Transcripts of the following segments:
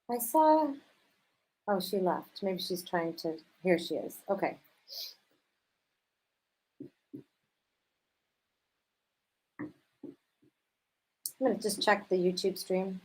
I saw, oh, she left. Maybe she's trying to, here she is. Okay. I'm gonna just check the YouTube stream.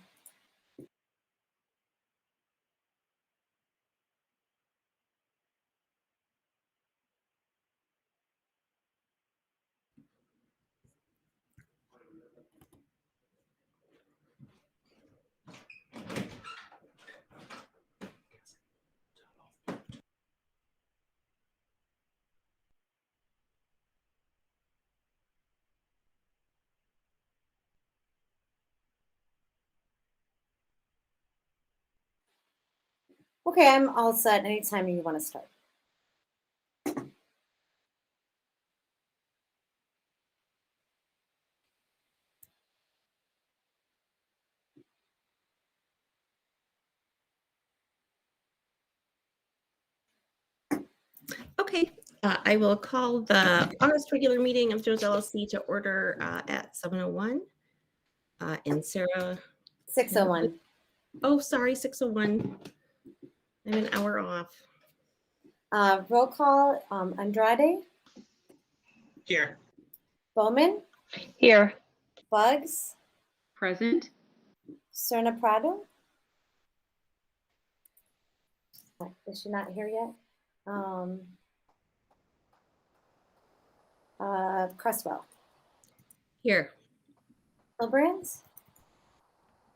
Okay, I'm all set anytime you want to start. Okay, I will call the August regular meeting of Jones LSC to order at 7:01. And Sarah. 6:01. Oh, sorry, 6:01. I'm an hour off. Roll call, Andrade, Here. Bowman, Here. Bugs, Present. Serna Prado. Is she not here yet? Cresswell. Here. Hilbrands,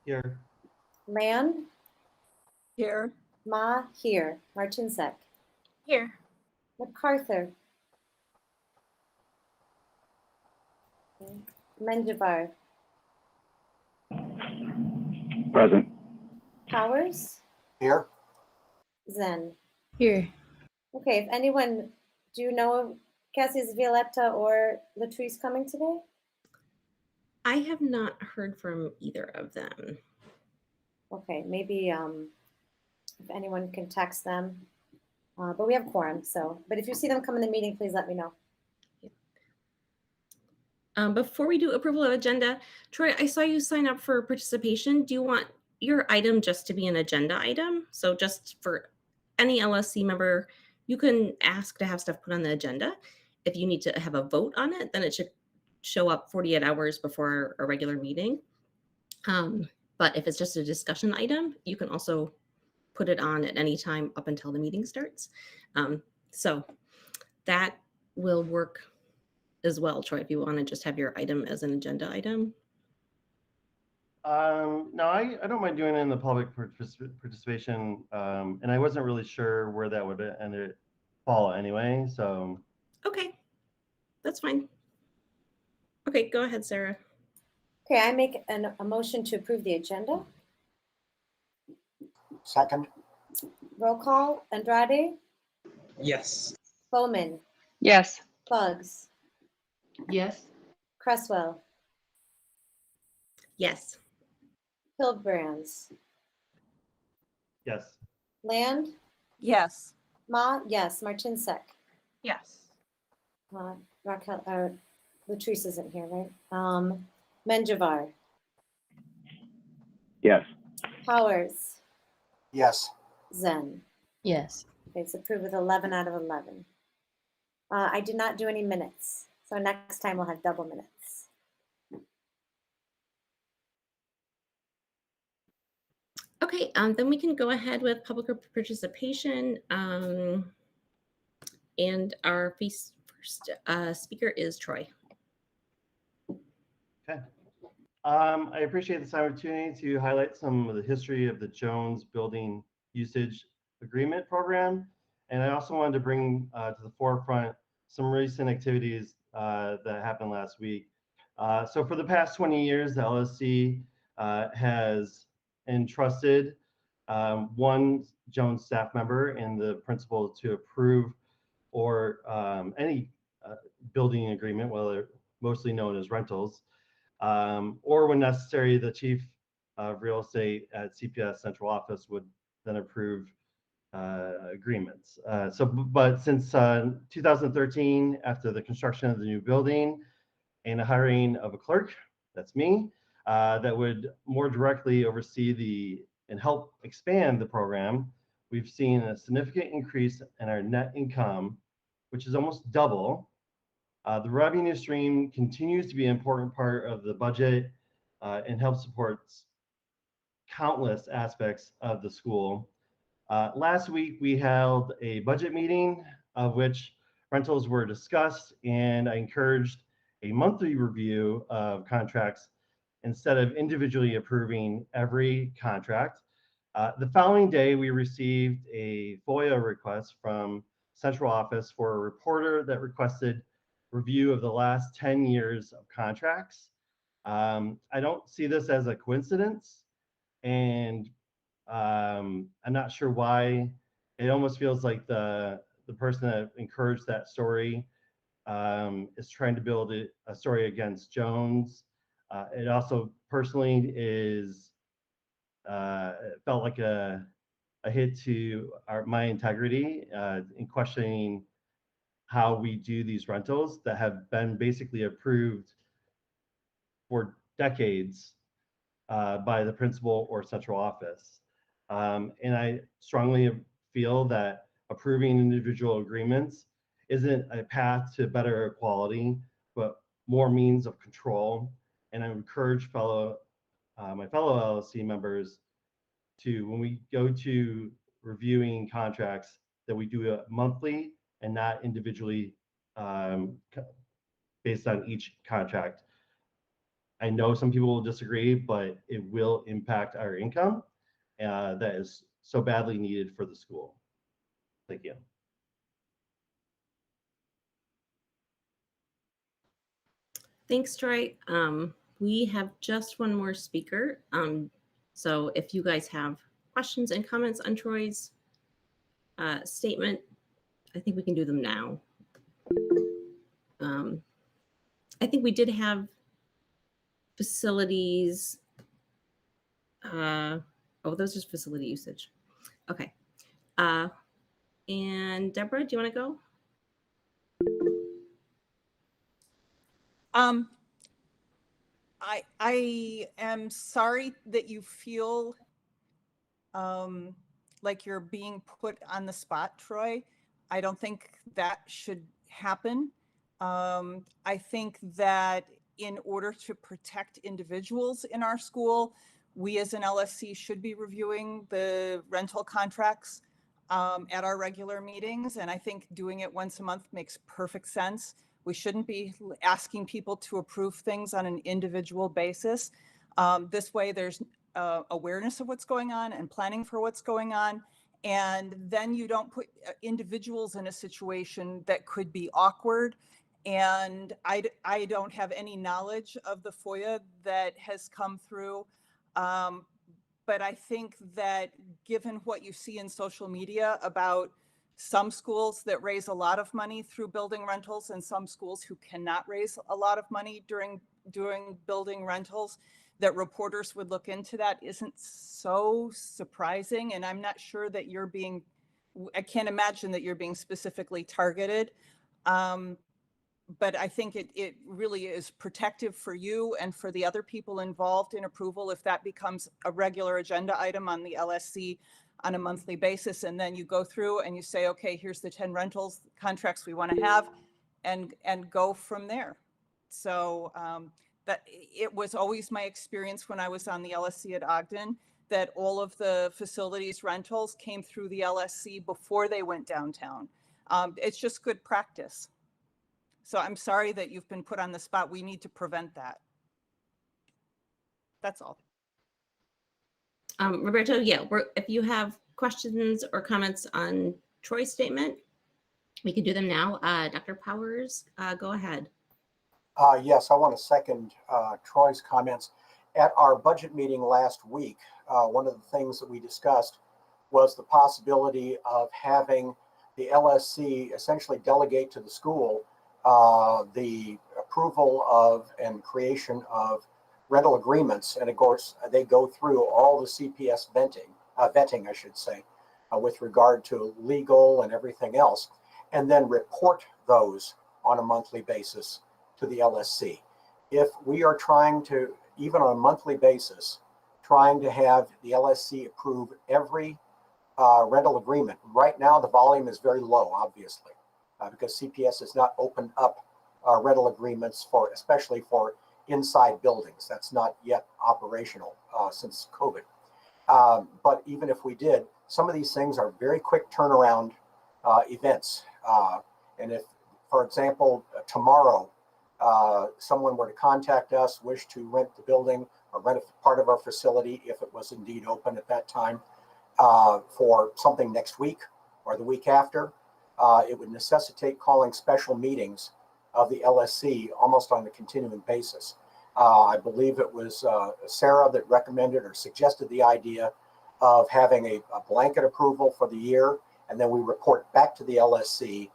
Here. Land, Here. Ma, here. Martinsek, Here. MacArthur, okay. Menjivar, Present. Powers, Here. Zen. Here. Okay, if anyone, do you know Cassie, is Violetta or Latrice coming today? I have not heard from either of them. Okay, maybe if anyone can text them. But we have quorum, so, but if you see them come in the meeting, please let me know. Before we do approval of agenda, Troy, I saw you sign up for participation. Do you want your item just to be an agenda item? So just for any LSC member, you can ask to have stuff put on the agenda. If you need to have a vote on it, then it should show up 48 hours before a regular meeting. But if it's just a discussion item, you can also put it on at any time up until the meeting starts. So that will work as well, Troy, if you want to just have your item as an agenda item. No, I don't mind doing it in the public participation, and I wasn't really sure where that would fall anyway. So Okay, that's fine. Okay, go ahead, Sarah. Okay, I make a motion to approve the agenda. Second. Roll call, Andrade, yes. Bowman, Yes. Bugs, Yes. Cresswell, Yes. Hilbrands, Yes. Land, Yes. Ma, yes. Martinsek, Yes. Raquel, Latrice isn't here, right? Menjivar, Yes. Powers, Yes. Zen. Yes. Okay, it's approved with 11 out of 11. I did not do any minutes, so next time we'll have double minutes. Okay, then we can go ahead with public participation. And our first speaker is Troy. Okay. I appreciate this opportunity to highlight some of the history of the Jones Building Usage Agreement Program. And I also wanted to bring to the forefront some recent activities that happened last week. So for the past 20 years, the LSC has entrusted one Jones staff member and the principal to approve or any building agreement, whether mostly known as rentals, or when necessary, the chief of real estate at CPS Central Office would then approve agreements. But since 2013, after the construction of the new building and the hiring of a clerk, that's me, that would more directly oversee the and help expand the program, we've seen a significant increase in our net income, which is almost double. The revenue stream continues to be an important part of the budget and helps support countless aspects of the school. Last week, we held a budget meeting of which rentals were discussed, and I encouraged a monthly review of contracts instead of individually approving every contract. The following day, we received a FOIA request from central office for a reporter that requested review of the last 10 years of contracts. I don't see this as a coincidence, and I'm not sure why. It almost feels like the person that encouraged that story is trying to build a story against Jones. It also personally is it felt like a hit to my integrity in questioning how we do these rentals that have been basically approved for decades by the principal or central office. And I strongly feel that approving individual agreements isn't a path to better quality, but more means of control. And I encourage my fellow LSC members to, when we go to reviewing contracts, that we do it monthly and not individually based on each contract. I know some people will disagree, but it will impact our income that is so badly needed for the school. Thank you. Thanks, Troy. We have just one more speaker. So if you guys have questions and comments on Troy's statement, I think we can do them now. I think we did have facilities. Oh, those are facility usage. Okay. And Deborah, do you want to go? I am sorry that you feel like you're being put on the spot, Troy. I don't think that should happen. I think that in order to protect individuals in our school, we as an LSC should be reviewing the rental contracts at our regular meetings. And I think doing it once a month makes perfect sense. We shouldn't be asking people to approve things on an individual basis. This way there's awareness of what's going on and planning for what's going on. And then you don't put individuals in a situation that could be awkward. And I don't have any knowledge of the FOIA that has come through. But I think that given what you see in social media about some schools that raise a lot of money through building rentals and some schools who cannot raise a lot of money during building rentals, that reporters would look into that isn't so surprising. And I'm not sure that I can't imagine that you're being specifically targeted. But I think it really is protective for you and for the other people involved in approval if that becomes a regular agenda item on the LSC on a monthly basis. And then you go through and you say, okay, here's the 10 rentals contracts we want to have, and go from there. So that it was always my experience when I was on the LSC at Ogden that all of the facilities rentals came through the LSC before they went downtown. It's just good practice. So I'm sorry that you've been put on the spot. We need to prevent that. That's all. Roberto, yeah, if you have questions or comments on Troy's statement, we can do them now. Dr. Powers, go ahead. Yes, I want to second Troy's comments. At our budget meeting last week, one of the things that we discussed was the possibility of having the LSC essentially delegate to the school the approval of and creation of rental agreements. And of course, they go through all the CPS vetting, I should say, with regard to legal and everything else, and then report those on a monthly basis to the LSC. If we are trying to, even on a monthly basis, trying to have the LSC approve every rental agreement. Right now, the volume is very low, obviously, because CPS has not opened up rental agreements for, especially for inside buildings. That's not yet operational since COVID. But even if we did, some of these things are very quick turnaround events. And if, for example, tomorrow, someone were to contact us, wish to rent the building or rent a part of our facility, if it was indeed open at that time, for something next week or the week after, it would necessitate calling special meetings of the LSC almost on a continuing basis. I believe it was Sarah that recommended or suggested the idea of having a blanket approval for the year, and then we report back to the LSC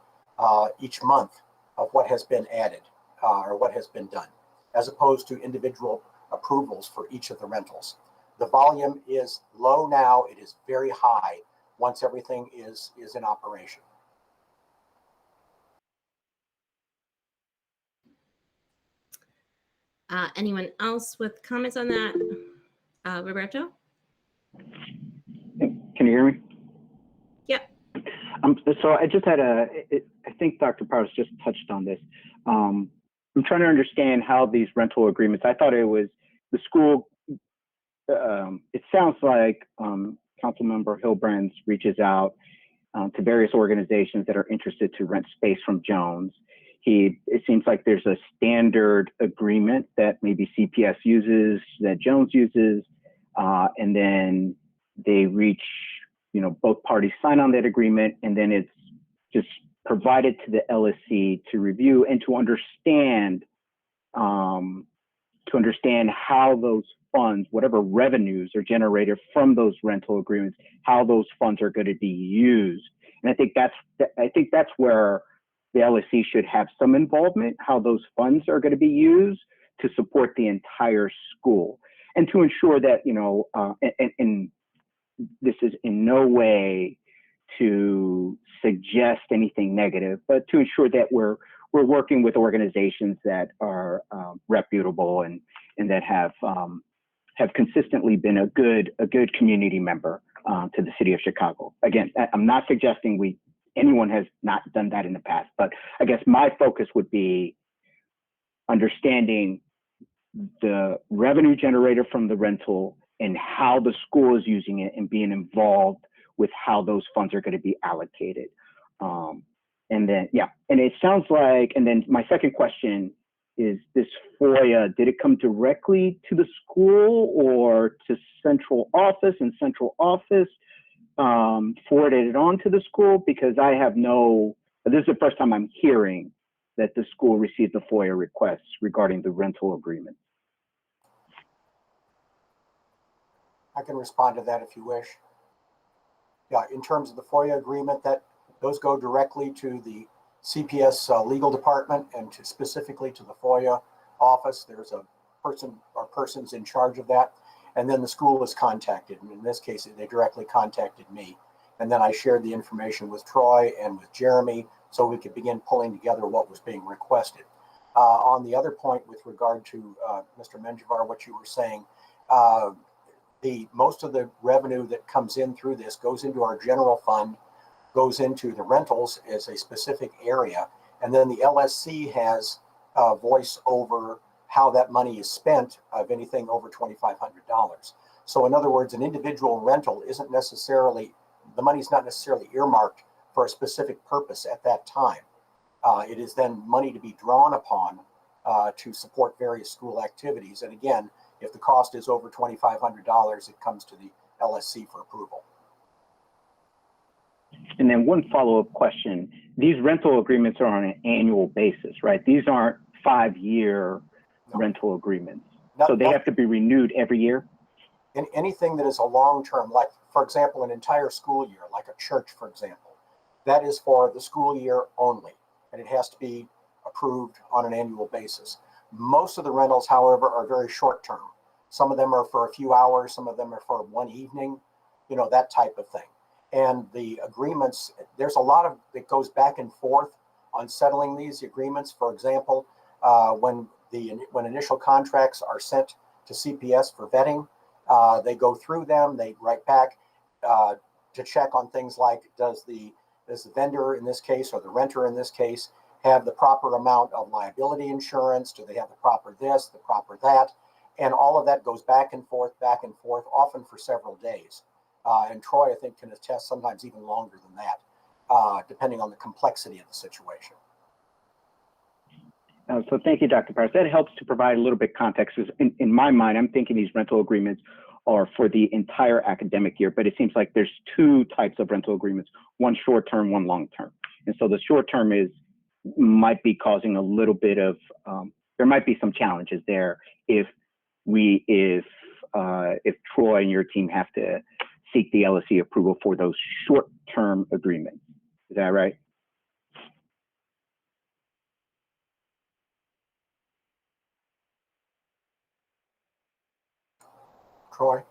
each month of what has been added or what has been done, as opposed to individual approvals for each of the rentals. The volume is low now. It is very high once everything is in operation. Anyone else with comments on that? Roberto? Can you hear me? Yep. So I just had I think Dr. Powers just touched on this. I'm trying to understand how these rental agreements, I thought it was the school, it sounds like Councilmember Hilbrands reaches out to various organizations that are interested to rent space from Jones. It seems like there's a standard agreement that maybe CPS uses, that Jones uses, and then they reach, both parties sign on that agreement, and then it's just provided to the LSC to review and to understand how those funds, whatever revenues are generated from those rental agreements, how those funds are going to be used. And I think that's where the LSC should have some involvement, how those funds are going to be used to support the entire school, and to ensure that, and this is in no way to suggest anything negative, but to ensure that we're working with organizations that are reputable and that have consistently been a good community member to the city of Chicago. Again, I'm not suggesting anyone has not done that in the past, but I guess my focus would be understanding the revenue generated from the rental and how the school is using it, and being involved with how those funds are going to be allocated. And then it sounds like, and then my second question is, this FOIA, did it come directly to the school or to central office, and central office forwarded it on to the school? Because this is the first time I'm hearing that the school received the FOIA requests regarding the rental agreement. I can respond to that if you wish. Yeah, in terms of the FOIA agreement, those go directly to the CPS legal department and specifically to the FOIA office. There's a person or persons in charge of that. And then the school is contacted. And in this case, they directly contacted me. And then I shared the information with Troy and with Jeremy so we could begin pulling together what was being requested. On the other point with regard to Mr. Menjivar, what you were saying, most of the revenue that comes in through this goes into our general fund, goes into the rentals as a specific area. And then the LSC has voice over how that money is spent of anything over $2,500. So in other words, an individual rental isn't necessarily, the money's not necessarily earmarked for a specific purpose at that time. It is then money to be drawn upon to support various school activities. And again, if the cost is over $2,500, it comes to the LSC for approval. And then one follow-up question. These rental agreements are on an annual basis, right? These aren't 5-year rental agreements. So they have to be renewed every year? And anything that is a long-term, like, for example, an entire school year, like a church, for example, that is for the school year only, and it has to be approved on an annual basis. Most of the rentals, however, are very short-term. Some of them are for a few hours, some of them are for one evening, that type of thing. And the agreements, there's a lot of that goes back and forth on settling these agreements. For example, when initial contracts are sent to CPS for vetting, They go through them, they write back to check on things like, does the vendor in this case, or the renter in this case, have the proper amount of liability insurance? Do they have the proper this, the proper that? And all of that goes back and forth, often for several days. And Troy, I think, can attest sometimes even longer than that, depending on the complexity of the situation. So thank you, Dr. Parris. That helps to provide a little bit context. In my mind, I'm thinking these rental agreements are for the entire academic year, but it seems like there's two types of rental agreements, one short-term, one long-term. And so the short-term might be causing a little bit of, there might be some challenges there if Troy and your team have to seek the LSC approval for those short-term agreements. Is that right? Troy?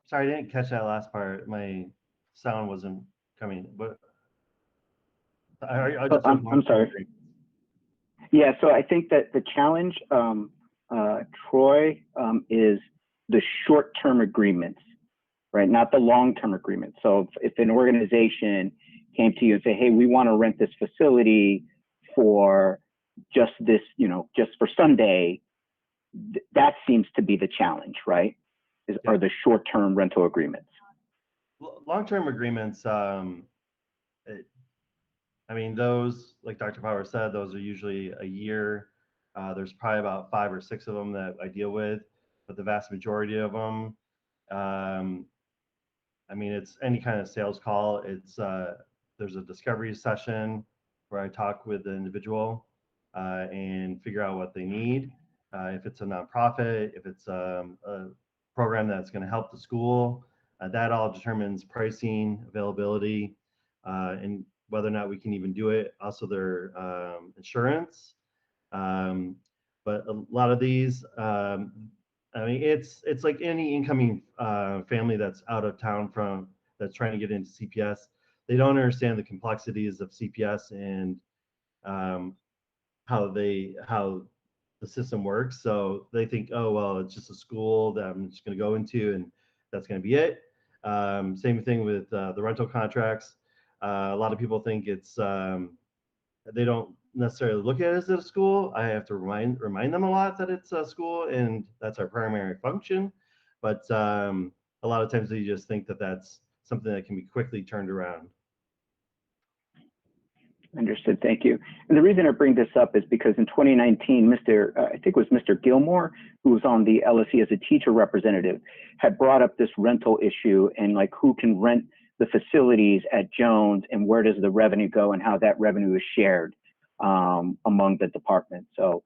Sorry, I didn't catch that last part. My sound wasn't coming, but I'm sorry. Yeah, so I think that the challenge, Troy, is the short-term agreements, right? Not the long-term agreements. So if an organization came to you and say, hey, we want to rent this facility for just this, just for Sunday, that seems to be the challenge, right? Are the short-term rental agreements. Long-term agreements, I mean, those, like Dr. Power said, those are usually a year. There's probably about 5 or 6 of them that I deal with, but the vast majority of them, I mean, it's any kind of sales call. It's there's a discovery session where I talk with the individual and figure out what they need. If it's a nonprofit, if it's a program that's going to help the school, that all determines pricing, availability, and whether or not we can even do it. Also, their insurance. But a lot of these, I mean, it's like any incoming family that's out of town that's trying to get into CPS. They don't understand the complexities of CPS and how the system works. So they think, oh, well, it's just a school that I'm just going to go into and that's going to be it. Same thing with the rental contracts. A lot of people think it's, they don't necessarily look at it as a school. I have to remind them a lot that it's a school and that's our primary function. But a lot of times they just think that that's something that can be quickly turned around. Understood. Thank you. And the reason I bring this up is because in 2019, I think it was Mr. Gilmore, who was on the LSC as a teacher representative, had brought up this rental issue and like who can rent the facilities at Jones and where does the revenue go and how that revenue is shared among the departments. So,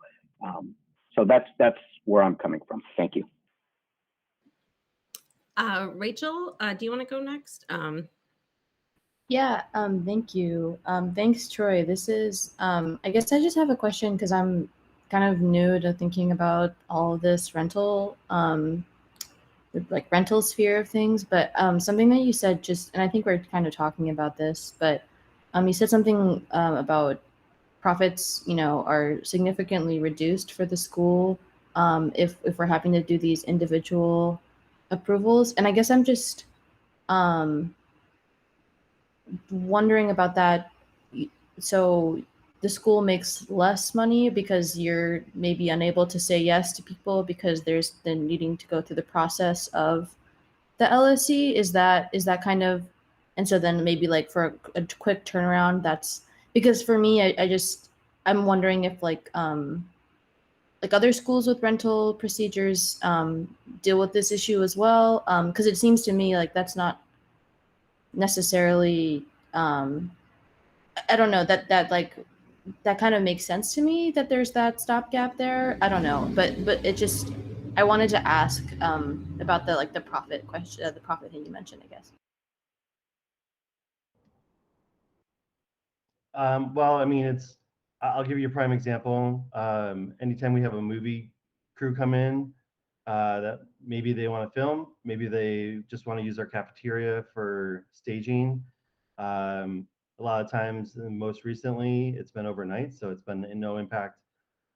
so that's where I'm coming from. Thank you. Rachel, do you want to go next? Yeah, thank you. Thanks, Troy. This is, I guess I just have a question because I'm kind of new to thinking about all of this rental, like rental sphere of things. But something that you said and I think we're kind of talking about this, but you said something about profits, are significantly reduced for the school if we're having to do these individual approvals. And I guess I'm just wondering about that. So the school makes less money because you're maybe unable to say yes to people because there's then needing to go through the process of the LSC. Is that kind of, and so then maybe like for a quick turnaround, that's because for me, I'm wondering if like other schools with rental procedures deal with this issue as well. Because it seems to me like that's not necessarily I don't know, that kind of makes sense to me that there's that stopgap there. I don't know, but it just, I wanted to ask about the profit question, the profit thing you mentioned, I guess. Well, I mean, I'll give you a prime example. Anytime we have a movie crew come in, that maybe they want to film, maybe they just want to use our cafeteria for staging. A lot of times, and most recently, it's been overnight, so it's been no impact,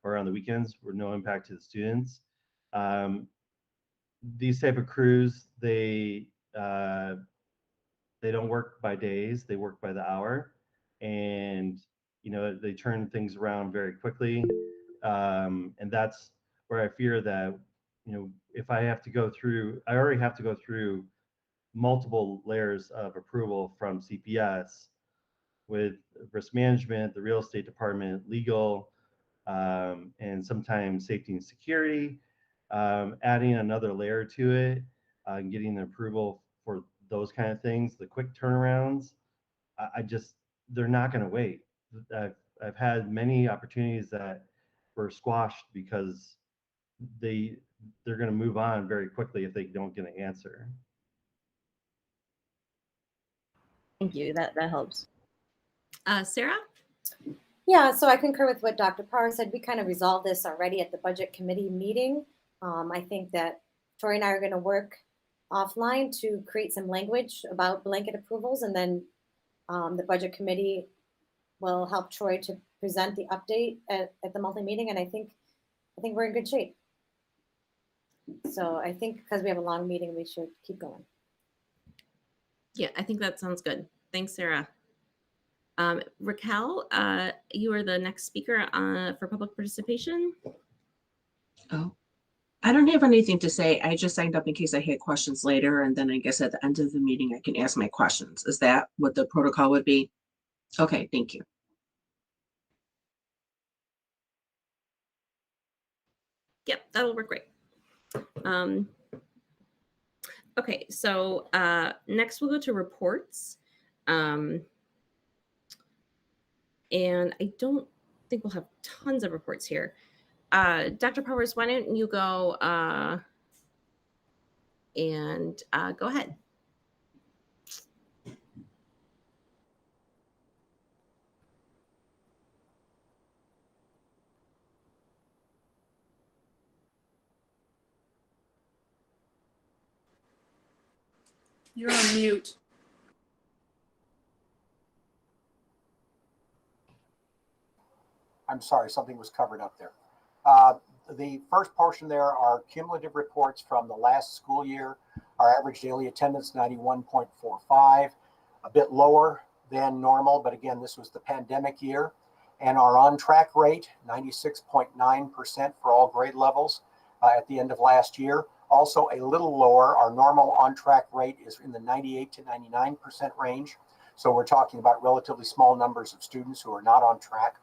or on the weekends, or no impact to the students. these type of crews, they don't work by days, they work by the hour, and they turn things around very quickly. And that's where I fear that if I have to go through, I already have to go through multiple layers of approval from CPS with risk management, the real estate department, legal, and sometimes safety and security. Adding another layer to it, getting the approval for those kind of things, the quick turnarounds, they're not going to wait. I've had many opportunities that were squashed because they're going to move on very quickly if they don't get an answer. Thank you. That helps. Sarah? Yeah, so I concur with what Dr. Power said. We kind of resolved this already at the budget committee meeting. I think that Troy and I are going to work offline to create some language about blanket approvals, and then the budget committee will help Troy to present the update at the monthly meeting. And I think we're in good shape. So I think because we have a long meeting, we should keep going. Yeah, I think that sounds good. Thanks, Sarah. Raquel, you are the next speaker for public participation. Oh, I don't have anything to say. I just signed up in case I had questions later, and then I guess at the end of the meeting I can ask my questions. Is that what the protocol would be? Okay, thank you. Yep, that'll work great. Okay, so next we'll go to reports. And I don't think we'll have tons of reports here. Dr. Powers, why don't you go and go ahead. You're on mute. I'm sorry, something was covered up there. The first portion there are cumulative reports from the last school year. Our average daily attendance, 91.45, a bit lower than normal, but again, this was the pandemic year. And our on-track rate, 96.9% for all grade levels at the end of last year. Also a little lower, our normal on-track rate is in the 98 to 99% range. So we're talking about relatively small numbers of students who are not on track.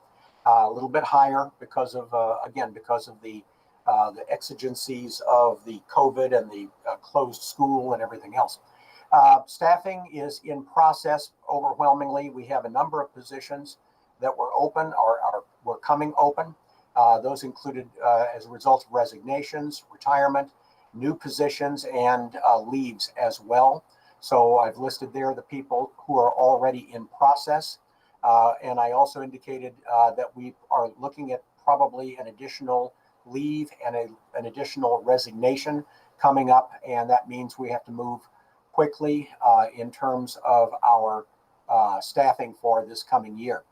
A little bit higher because of, again, because of the exigencies of the COVID and the closed school and everything else. Staffing is in process overwhelmingly. We have a number of positions that were open or were coming open. Those included as a result of resignations, retirement, new positions, and leaves as well. So I've listed there the people who are already in process. And I also indicated that we are looking at probably an additional leave and an additional resignation coming up. And that means we have to move quickly in terms of our staffing for this coming year.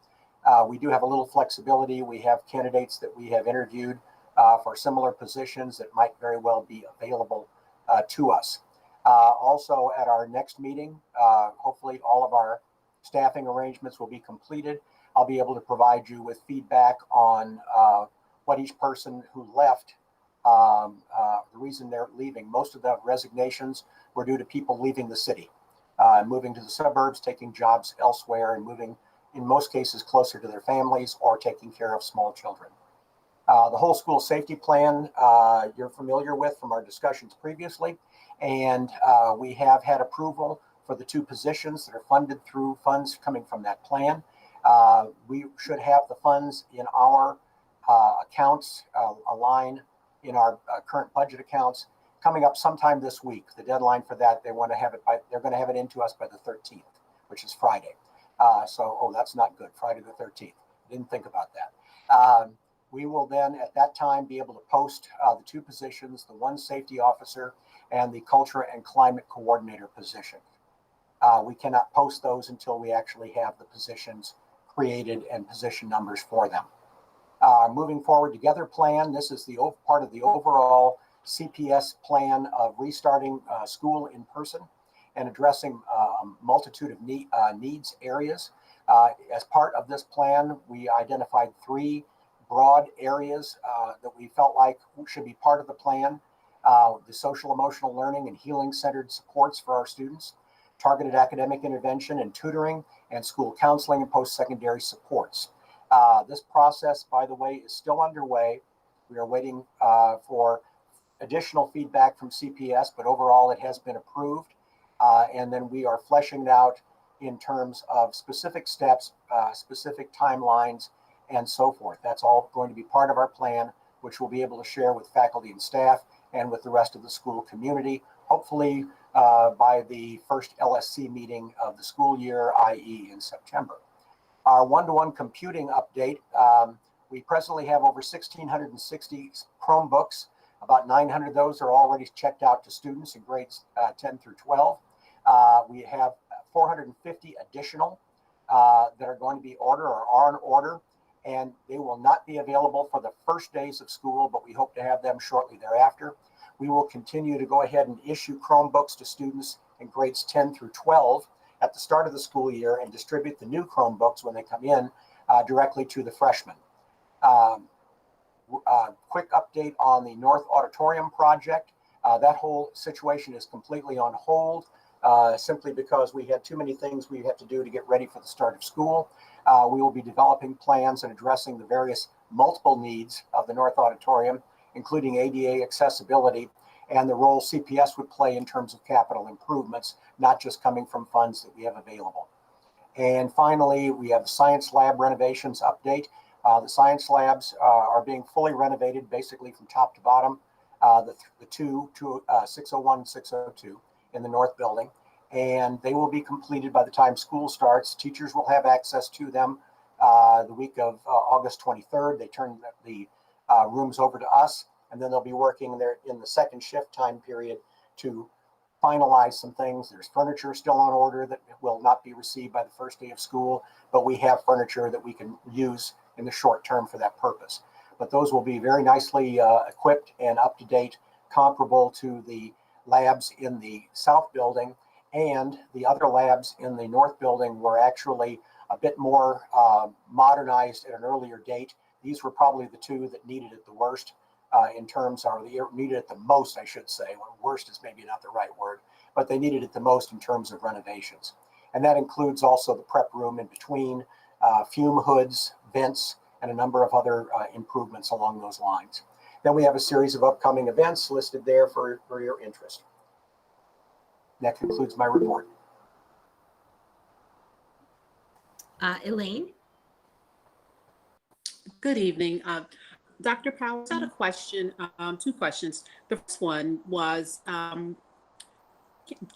We do have a little flexibility. We have candidates that we have interviewed for similar positions that might very well be available to us. Also at our next meeting, hopefully all of our staffing arrangements will be completed. I'll be able to provide you with feedback on what each person who left, the reason they're leaving. Most of the resignations were due to people leaving the city, moving to the suburbs, taking jobs elsewhere, and moving, in most cases, closer to their families or taking care of small children. The whole school safety plan you're familiar with from our discussions previously, and we have had approval for the two positions that are funded through funds coming from that plan. We should have the funds in our accounts, a line in our current budget accounts coming up sometime this week. The deadline for that, they're going to have it into us by the 13th, which is Friday. So that's not good, Friday the 13th. Didn't think about that. We will then at that time be able to post the two positions, the one safety officer and the culture and climate coordinator position. We cannot post those until we actually have the positions created and position numbers for them. Moving forward together plan, this is the part of the overall CPS plan of restarting school in person and addressing a multitude of needs areas. As part of this plan, we identified 3 broad areas that we felt like should be part of the plan. The social emotional learning and healing centered supports for our students, targeted academic intervention and tutoring, and school counseling and post-secondary supports. This process, by the way, is still underway. We are waiting for additional feedback from CPS, but overall it has been approved. And then we are fleshing it out in terms of specific steps, specific timelines, and so forth. That's all going to be part of our plan, which we'll be able to share with faculty and staff and with the rest of the school community, hopefully by the first LSC meeting of the school year, i.e. in September. Our one-to-one computing update, we presently have over 1,660 Chromebooks. About 900 of those are already checked out to students in grades 10 through 12. We have 450 additional that are going to be ordered or are on order, and they will not be available for the first days of school, but we hope to have them shortly thereafter. We will continue to go ahead and issue Chromebooks to students in grades 10 through 12 at the start of the school year and distribute the new Chromebooks when they come in directly to the freshmen. Quick update on the North Auditorium project. That whole situation is completely on hold simply because we had too many things we had to do to get ready for the start of school. We will be developing plans and addressing the various multiple needs of the North Auditorium, including ADA accessibility and the role CPS would play in terms of capital improvements, not just coming from funds that we have available. And finally, we have the science lab renovations update. The science labs are being fully renovated basically from top to bottom, the 601 and 602 in the north building, and they will be completed by the time school starts. Teachers will have access to them the week of August 23rd. They turn the rooms over to us, and then they'll be working there in the second shift time period to finalize some things. There's furniture still on order that will not be received by the first day of school, but we have furniture that we can use in the short term for that purpose. But those will be very nicely equipped and up to date, comparable to the labs in the south building, and the other labs in the north building were actually a bit more modernized at an earlier date. These were probably the 2 that needed it the worst in terms of, needed it the most, I should say. Well, worst is maybe not the right word, but they needed it the most in terms of renovations. And that includes also the prep room in between, fume hoods, vents, and a number of other improvements along those lines. Then we have a series of upcoming events listed there for your interest. That concludes my report. Elaine? Good evening. Dr. Powers, I had a question, 2 questions. The first one was, can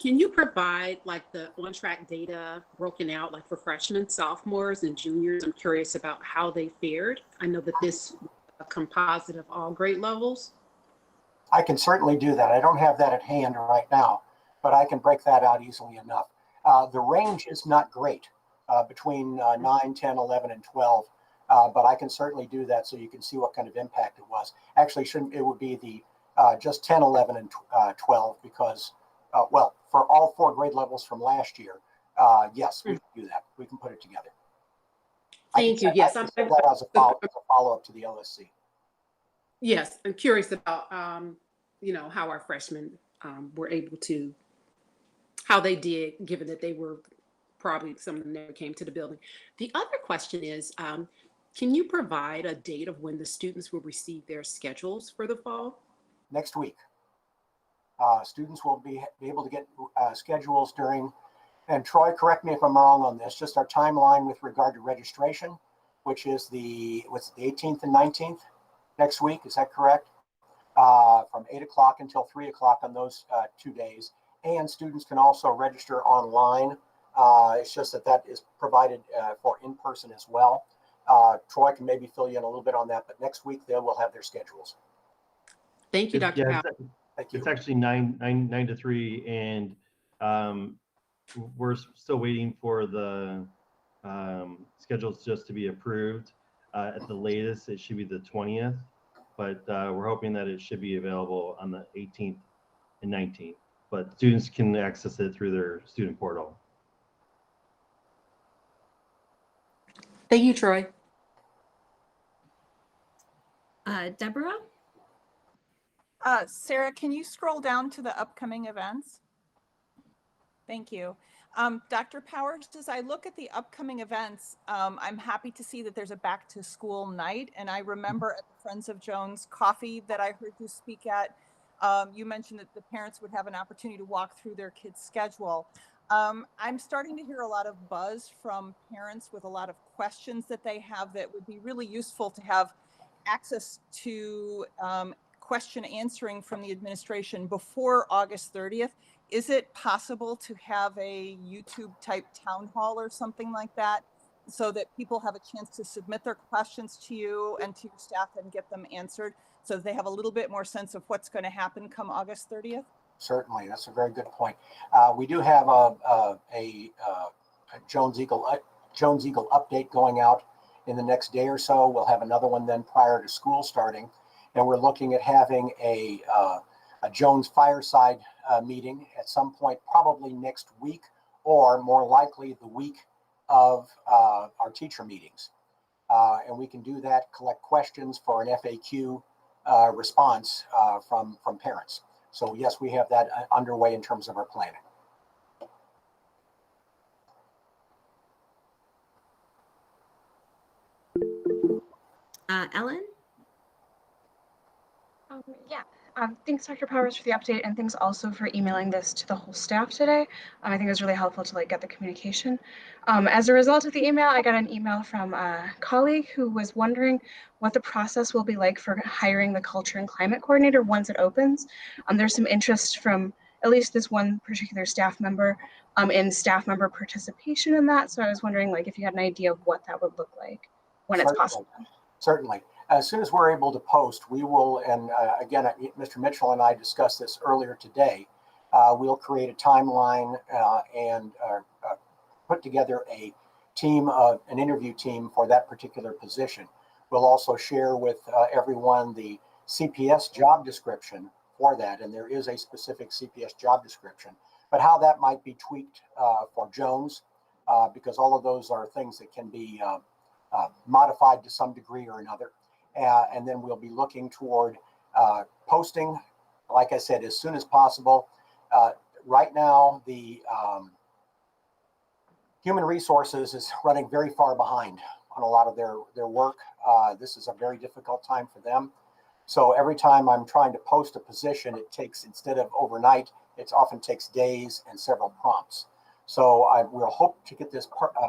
you provide like the on-track data broken out like for freshmen, sophomores, and juniors? I'm curious about how they fared. I know that this was a composite of all grade levels. I can certainly do that. I don't have that at hand right now, but I can break that out easily enough. The range is not great between 9, 10, 11, and 12, but I can certainly do that so you can see what kind of impact it was. Actually, it would be the just 10, 11, and 12 because, well, for all 4 grade levels from last year, yes, we can do that. We can put it together. Thank you. Yes, I'm that as a follow-up to the LSC. Yes, I'm curious about, how our freshmen were able to, how they did, given that they were probably, some of them never came to the building. The other question is, can you provide a date of when the students will receive their schedules for the fall? Next week. Students will be able to get schedules during, and Troy, correct me if I'm wrong on this, just our timeline with regard to registration, which is the 18th and 19th next week. Is that correct? From 8 o'clock until 3 o'clock on those 2 days. And students can also register online. It's just that is provided for in-person as well. Troy can maybe fill you in a little bit on that, but next week they will have their schedules. Thank you, Dr. Powell. Thank you. It's actually 9 to 3, and we're still waiting for the schedules just to be approved. At the latest, it should be the 20th, but we're hoping that it should be available on the 18th and 19th. But students can access it through their student portal. Thank you, Troy. Deborah? Sarah, can you scroll down to the upcoming events? Thank you. Dr. Powers, as I look at the upcoming events, I'm happy to see that there's a back to school night. And I remember at the Friends of Jones coffee that I heard you speak at, you mentioned that the parents would have an opportunity to walk through their kids' schedule. I'm starting to hear a lot of buzz from parents with a lot of questions that they have that would be really useful to have access to question answering from the administration before August 30th. Is it possible to have a YouTube type town hall or something like that so that people have a chance to submit their questions to you and to your staff and get them answered so that they have a little bit more sense of what's going to happen come August 30th? Certainly, that's a very good point. We do have a Jones Eagle update going out in the next day or so. We'll have another one then prior to school starting, and we're looking at having a Jones fireside meeting at some point, probably next week, or more likely the week of our teacher meetings. And we can do that, collect questions for an FAQ response from parents. So yes, we have that underway in terms of our planning. Ellen? Yeah, thanks Dr. Powers for the update, and thanks also for emailing this to the whole staff today. I think it was really helpful to get the communication. As a result of the email, I got an email from a colleague who was wondering what the process will be like for hiring the culture and climate coordinator once it opens. There's some interest from at least this one particular staff member in staff member participation in that. So I was wondering if you had an idea of what that would look like when it's possible. Certainly. As soon as we're able to post, we will, and again, Mr. Mitchell and I discussed this earlier today, we'll create a timeline and put together a team, an interview team for that particular position. We'll also share with everyone the CPS job description for that, and there is a specific CPS job description, but how that might be tweaked for Jones, because all of those are things that can be modified to some degree or another. And then we'll be looking toward posting, like I said, as soon as possible. Right now, the human resources is running very far behind on a lot of their work. This is a very difficult time for them. So every time I'm trying to post a position, it takes, instead of overnight, it often takes days and several prompts. So we'll hope to get this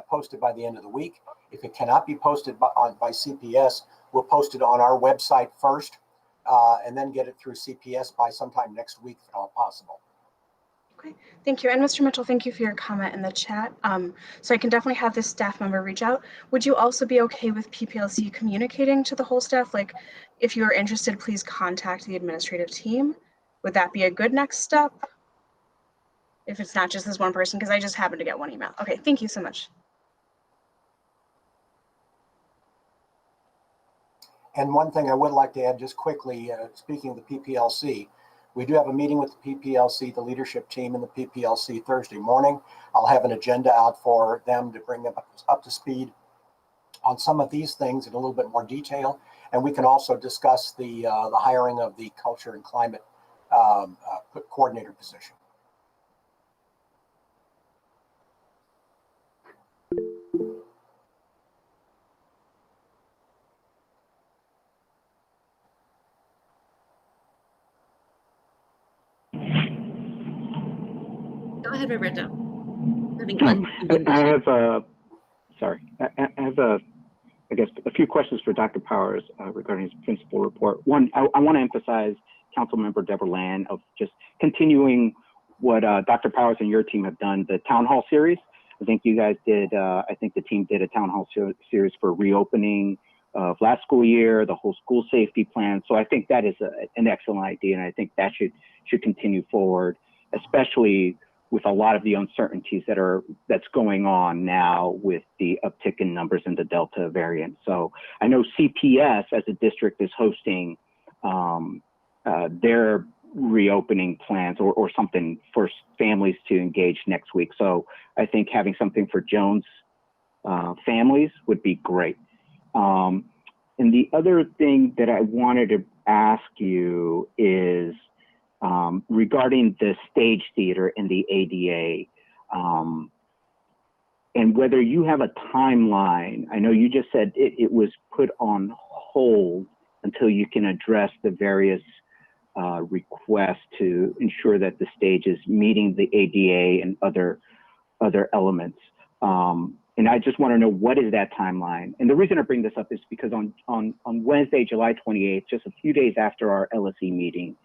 posted by the end of the week. If it cannot be posted by CPS, we'll post it on our website first, and then get it through CPS by sometime next week, if at all possible. Okay, thank you. And Mr. Mitchell, thank you for your comment in the chat. So I can definitely have this staff member reach out. Would you also be okay with PPLC communicating to the whole staff? If you are interested, please contact the administrative team. Would that be a good next step? If it's not just this one person, because I just happened to get one email. Okay, thank you so much. And one thing I would like to add just quickly, speaking of the PPLC, we do have a meeting with the PPLC, the leadership team in the PPLC Thursday morning. I'll have an agenda out for them to bring them up to speed on some of these things in a little bit more detail. And we can also discuss the hiring of the culture and climate coordinator position. Go ahead, Roberto. I have I guess, a few questions for Dr. Powers regarding his principal report. One, I want to emphasize Councilmember Deborah Land of just continuing what Dr. Powers and your team have done, the town hall series. I think you guys did, I think the team did a town hall series for reopening of last school year, the whole school safety plan. So I think that is an excellent idea, and I think that should continue forward, especially with a lot of the uncertainties that's going on now with the uptick in numbers in the Delta variant. So I know CPS as a district is hosting their reopening plans or something for families to engage next week. So I think having something for Jones families would be great. And the other thing that I wanted to ask you is regarding the stage theater and the ADA, and whether you have a timeline. I know you just said it was put on hold until you can address the various requests to ensure that the stage is meeting the ADA and other elements. And I just want to know, what is that timeline? And the reason I bring this up is because on Wednesday, July 28th, just a few days after our LSE meeting,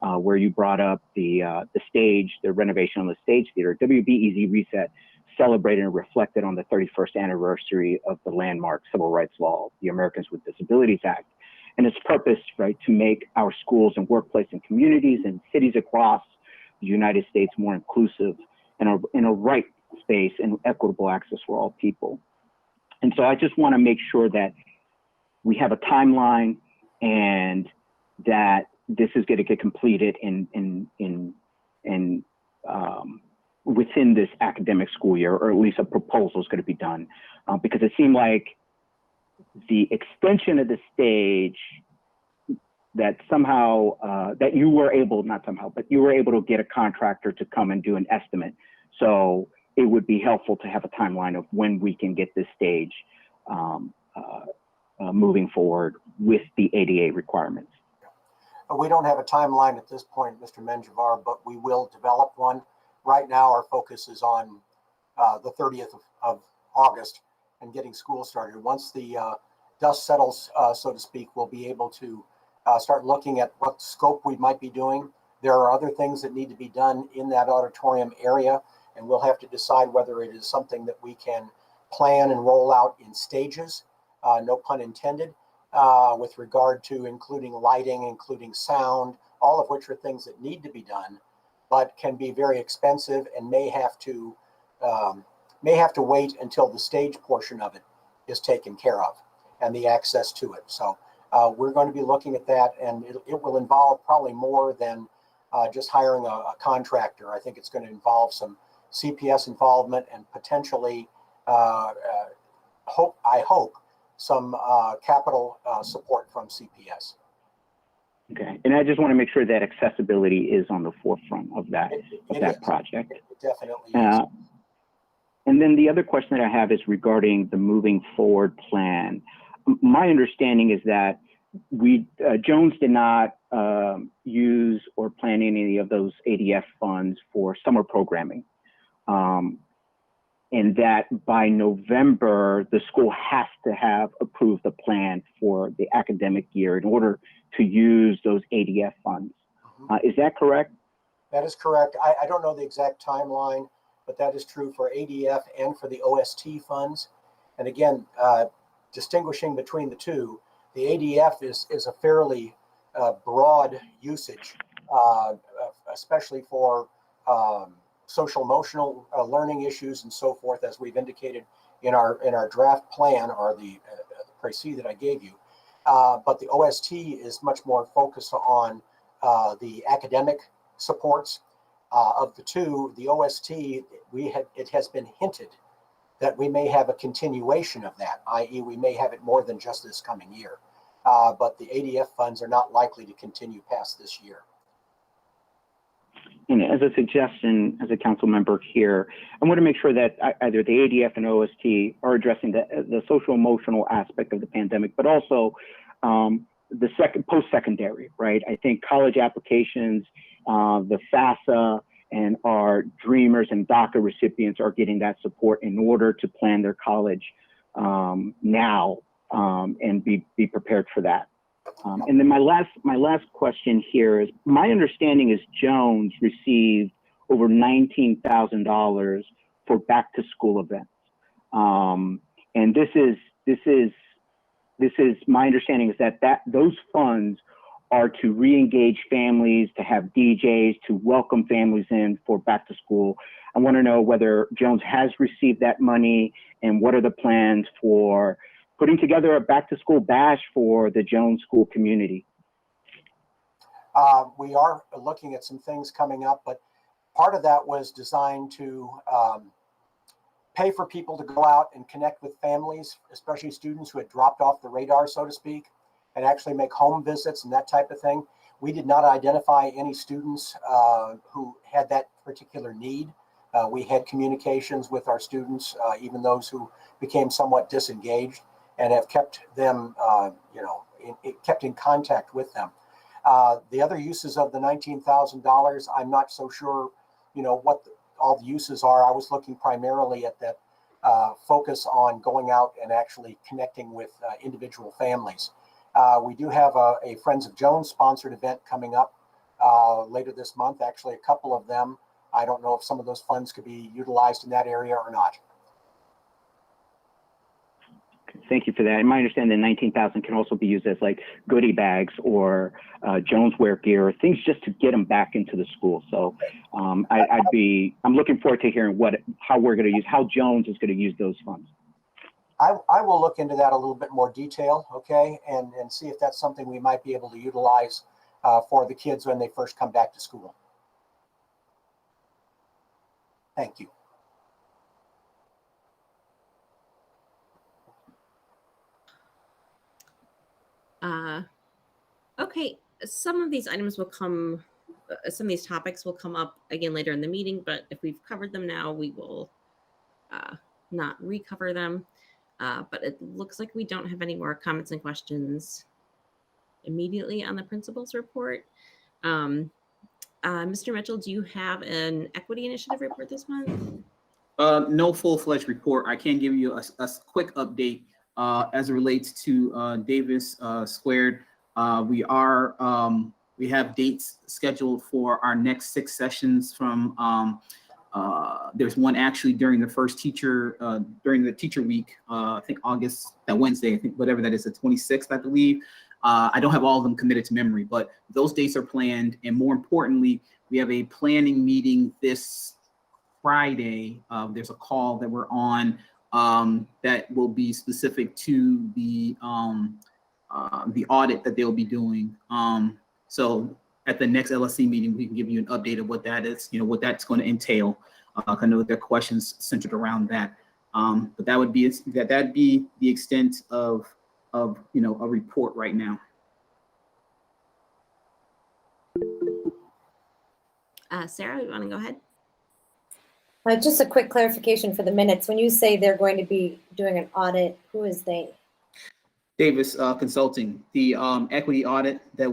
where you brought up the stage, the renovation on the stage theater, WBEZ Reset celebrated and reflected on the 31st anniversary of the landmark civil rights law, the Americans with Disabilities Act, and its purpose, right, to make our schools and workplace and communities and cities across the United States more inclusive and in a right space and equitable access for all people. And so I just want to make sure that we have a timeline and that this is going to get completed within this academic school year, or at least a proposal is going to be done, because it seemed like the extension of the stage that somehow that you were able, not somehow, but you were able to get a contractor to come and do an estimate. So it would be helpful to have a timeline of when we can get this stage moving forward with the ADA requirements. We don't have a timeline at this point, Mr. Menjivar, but we will develop one. Right now, our focus is on the 30th of August and getting school started. Once the dust settles, so to speak, we'll be able to start looking at what scope we might be doing. There are other things that need to be done in that auditorium area, and we'll have to decide whether it is something that we can plan and roll out in stages, no pun intended, with regard to including lighting, including sound, all of which are things that need to be done, but can be very expensive and may have to wait until the stage portion of it is taken care of and the access to it. So we're going to be looking at that, and it will involve probably more than just hiring a contractor. I think it's going to involve some CPS involvement and potentially, I hope, some capital support from CPS. Okay, and I just want to make sure that accessibility is on the forefront of that project. It definitely is. And then the other question that I have is regarding the moving forward plan. My understanding is that Jones did not use or plan any of those ADF funds for summer programming. And that by November, the school has to have approved the plan for the academic year in order to use those ADF funds. Is that correct? That is correct. I don't know the exact timeline, but that is true for ADF and for the OST funds. And again, distinguishing between the two, the ADF is a fairly broad usage, especially for social emotional learning issues and so forth, as we've indicated in our draft plan, or the précis that I gave you. But the OST is much more focused on the academic supports. Of the two, the OST, it has been hinted that we may have a continuation of that, i.e. we may have it more than just this coming year. But the ADF funds are not likely to continue past this year. And as a suggestion, as a council member here, I want to make sure that either the ADF and OST are addressing the social emotional aspect of the pandemic, but also the post-secondary, right? I think college applications, the FAFSA, and our Dreamers and DACA recipients are getting that support in order to plan their college now and be prepared for that. And then my last question here is, my understanding is Jones received over $19,000 for back to school events. And this is my understanding is that those funds are to re-engage families, to have DJs, to welcome families in for back to school. I want to know whether Jones has received that money and what are the plans for putting together a back to school bash for the Jones school community. We are looking at some things coming up, but part of that was designed to pay for people to go out and connect with families, especially students who had dropped off the radar, so to speak, and actually make home visits and that type of thing. We did not identify any students who had that particular need. We had communications with our students, even those who became somewhat disengaged, and have kept them, kept in contact with them. The other uses of the $19,000, I'm not so sure, what all the uses are. I was looking primarily at that focus on going out and actually connecting with individual families. We do have a Friends of Jones sponsored event coming up later this month, actually a couple of them. I don't know if some of those funds could be utilized in that area or not. Thank you for that. And my understanding, 19,000 can also be used as like goodie bags or Joneswear gear, things just to get them back into the school. So I'm looking forward to hearing how Jones is going to use those funds. I will look into that a little bit more detail, okay, and see if that's something we might be able to utilize for the kids when they first come back to school. Thank you. Okay, some of these items will come, some of these topics will come up again later in the meeting, but if we've covered them now, we will not recover them. But it looks like we don't have any more comments and questions immediately on the principal's report. Mr. Mitchell, do you have an equity initiative report this month? No full-fledged report. I can give you a quick update as it relates to Davis Squared. We have dates scheduled for our next 6 sessions from there's one actually during the during the teacher week, I think August, that Wednesday, I think whatever that is, the 26th, I believe. I don't have all of them committed to memory, but those dates are planned. And more importantly, we have a planning meeting this Friday. There's a call that we're on that will be specific to the audit that they'll be doing. So at the next LSC meeting, we can give you an update of what that is, what that's going to entail. I know there are questions centered around that. But that would be that'd be the extent of a report right now. Sarah, you want to go ahead? Just a quick clarification for the minutes. When you say they're going to be doing an audit, who is they? Davis Consulting, the equity audit that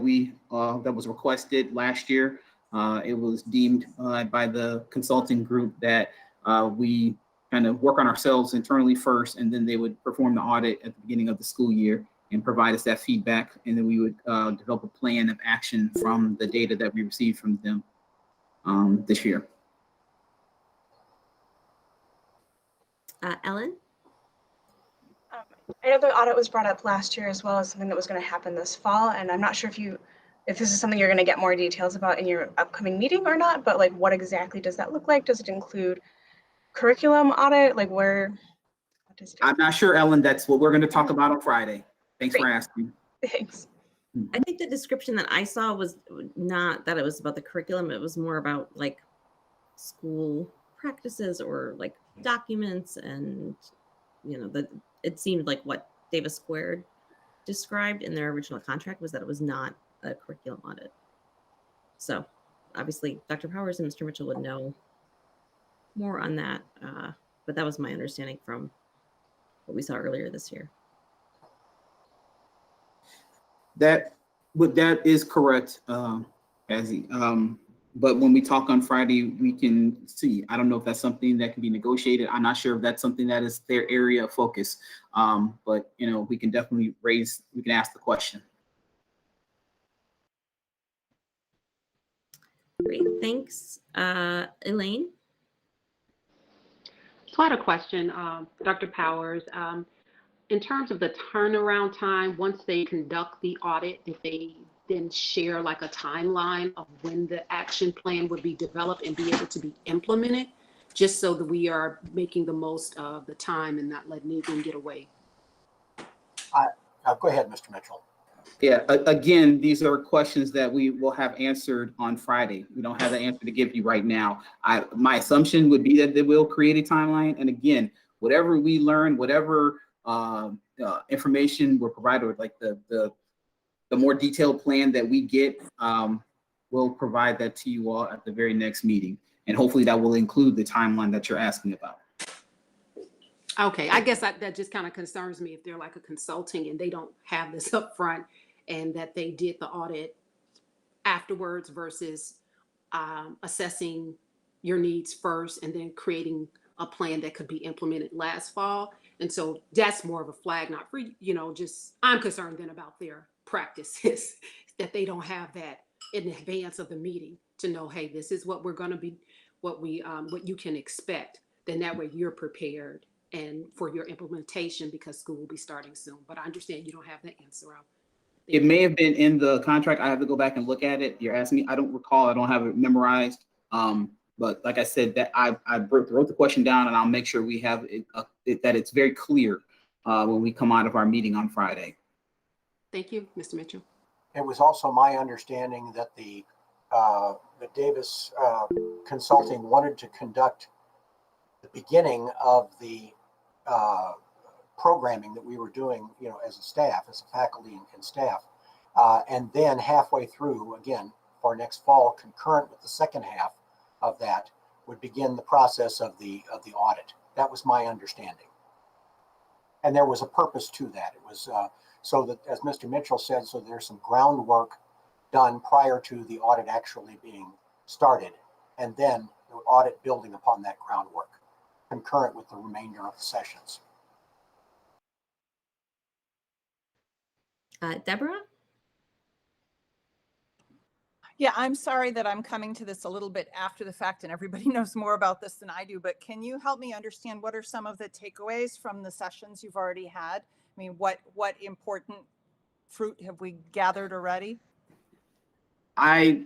that was requested last year. It was deemed by the consulting group that we kind of work on ourselves internally first, and then they would perform the audit at the beginning of the school year and provide us that feedback, and then we would develop a plan of action from the data that we received from them this year. Ellen? I know the audit was brought up last year as well as something that was going to happen this fall, and I'm not sure if this is something you're going to get more details about in your upcoming meeting or not, but like what exactly does that look like? Does it include curriculum audit? Like what does it? I'm not sure, Ellen. That's what we're going to talk about on Friday. Thanks Great. for asking. Thanks. I think the description that I saw was not that it was about the curriculum. It was more about like school practices or like documents, and it seemed like what Davis Squared described in their original contract was that it was not a curriculum audit. So obviously Dr. Powers and Mr. Mitchell would know more on that, but that was my understanding from what we saw earlier this year. That is correct, Azzy. But when we talk on Friday, we can see. I don't know if that's something that can be negotiated. I'm not sure if that's something that is their area of focus. But we can definitely ask the question. Great, thanks. Elaine? So I had a question, Dr. Powers. In terms of the turnaround time, once they conduct the audit, if they then share like a timeline of when the action plan would be developed and be able to be implemented, just so that we are making the most of the time and not letting anything get away. Go ahead, Mr. Mitchell. Yeah, again, these are questions that we will have answered on Friday. We don't have the answer to give you right now. My assumption would be that they will create a timeline. And again, whatever we learn, whatever information we're provided with, like the more detailed plan that we get, we'll provide that to you all at the very next meeting. And hopefully that will include the timeline that you're asking about. Okay, I guess that just kind of concerns me if they're like a consulting and they don't have this up front and that they did the audit afterwards versus assessing your needs first and then creating a plan that could be implemented last fall. And so that's more of a flag, not for, just, I'm concerned then about their practices, that they don't have that in advance of the meeting to know, hey, this is what we're going to be, what you can expect. Then that way you're prepared and for your implementation because school will be starting soon. But I understand you don't have the answer out. It may have been in the contract. I have to go back and look at it. You're asking me, I don't recall, I don't have it memorized. But like I said, that I wrote the question down and I'll make sure we have it that it's very clear when we come out of our meeting on Friday. Thank you, Mr. Mitchell. It was also my understanding that the Davis Consulting wanted to conduct the beginning of the programming that we were doing, as a staff, as a faculty and staff, and then halfway through, again, for next fall, concurrent with the second half of that, would begin the process of the audit. That was my understanding, and there was a purpose to that. It was so that, as Mr. Mitchell said, so there's some groundwork done prior to the audit actually being started, and then the audit building upon that groundwork, concurrent with the remainder of the sessions. Deborah? Yeah, I'm sorry that I'm coming to this a little bit after the fact and everybody knows more about this than I do, but can you help me understand what are some of the takeaways from the sessions you've already had? I mean, what important fruit have we gathered already? I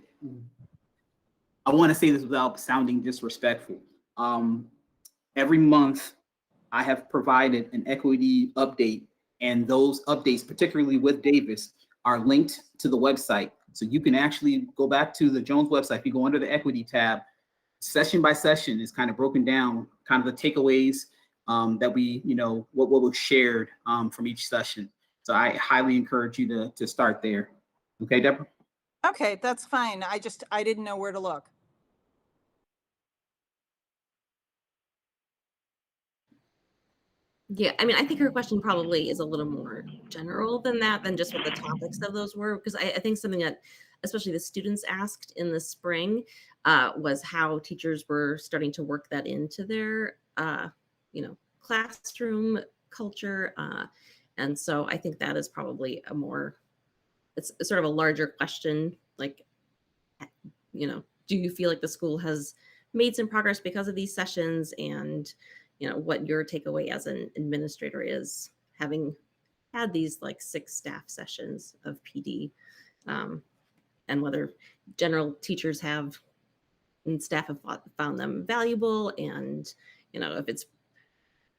want to say this without sounding disrespectful. Every month I have provided an equity update, and those updates, particularly with Davis, are linked to the website. So you can actually go back to the Jones website. If you go under the equity tab, session by session is kind of broken down, kind of the takeaways that we, what was shared from each session. So I highly encourage you to start there. Okay, Deborah? Okay, that's fine. I didn't know where to look. Yeah, I mean, I think her question probably is a little more general than that, than just what the topics of those were, because I think something that especially the students asked in the spring was how teachers were starting to work that into their, classroom culture. And so I think that is probably it's sort of a larger question, like, do you feel like the school has made some progress because of these sessions, and what your takeaway as an administrator is, having had these like 6 staff sessions of PD, and whether general teachers have and staff have found them valuable, and if it's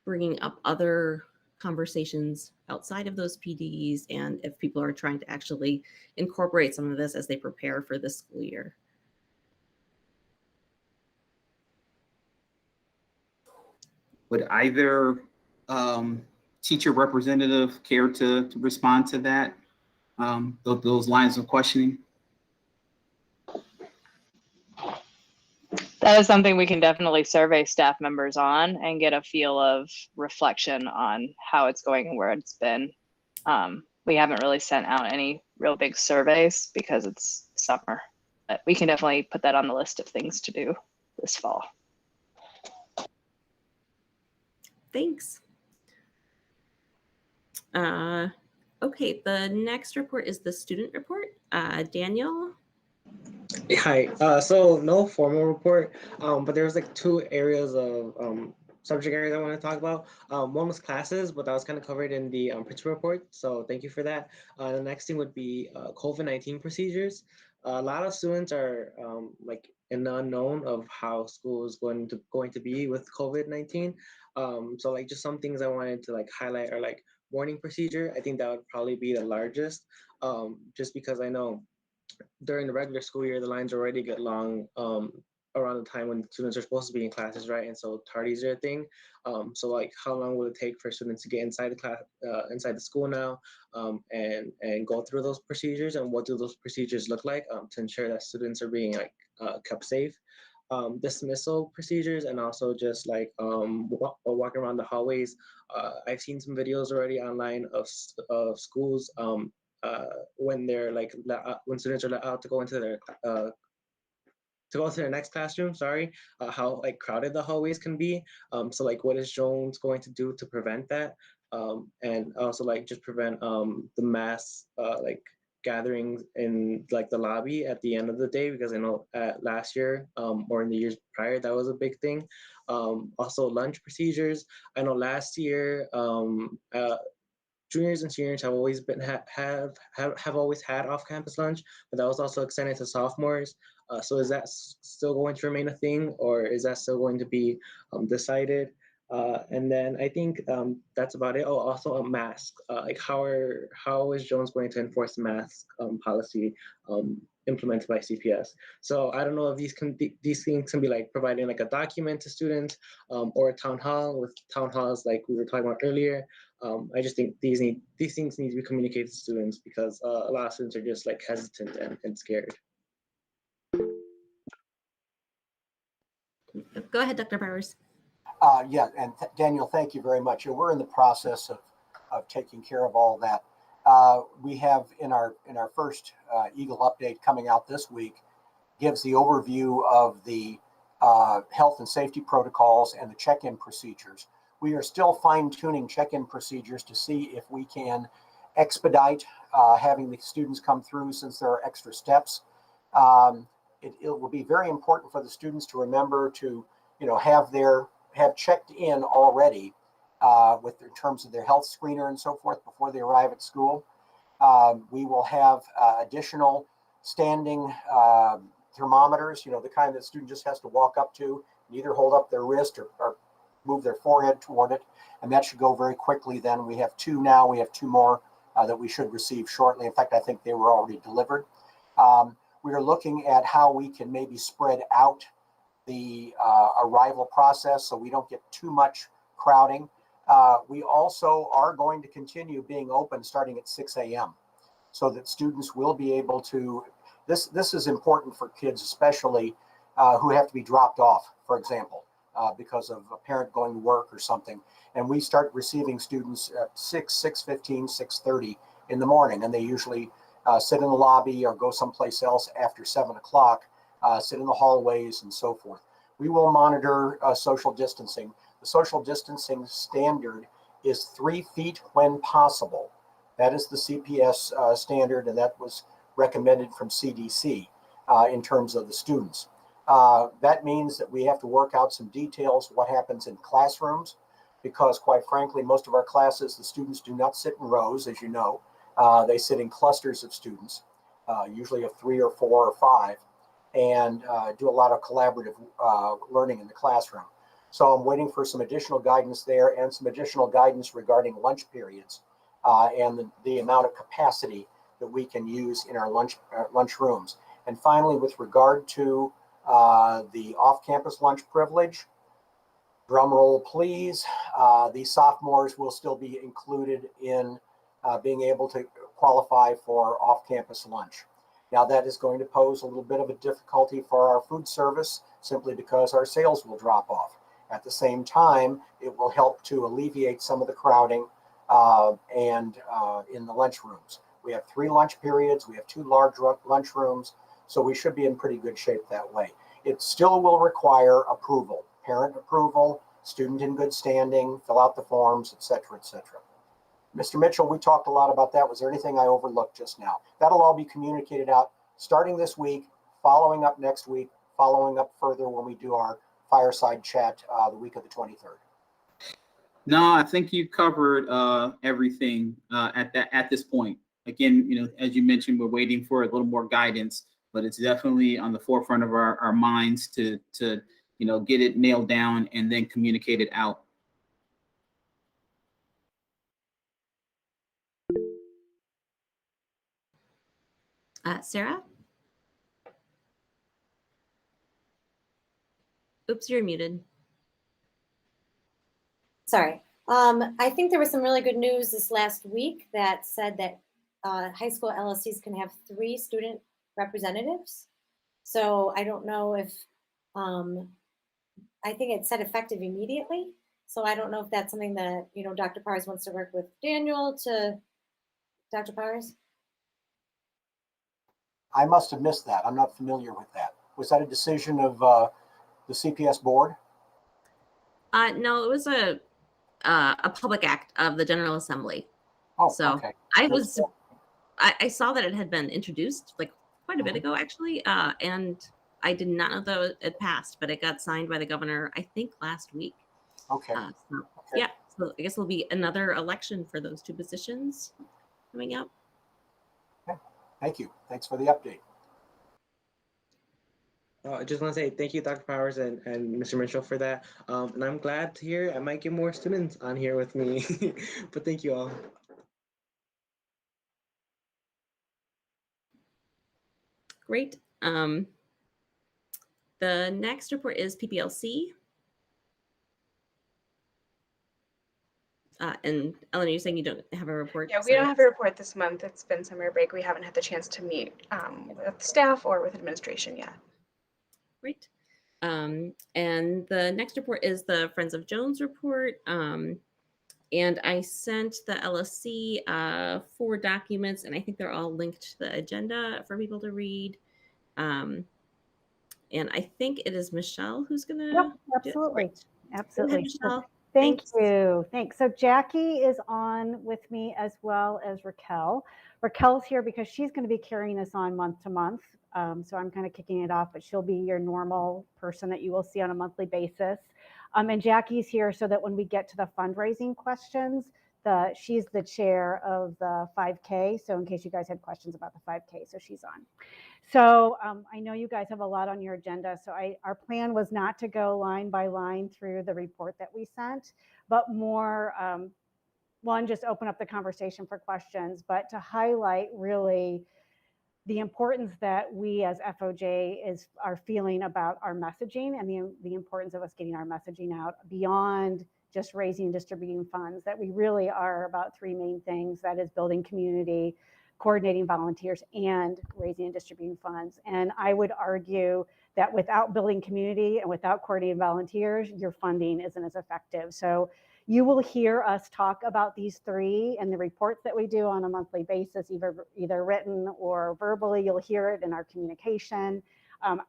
bringing up other conversations outside of those PDs, and if people are trying to actually incorporate some of this as they prepare for this school year. Would either teacher representative care to respond to that, those lines of questioning? That is something we can definitely survey staff members on and get a feel of reflection on how it's going and where it's been. We haven't really sent out any real big surveys because it's summer, but we can definitely put that on the list of things to do this fall. Thanks. Okay, the next report is the student report. Daniel? Hi. So no formal report, but there was like 2 areas of subject areas I want to talk about. One was classes, but that was kind of covered in the principal report. So thank you for that. The next thing would be COVID-19 procedures. A lot of students are like in the unknown of how school is going to be with COVID-19. So like just some things I wanted to like highlight are like warning procedure. I think that would probably be the largest, just because I know during the regular school year, the lines already get long around the time when students are supposed to be in classes, right? And so tardies are a thing. So like, how long will it take for students to get inside the class, inside the school now, and go through those procedures, and what do those procedures look like to ensure that students are being like kept safe? Dismissal procedures, and also just like walking around the hallways. I've seen some videos already online of schools when they're like when students are let out to go into their next classroom, sorry, how like crowded the hallways can be. So like, what is Jones going to do to prevent that? And also like just prevent the mass like gatherings in like the lobby at the end of the day, because I know last year or in the years prior, that was a big thing. Also lunch procedures. I know last year, juniors and seniors have always been have always had off-campus lunch, but that was also extended to sophomores. So is that still going to remain a thing, or is that still going to be decided? And then I think that's about it. Oh, also a mask. Like how is Jones going to enforce the mask policy implemented by CPS? So I don't know if these things can be like providing like a document to students or a town hall. With town halls like we were talking about earlier. I just think these things need to be communicated to students, because a lot of students are just like hesitant and scared. Go ahead, Dr. Powers. Yeah, and Daniel, thank you very much. We're in the process of taking care of all that. We have in our first Eagle update coming out this week, gives the overview of the health and safety protocols and the check-in procedures. We are still fine-tuning check-in procedures to see if we can expedite having the students come through, since there are extra steps. It will be very important for the students to remember to, have checked in already in terms of their health screener and so forth before they arrive at school. We will have additional standing thermometers, the kind that the student just has to walk up to and either hold up their wrist or move their forehead toward it, and that should go very quickly. Then we have two now. We have two more that we should receive shortly. In fact, I think they were already delivered. We are looking at how we can maybe spread out the arrival process so we don't get too much crowding. We also are going to continue being open starting at 6 a.m. so that students will be able to, this is important for kids, especially who have to be dropped off, for example, because of a parent going to work or something. And we start receiving students at 6:15, 6:30 in the morning, and they usually sit in the lobby or go someplace else after 7 o'clock, sit in the hallways and so forth. We will monitor social distancing. The social distancing standard is 3 feet when possible. That is the CPS standard, and that was recommended from CDC in terms of the students. That means that we have to work out some details, what happens in classrooms, because quite frankly, most of our classes, the students do not sit in rows, as you know. They sit in clusters of students, usually of 3 or 4 or 5, and do a lot of collaborative learning in the classroom. So I'm waiting for some additional guidance there, and some additional guidance regarding lunch periods and the amount of capacity that we can use in our lunch rooms. And finally, with regard to the off-campus lunch privilege, drum roll please, the sophomores will still be included in being able to qualify for off-campus lunch. Now that is going to pose a little bit of a difficulty for our food service, simply because our sales will drop off. At the same time, it will help to alleviate some of the crowding and in the lunch rooms. We have 3 lunch periods, we have 2 large lunch rooms, so we should be in pretty good shape that way. It still will require approval, parent approval, student in good standing, fill out the forms, etc., etc. Mr. Mitchell, we talked a lot about that. Was there anything I overlooked just now? That'll all be communicated out starting this week, following up next week, following up further when we do our fireside chat the week of the 23rd. No, I think you covered everything at this point. Again, as you mentioned, we're waiting for a little more guidance, but it's definitely on the forefront of our minds to get it nailed down and then communicate it out. Sarah? Oops, you're muted. Sorry. I think there was some really good news this last week that said that high school LSCs can have 3 student representatives. So I don't know if, I think it said effective immediately. So I don't know if that's something that, you know, Dr. Powers wants to work with Daniel to, Dr. Powers? I must have missed that. I'm not familiar with that. Was that a decision of the CPS board? No, it was a public act of the General Assembly. Oh, So okay. I saw that it had been introduced like quite a bit ago, actually, and I did not know that it passed, but it got signed by the governor, I think, last week. Okay. Yeah, so I guess there'll be another election for those 2 positions coming up. Okay. Thank you. Thanks for the update. I just want to say thank you, Dr. Powers and Mr. Mitchell, for that. And I'm glad to hear I might get more students on here with me. But thank you all. Great. The next report is PPLC. And Ellen, you're saying you don't have a report? Yeah, we don't have a report this month. It's been summer break. We haven't had the chance to meet with staff or with administration yet. Great. And the next report is the Friends of Jones report. And I sent the LSC 4 documents, and I think they're all linked to the agenda for people to read. And I think it is Michelle who's going to. Yep, absolutely. Absolutely. Go ahead, Michelle. Thank you. Thanks. So Jackie is on with me as well as Raquel. Raquel's here because she's going to be carrying this on month to month. So I'm kind of kicking it off, but she'll be your normal person that you will see on a monthly basis. And Jackie's here so that when we get to the fundraising questions, she's the chair of the 5K. So in case you guys had questions about the 5K, so she's on. So I know you guys have a lot on your agenda. So our plan was not to go line by line through the report that we sent, but more, one, just open up the conversation for questions, but to highlight really the importance that we as FOJ are feeling about our messaging and the importance of us getting our messaging out beyond just raising and distributing funds, that we really are about 3 main things. That is building community, coordinating volunteers, and raising and distributing funds. And I would argue that without building community and without coordinating volunteers, your funding isn't as effective. So you will hear us talk about these 3 in the reports that we do on a monthly basis, either written or verbally. You'll hear it in our communication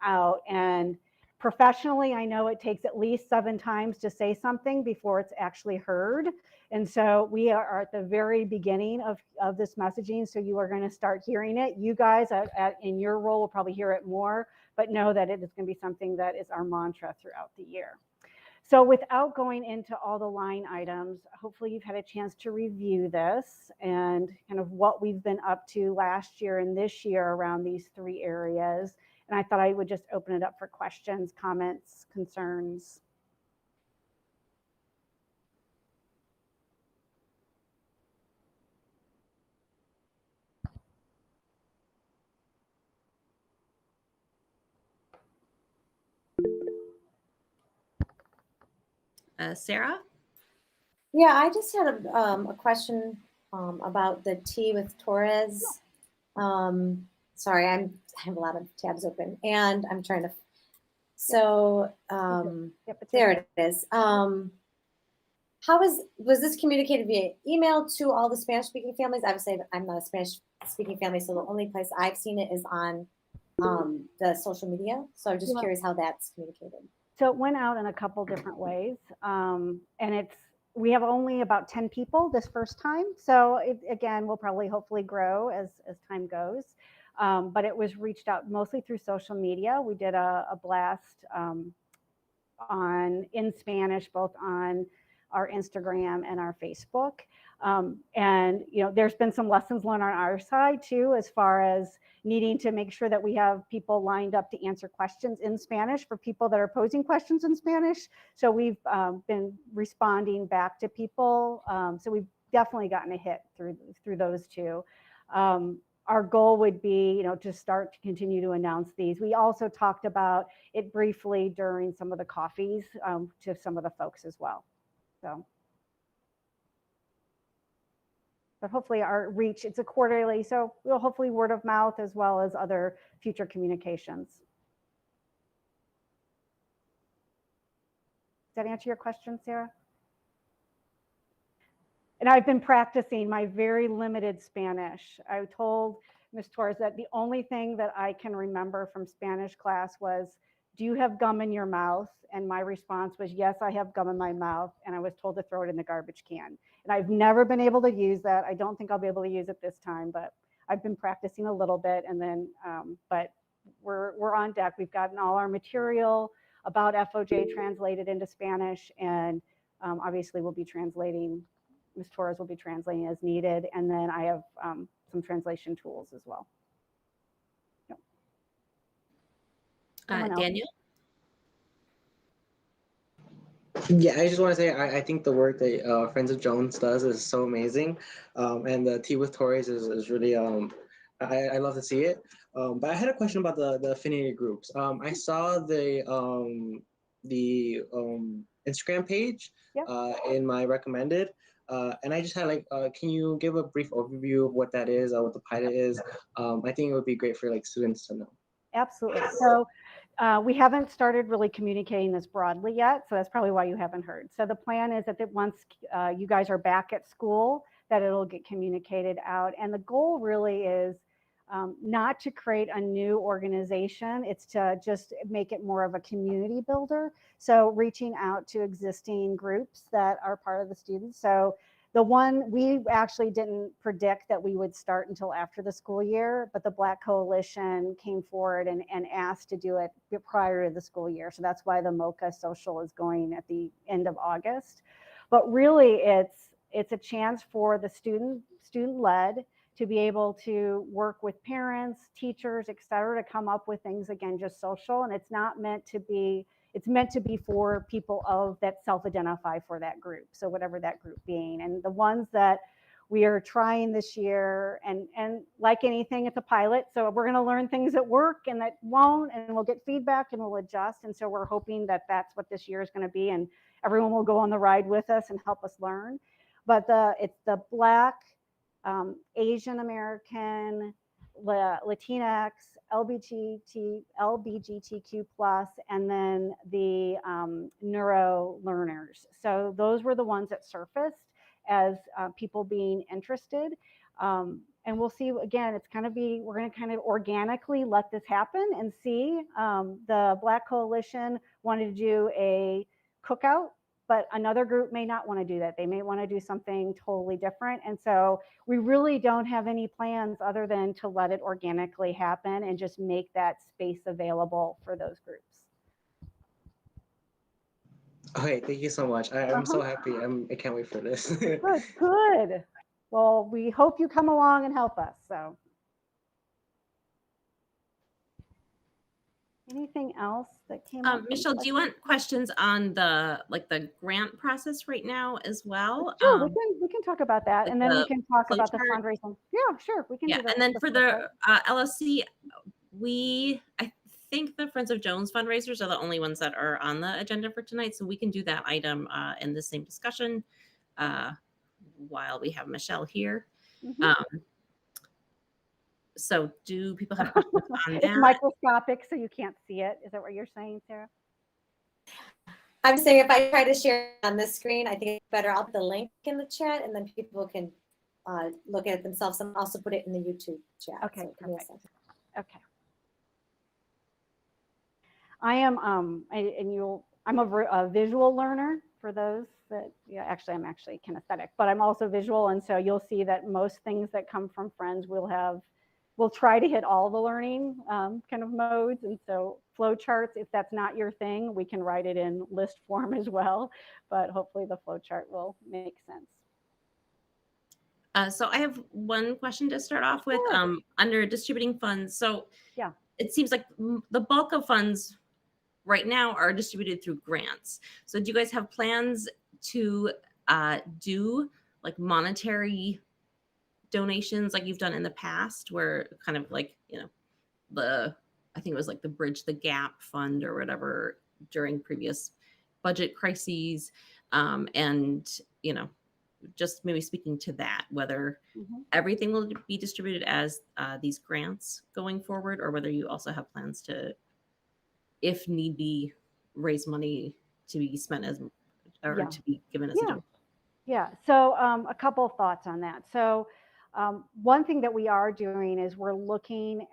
out. And professionally, I know it takes at least 7 times to say something before it's actually heard. And so we are at the very beginning of this messaging. So you are going to start hearing it. You guys in your role will probably hear it more, but know that it is going to be something that is our mantra throughout the year. So without going into all the line items, hopefully you've had a chance to review this and kind of what we've been up to last year and this year around these 3 areas. And I thought I would just open it up for questions, comments, concerns. Sarah? Yeah, I just had a question about the T with Torres. Sorry, I have a lot of tabs open and I'm trying to, so there it is. Was this communicated via email to all the Spanish speaking families? Obviously, I'm not a Spanish speaking family, so the only place I've seen it is on the social media. So I'm just curious how that's communicated. So it went out in a couple different ways. And we have only about 10 people this first time. So again, we'll probably hopefully grow as time goes. But it was reached out mostly through social media. We did a blast in Spanish, both on our Instagram and our Facebook. And there's been some lessons learned on our side too, as far as needing to make sure that we have people lined up to answer questions in Spanish for people that are posing questions in Spanish. So we've been responding back to people. So we've definitely gotten a hit through those 2. our goal would be, to start to continue to announce these. We also talked about it briefly during some of the coffees to some of the folks as well. So, but hopefully our reach, it's a quarterly, so we'll hopefully word of mouth as well as other future communications. Does that answer your question, Sarah? And I've been practicing my very limited Spanish. I told Ms. Torres that the only thing that I can remember from Spanish class was, do you have gum in your mouth? And my response was, yes, I have gum in my mouth. And I was told to throw it in the garbage can. And I've never been able to use that. I don't think I'll be able to use it this time, but I've been practicing a little bit. And then, but we're on deck. We've gotten all our material about FOJ translated into Spanish. And obviously we'll be translating, Ms. Torres will be translating as needed. And then I have some translation tools as well. Daniel? Yeah, I just want to say I think the work that Friends of Jones does is so amazing, and the Tea with Torres is really I love to see it. But I had a question about the affinity groups. I saw the Instagram page in my recommended, and I just had can you give a brief overview of what that is, what the pilot is? I think it would be great for students to know. Absolutely. So we haven't started really communicating this broadly yet, so that's probably why you haven't heard. So the plan is that once you guys are back at school, that it'll get communicated out. And the goal really is not to create a new organization, it's to just make it more of a community builder. So reaching out to existing groups that are part of the students. So the one, we actually didn't predict that we would start until after the school year, but the Black Coalition came forward and asked to do it prior to the school year. So that's why the MOCA social is going at the end of August. But really it's a chance for the student-led to be able to work with parents, teachers, et cetera, to come up with things, again, just social. And it's not meant to be, it's meant to be for people that self-identify for that group. So whatever that group being. And the ones that we are trying this year, and like anything, it's a pilot. So we're going to learn things that work and that won't, and we'll get feedback and we'll adjust. And so we're hoping that that's what this year is going to be. And everyone will go on the ride with us and help us learn. But it's the Black, Asian American, Latinx, LGBTQ+, and then the neuro learners. So those were the ones that surfaced as people being interested. And we'll see, again, we're going to kind of organically let this happen and see. The Black Coalition wanted to do a cookout, but another group may not want to do that. They may want to do something totally different. And so we really don't have any plans other than to let it organically happen and just make that space available for those groups. Okay, thank you so much. I'm so happy. I can't wait for this. Good. Well, we hope you come along and help us. So anything else that came up? Michelle, do you want questions on the grant process right now as well? Sure, we can talk about that, and then we can talk about the fundraising. Yeah, sure, we can do that. And then for the LSC, I think the Friends of Jones fundraisers are the only ones that are on the agenda for tonight, so we can do that item in the same discussion while we have Michelle here. So do people have questions on that? It's microscopic, so you can't see it. Is that what you're saying, Sarah? I'm saying if I try to share on this screen, I think it's better. I'll put the link in the chat, and then people can look at it themselves. And also put it in the YouTube chat. Okay, so perfect. Okay. I am, I'm a visual learner for those that, actually, I'm actually kinesthetic, but I'm also visual. And so you'll see that most things that come from Friends we'll try to hit all the learning kind of modes. And so flow charts, if that's not your thing, we can write it in list form as well, but hopefully the flow chart will make sense. So I have one question to start off with. Under distributing funds. So yeah, it seems like the bulk of funds right now are distributed through grants. So do you guys have plans to do like monetary donations like you've done in the past, where kind of like, you know, I think it was like the Bridge the Gap Fund or whatever during previous budget crises. And, you know, just maybe speaking to that, whether everything will be distributed as these grants going forward, or whether you also have plans to, if need be, raise money to be spent as, or Yeah. to be given as a Yeah. donation. Yeah. So a couple of thoughts on that. So one thing that we are doing is we're looking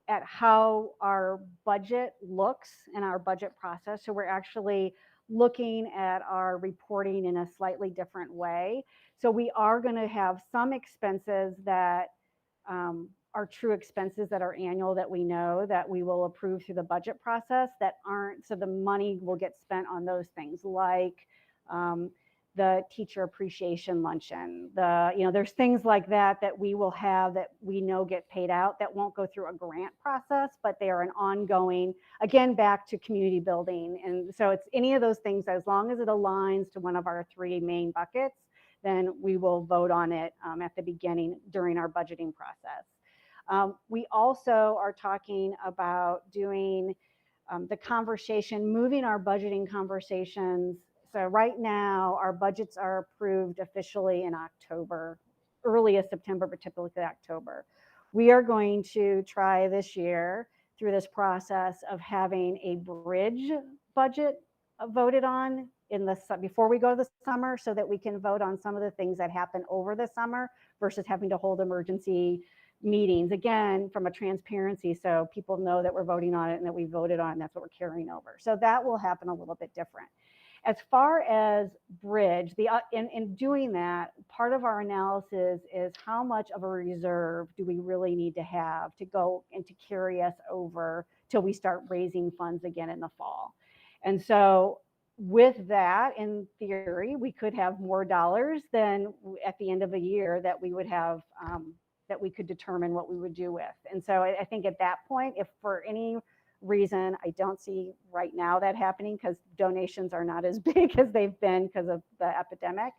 at how our budget looks and our budget process. So we're actually looking at our reporting in a slightly different way. So we are going to have some expenses that are true expenses that are annual, that we know that we will approve through the budget process, that aren't, so the money will get spent on those things like the teacher appreciation luncheon, there's things like that that we will have that we know get paid out that won't go through a grant process, but they are an ongoing, again, back to community building. And so it's any of those things, as long as it aligns to one of our three main buckets, then we will vote on it at the beginning during our budgeting process. We also are talking about doing the conversation, moving our budgeting conversations. So right now, our budgets are approved officially in October, earliest September, but typically October. We are going to try this year through this process of having a bridge budget voted on before we go to the summer, so that we can vote on some of the things that happen over the summer versus having to hold emergency meetings, again, from a transparency, so people know that we're voting on it and that we voted on it, and that's what we're carrying over. So that will happen a little bit different. As far as bridge, in doing that, part of our analysis is how much of a reserve do we really need to have to go and to carry us over till we start raising funds again in the fall. And so with that, in theory, we could have more dollars than at the end of a year that we would have, that we could determine what we would do with. And so I think at that point, if for any reason, I don't see right now that happening, because donations are not as big as they've been because of the epidemic.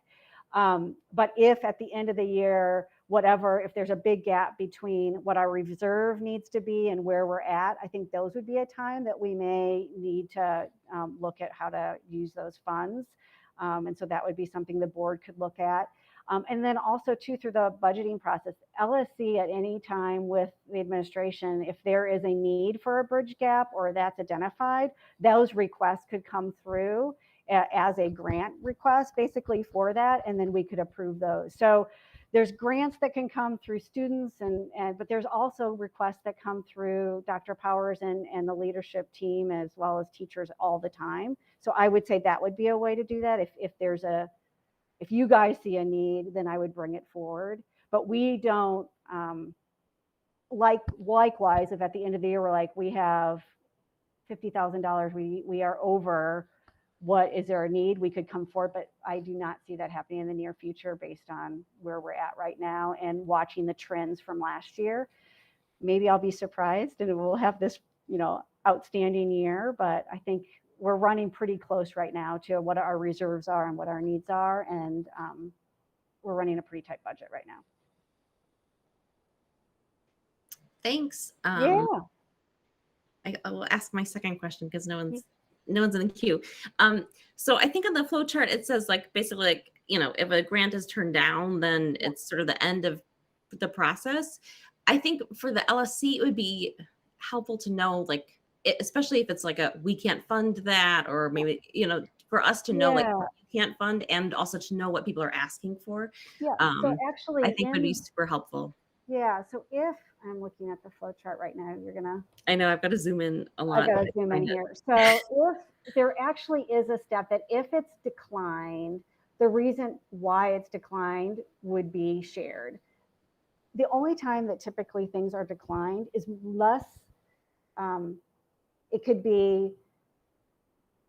But if at the end of the year, if there's a big gap between what our reserve needs to be and where we're at, I think those would be a time that we may need to look at how to use those funds. And so that would be something the board could look at. And then also too, through the budgeting process, LSC at any time with the administration, if there is a need for a bridge gap or that's identified, those requests could come through as a grant request basically for that, and then we could approve those. So there's grants that can come through students, but there's also requests that come through Dr. Powers and the leadership team, as well as teachers all the time. So I would say that would be a way to do that. If you guys see a need, then I would bring it forward. But we don't, likewise, if at the end of the year, we're like, we have $50,000, we are over, is there a need? We could come forward, but I do not see that happening in the near future based on where we're at right now and watching the trends from last year. Maybe I'll be surprised and we'll have this, outstanding year, but I think we're running pretty close right now to what our reserves are and what our needs are. And we're running a pretty tight budget right now. Thanks. Yeah. I will ask my second question because no one's in the queue. So I think on the flow chart, it says basically if a grant is turned down, then it's sort of the end of the process. I think for the LSC, it would be helpful to know, especially if it's we can't fund that, or maybe, for us to know what we can't fund, and also to know what people are asking for. Yeah. So actually, I think would be super helpful. Yeah. So if I'm looking at the flow chart right now, I know I've got to zoom in a lot. I got to zoom in here. So if there actually is a step that if it's declined, the reason why it's declined would be shared. The only time that typically things are declined is less, it could be,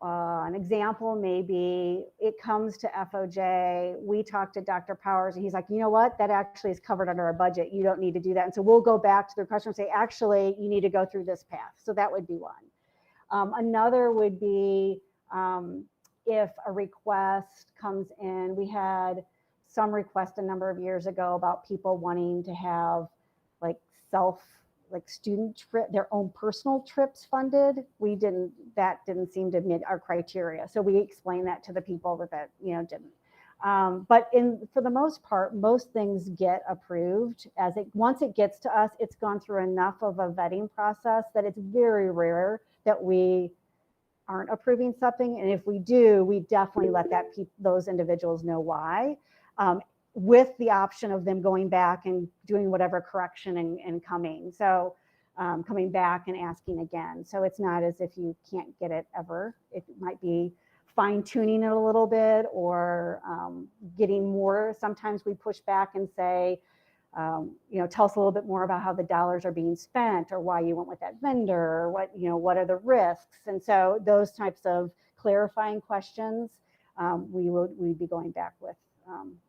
an example, maybe it comes to FOJ, we talk to Dr. Powers and he's like, you know what, that actually is covered under our budget. You don't need to do that. And so we'll go back to the customer and say, actually, you need to go through this path. So that would be one. Another would be if a request comes in, we had some request a number of years ago about people wanting to have like student trip, their own personal trips funded. That didn't seem to meet our criteria. So we explained that to the people that didn't. But for the most part, most things get approved once it gets to us, it's gone through enough of a vetting process that it's very rare that we aren't approving something. And if we do, we definitely let those individuals know why, with the option of them going back and doing whatever correction and coming. So coming back and asking again. So it's not as if you can't get it ever. It might be fine tuning it a little bit or getting more. Sometimes we push back and say, tell us a little bit more about how the dollars are being spent or why you went with that vendor or what are the risks. And so those types of clarifying questions we'd be going back with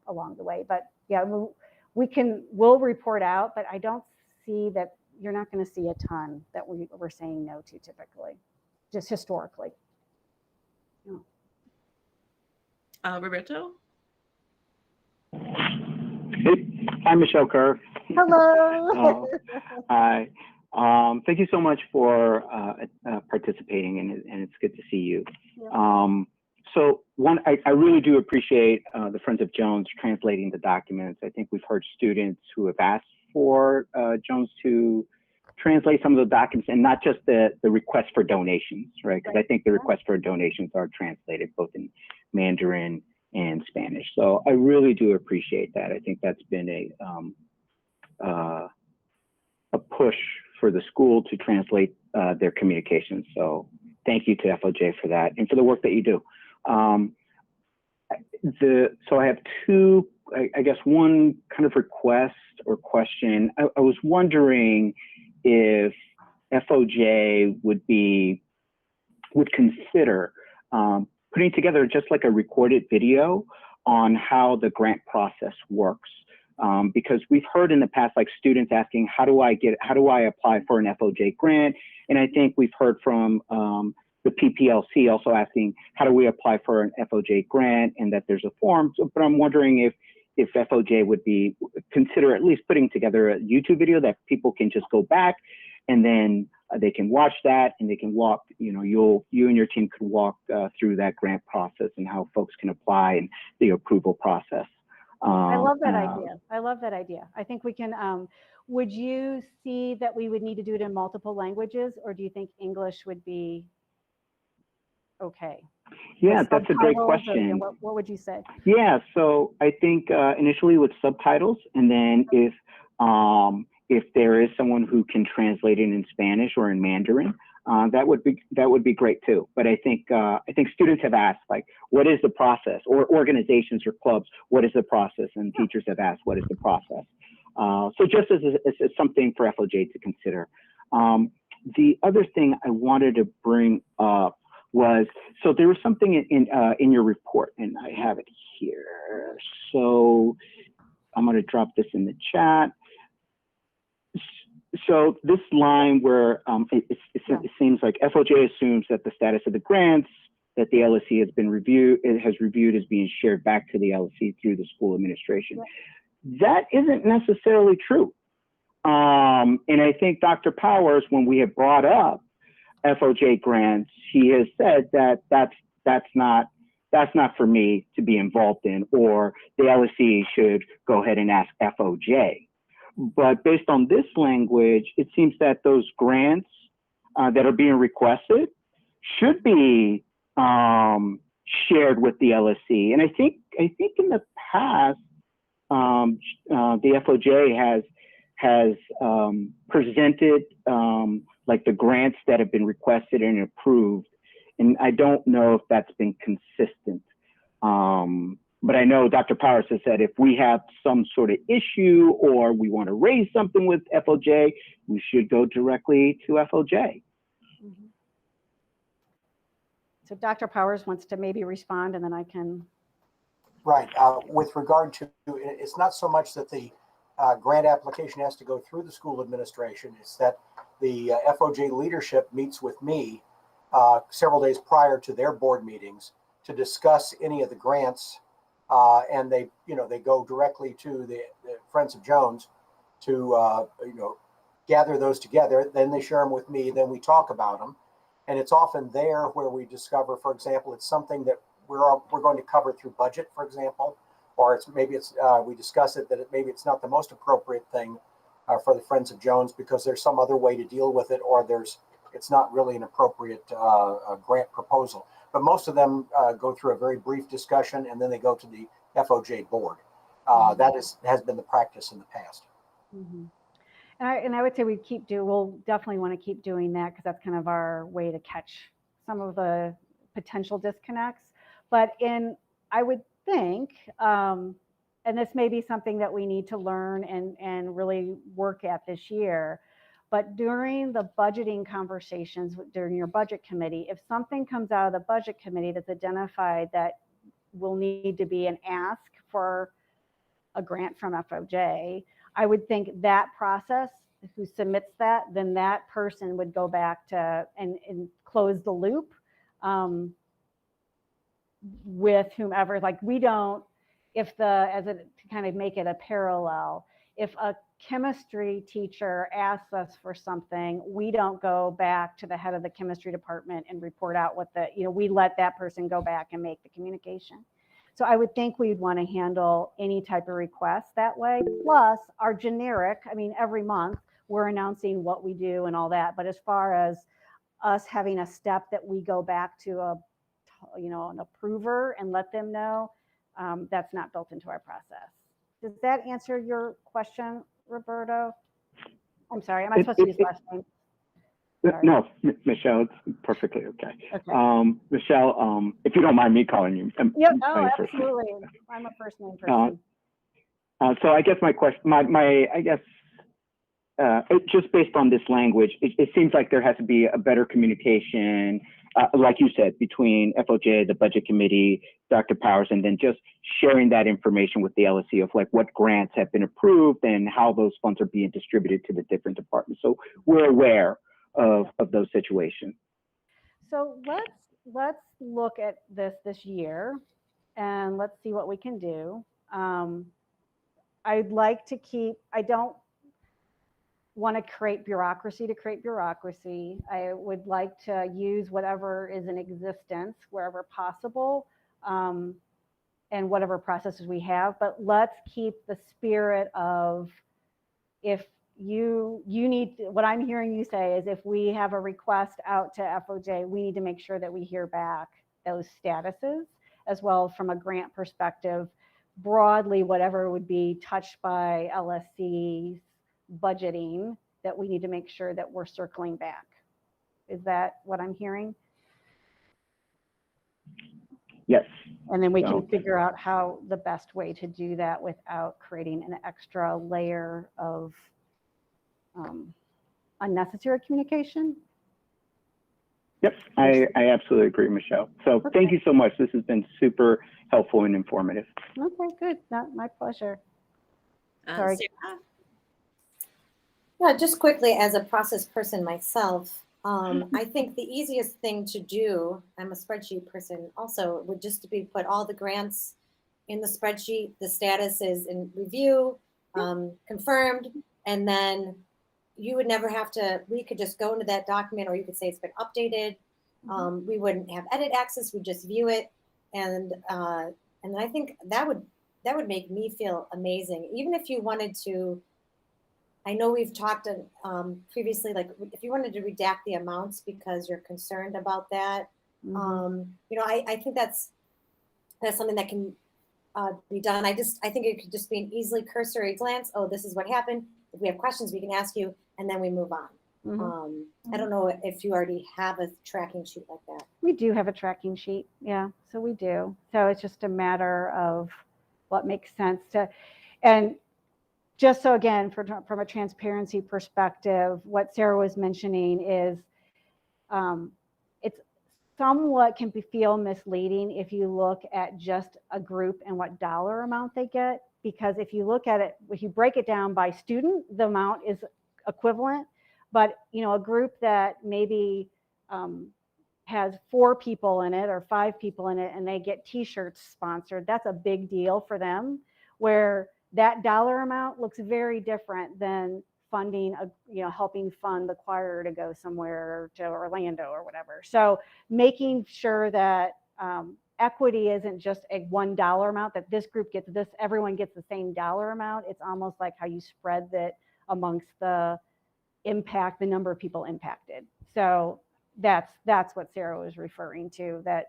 along the way. But yeah, we'll report out, but I don't see that you're not going to see a ton that we're saying no to typically, just historically. Roberto? Hi, Michelle Kerr. Hello. Hi. Thank you so much for participating, and it's good to see you. Yeah. So I really do appreciate the Friends of Jones translating the documents. I think we've heard students who have asked for Jones to translate some of the documents and not just the request for donations, right? Because I think the requests for donations are translated both in Mandarin and Spanish. So I really do appreciate that. I think that's been a push for the school to translate their communications. So thank you to FOJ for that and for the work that you do. So I have two, I guess one kind of request or question. I was wondering if FOJ would consider putting together just like a recorded video on how the grant process works. Because we've heard in the past, like students asking, how do I apply for an FOJ grant? And I think we've heard from the PPLC also asking, how do we apply for an FOJ grant, and that there's a form. So, but I'm wondering if FOJ would consider at least putting together a YouTube video that people can just go back and then they can watch that and they can walk, you and your team could walk through that grant process and how folks can apply and the approval process. I love that idea. I love that idea. I think we can, would you see that we would need to do it in multiple languages, or do you think English would be okay? Yeah, that's a great question. What would you say? Yeah, so I think initially with subtitles, and then if there is someone who can translate it in Spanish or in Mandarin, that would be great too. But I think students have asked, like, what is the process? Or organizations or clubs, what is the process? And teachers have asked, what is the process? So just as something for FOJ to consider. The other thing I wanted to bring up was, so there was something in your report, and I have it here. So I'm going to drop this in the chat. So this line where it seems like FOJ assumes that the status of the grants that the LSC has reviewed is being shared back to the LSC through the school administration. Yeah. That isn't necessarily true. And I think Dr. Powers, when we have brought up FOJ grants, he has said that that's not for me to be involved in, or the LSC should go ahead and ask FOJ. But based on this language, it seems that those grants that are being requested should be shared with the LSC. And I think in the past, the FOJ has presented like the grants that have been requested and approved. And I don't know if that's been consistent. But I know Dr. Powers has said if we have some sort of issue or we want to raise something with FOJ, we should go directly to FOJ. Mm-hmm. So Dr. Powers wants to maybe respond, and then I can. Right. With regard to, it's not so much that the grant application has to go through the school administration. It's that the FOJ leadership meets with me several days prior to their board meetings to discuss any of the grants and they go directly to the Friends of Jones to gather those together. Then they share them with me. Then we talk about them, and it's often there where we discover, for example, it's something that we're going to cover through budget, for example, or we discuss it that maybe it's not the most appropriate thing for the Friends of Jones because there's some other way to deal with it, or it's not really an appropriate grant proposal. But most of them go through a very brief discussion, and then they go to the FOJ board. That has been the practice in the past. Mm-hmm. And I would say we'll definitely want to keep doing that because that's kind of our way to catch some of the potential disconnects. But I would think, and this may be something that we need to learn and really work at this year, but during the budgeting conversations during your budget committee, if something comes out of the budget committee that's identified that will need to be an ask for a grant from FOJ, I would think that process, who submits that, then that person would go back to and close the loop with whomever. Like we don't, to kind of make it a parallel, if a chemistry teacher asks us for something, we don't go back to the head of the chemistry department and report out we let that person go back and make the communication. So I would think we'd want to handle any type of request that way. Plus our generic, every month we're announcing what we do and all that. But as far as us having a step that we go back to an approver and let them know, that's not built into our process. Does that answer your question, Roberto? I'm sorry, am I supposed to use last name? Sorry. No, Michelle, it's perfectly okay. Michelle, if you don't mind me calling you. Absolutely. I'm a first name person. So I guess my question, just based on this language, it seems like there has to be a better communication, like you said, between FOJ, the budget committee, Dr. Powers, and then just sharing that information with the LSC of like what grants have been approved and how those funds are being distributed to the different departments. So we're aware of those situations. So let's look at this year and let's see what we can do. I'd like to I don't want to create bureaucracy to create bureaucracy. I would like to use whatever is in existence wherever possible, and whatever processes we have, but let's keep the spirit of, if you need, what I'm hearing you say is if we have a request out to FOJ, we need to make sure that we hear back those statuses as well from a grant perspective, broadly, whatever would be touched by LSC's budgeting, that we need to make sure that we're circling back. Is that what I'm hearing? Yes. And then we can figure out how the best way to do that without creating an extra layer of unnecessary communication. Yep, I absolutely agree, Michelle. So Thank you so much. This has been super helpful and informative. Okay, good. My pleasure. Sorry. Sarah? Yeah, just quickly, as a process person myself, I think the easiest thing to do, I'm a spreadsheet person also, would just to be put all the grants in the spreadsheet, the status is in review, confirmed, and then you would never have to, we could just go into that document, or you could say it's been updated. We wouldn't have edit access, we just view it. And I think that would make me feel amazing. Even if you wanted to, I know we've talked previously, like if you wanted to redact the amounts because you're concerned about that, I think that's something that can be done. I think it could just be an easily cursory glance. Oh, this is what happened. If we have questions, we can ask you, and then we move on. I don't know if you already have a tracking sheet like that. We do have a tracking sheet. Yeah, so we do. So it's just a matter of what makes sense to, and just so again, from a transparency perspective, what Sarah was mentioning is it's somewhat can feel misleading if you look at just a group and what dollar amount they get, because if you look at it, if you break it down by student, the amount is equivalent, but a group that maybe has 4 people in it or 5 people in it and they get t-shirts sponsored, that's a big deal for them, where that dollar amount looks very different than funding helping fund the choir to go somewhere to Orlando or whatever. So making sure that equity isn't just a $1 amount, that this group gets this, everyone gets the same dollar amount. It's almost like how you spread that amongst the number of people impacted. So that's what Sarah was referring to, that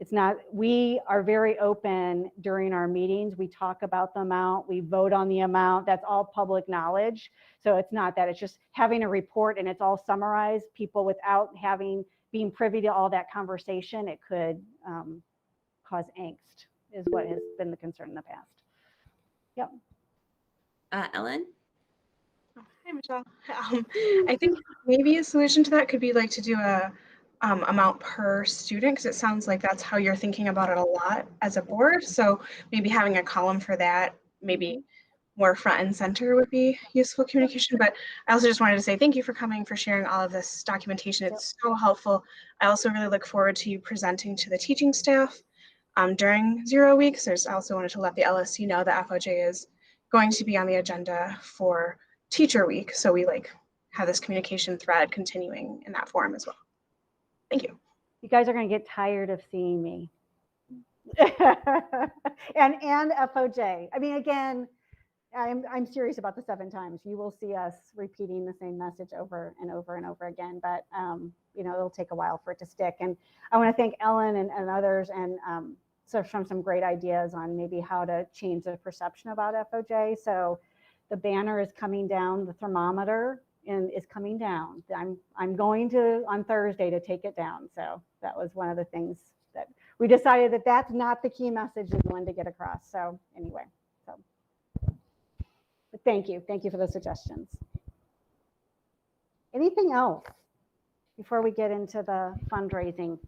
it's not, we are very open during our meetings. We talk about the amount, we vote on the amount, that's all public knowledge. So it's not that, it's just having a report and it's all summarized. People without being privy to all that conversation, it could cause angst, is what has been the concern in the past. Yep. Ellen? Hi, Michelle. I think maybe a solution to that could be like to do a amount per student, because it sounds like that's how you're thinking about it a lot as a board. So maybe having a column for that, maybe more front and center would be useful communication. But I also just wanted to say thank you for coming, for sharing all of this documentation. It's so helpful. I also really look forward to you presenting to the teaching staff during 0 weeks. I also wanted to let the LSC know that FOJ is going to be on the agenda for Teacher Week. So we have this communication thread continuing in that forum as well. Thank you. You guys are going to get tired of seeing me. and FOJ. I mean, again, I'm serious about the 7 times. You will see us repeating the same message over and over and over again, but it'll take a while for it to stick. And I want to thank Ellen and others, and some great ideas on maybe how to change the perception about FOJ. So the banner is coming down, the thermometer is coming down. I'm going to on Thursday to take it down. So that was one of the things that we decided, that that's not the key message is one to get across. So anyway, but thank you for the suggestions. Anything else before we get into the fundraising?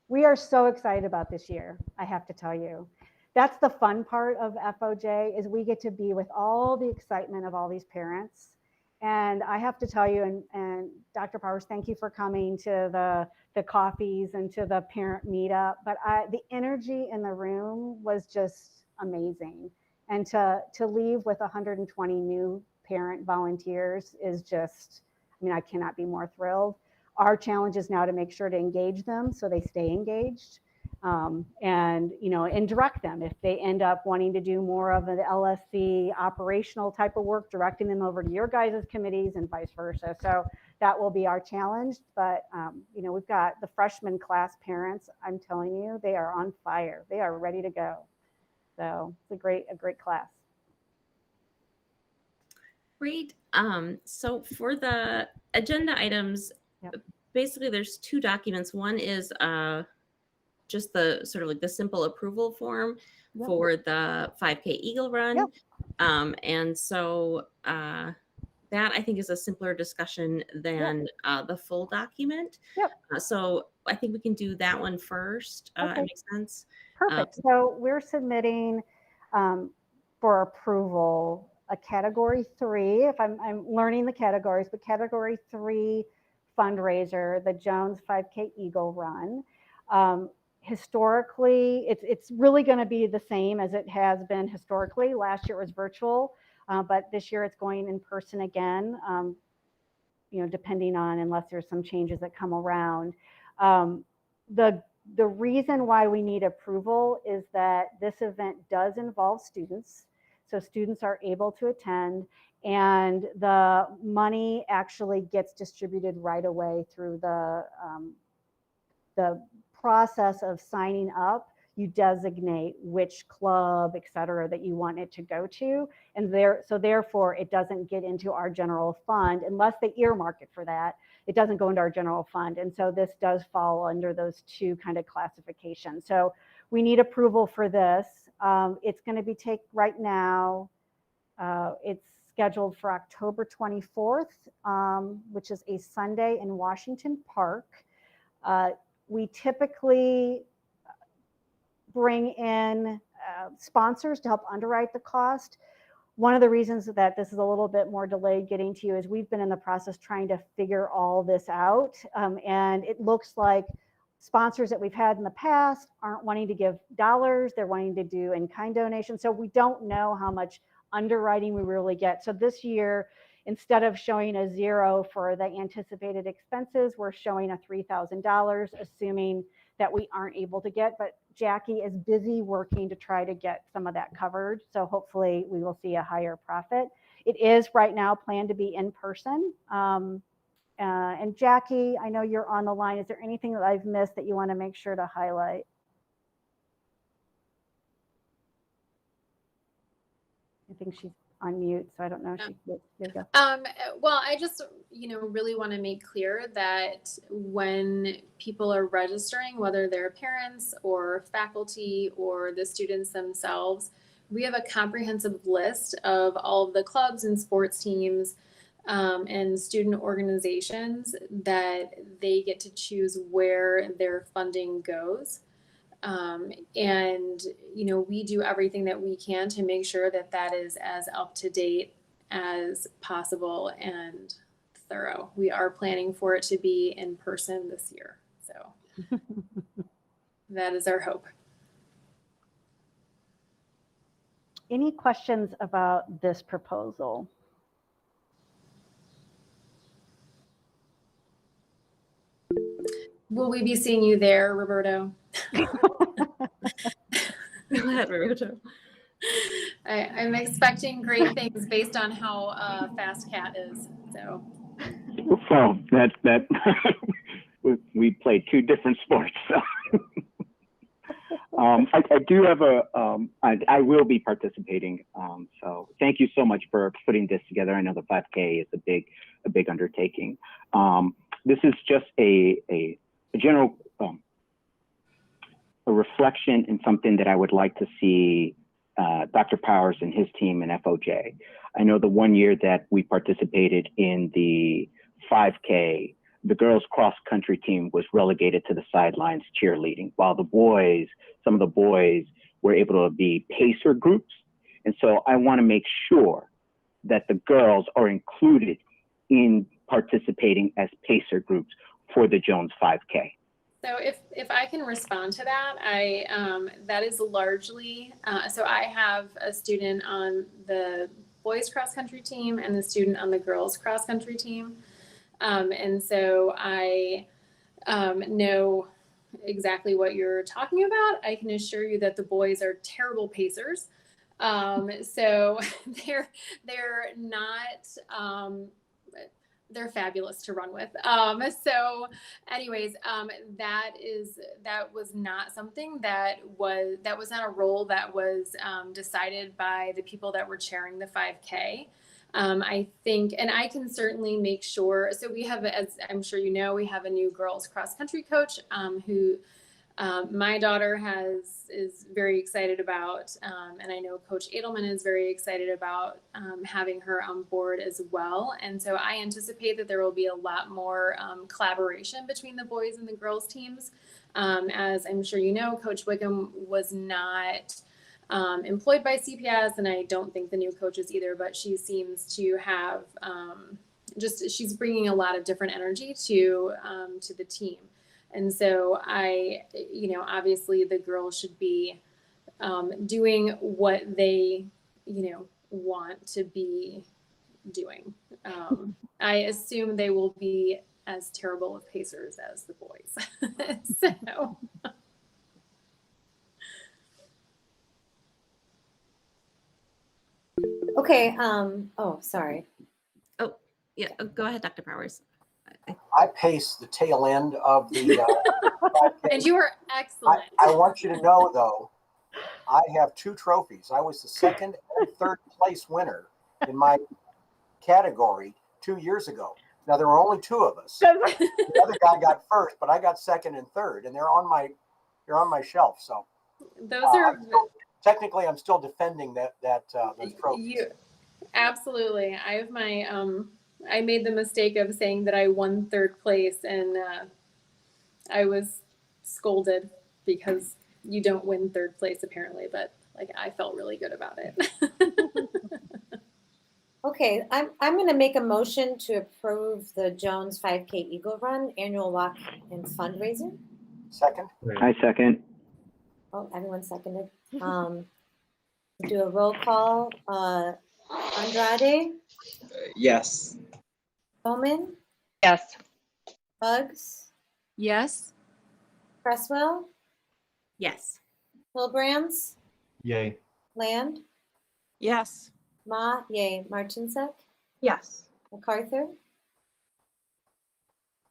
We are so excited about this year, I have to tell you. That's the fun part of FOJ, is we get to be with all the excitement of all these parents. And I have to tell you, and Dr. Powers, thank you for coming to the coffees and to the parent meetup, but the energy in the room was just amazing. And to leave with 120 new parent volunteers is just, I cannot be more thrilled. Our challenge is now to make sure to engage them so they stay engaged. And direct them if they end up wanting to do more of the LSC operational type of work, directing them over to your guys' committees and vice versa. So that will be our challenge. But we've got the freshman class parents. I'm telling you, they are on fire. They are ready to go. So it's a great class. Great. So for the agenda items, basically there's 2 documents. One is just the sort of the simple approval form for the 5K Eagle Run. And so that I think is a simpler discussion than the full document. So I think we can do that one first. It makes sense. Perfect. So we're submitting for approval a category 3, if I'm learning the categories, but category 3 fundraiser, the Jones 5K Eagle Run. Historically, it's really going to be the same as it has been historically. Last year it was virtual, but this year it's going in person again, depending on, unless there's some changes that come around. The reason why we need approval is that this event does involve students. So students are able to attend, and the money actually gets distributed right away through the process of signing up. You designate which club, et cetera, that you want it to go to. And so therefore it doesn't get into our general fund unless they earmark it for that. It doesn't go into our general fund. And so this does fall under those 2 kind of classifications. So we need approval for this. It's going to be right now. It's scheduled for October 24th, which is a Sunday in Washington Park. We typically bring in sponsors to help underwrite the cost. One of the reasons that this is a little bit more delayed getting to you is we've been in the process trying to figure all this out. And it looks like sponsors that we've had in the past aren't wanting to give dollars. They're wanting to do in-kind donations. So we don't know how much underwriting we really get. So this year, instead of showing a 0 for the anticipated expenses, we're showing a $3,000, assuming that we aren't able to get, but Jackie is busy working to try to get some of that covered. So hopefully we will see a higher profit. It is right now planned to be in person. And Jackie, I know you're on the line. Is there anything that I've missed that you want to make sure to highlight? I think she's on mute, so I don't know if she, there you go. Well, I just, really want to make clear that when people are registering, whether they're parents or faculty or the students themselves, we have a comprehensive list of all of the clubs and sports teams and student organizations that they get to choose where their funding goes. And, we do everything that we can to make sure that that is as up to date as possible and thorough. We are planning for it to be in person this year. So that is our hope. Any questions about this proposal? Will we be seeing you there, Roberto? Go ahead, Roberto. I'm expecting great things based on how fast Kat is. So. Well, that we play two different sports. So. I do have I will be participating. So thank you so much for putting this together. I know the 5K is a big undertaking. This is just a general a reflection and something that I would like to see Dr. Powers and his team in FOJ. I know the one year that we participated in the 5K, the girls cross country team was relegated to the sidelines cheerleading, while the boys, some of the boys were able to be pacer groups. And so I want to make sure that the girls are included in participating as pacer groups for the Jones 5K. So if I can respond to that, that is largely, so I have a student on the boys cross country team and the student on the girls cross country team. And so I know exactly what you're talking about. I can assure you that the boys are terrible pacers. So they're not, they're fabulous to run with. So anyways, that was not something that was not a role that was decided by the people that were chairing the 5K. I think, and I can certainly make sure, so we have, as I'm sure you know, we have a new girls cross country coach who my daughter is very excited about, and I know Coach Edelman is very excited about having her on board as well. And so I anticipate that there will be a lot more collaboration between the boys and the girls teams. As I'm sure you know, Coach Wickham was not employed by CPS, and I don't think the new coach is either, but she seems to have she's bringing a lot of different energy to the team. And so obviously the girls should be doing what they, want to be doing. I assume they will be as terrible of pacers as the boys. So. Okay. Oh, sorry. Oh, yeah. Go ahead, Dr. Powers. I pace the tail end of the. And you are excellent. I want you to know, though, I have 2 trophies. I was the 2nd and 3rd place winner in my category 2 years ago. Now there were only 2 of us. The other guy got 1st, but I got 2nd and 3rd, and they're on my shelf. So those are technically I'm still defending those trophies. Absolutely. I have my I made the mistake of saying that I won 3rd place, and I was scolded because you don't win 3rd place apparently, but I felt really good about it. Okay, I'm gonna make a motion to approve the Jones 5K Eagle Run Annual Walk and Fundraiser. Second? I second. Oh, everyone seconded. Do a roll call. Andrade, Yes. Bowman, Yes. Bugs, Yes. Cresswell, Yes. Hilbrands, Yay. Land, Yes. Ma, yay, Martinsek, Yes. MacArthur.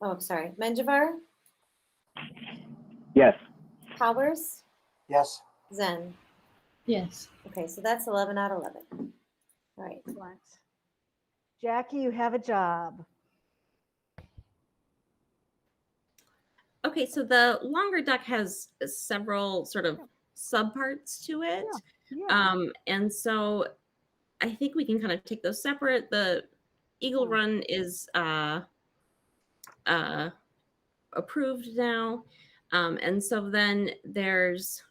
Oh, sorry, Menjivar, Yes. Powers, Yes. Zen. Yes. Okay, so that's 11 out of 11. All right. Excellent. Jackie, you have a job. Okay, so the longer duck has several sort of subparts to it. Yeah. And so I think we can kind of take those separate. The Eagle Run is approved now. And so then there's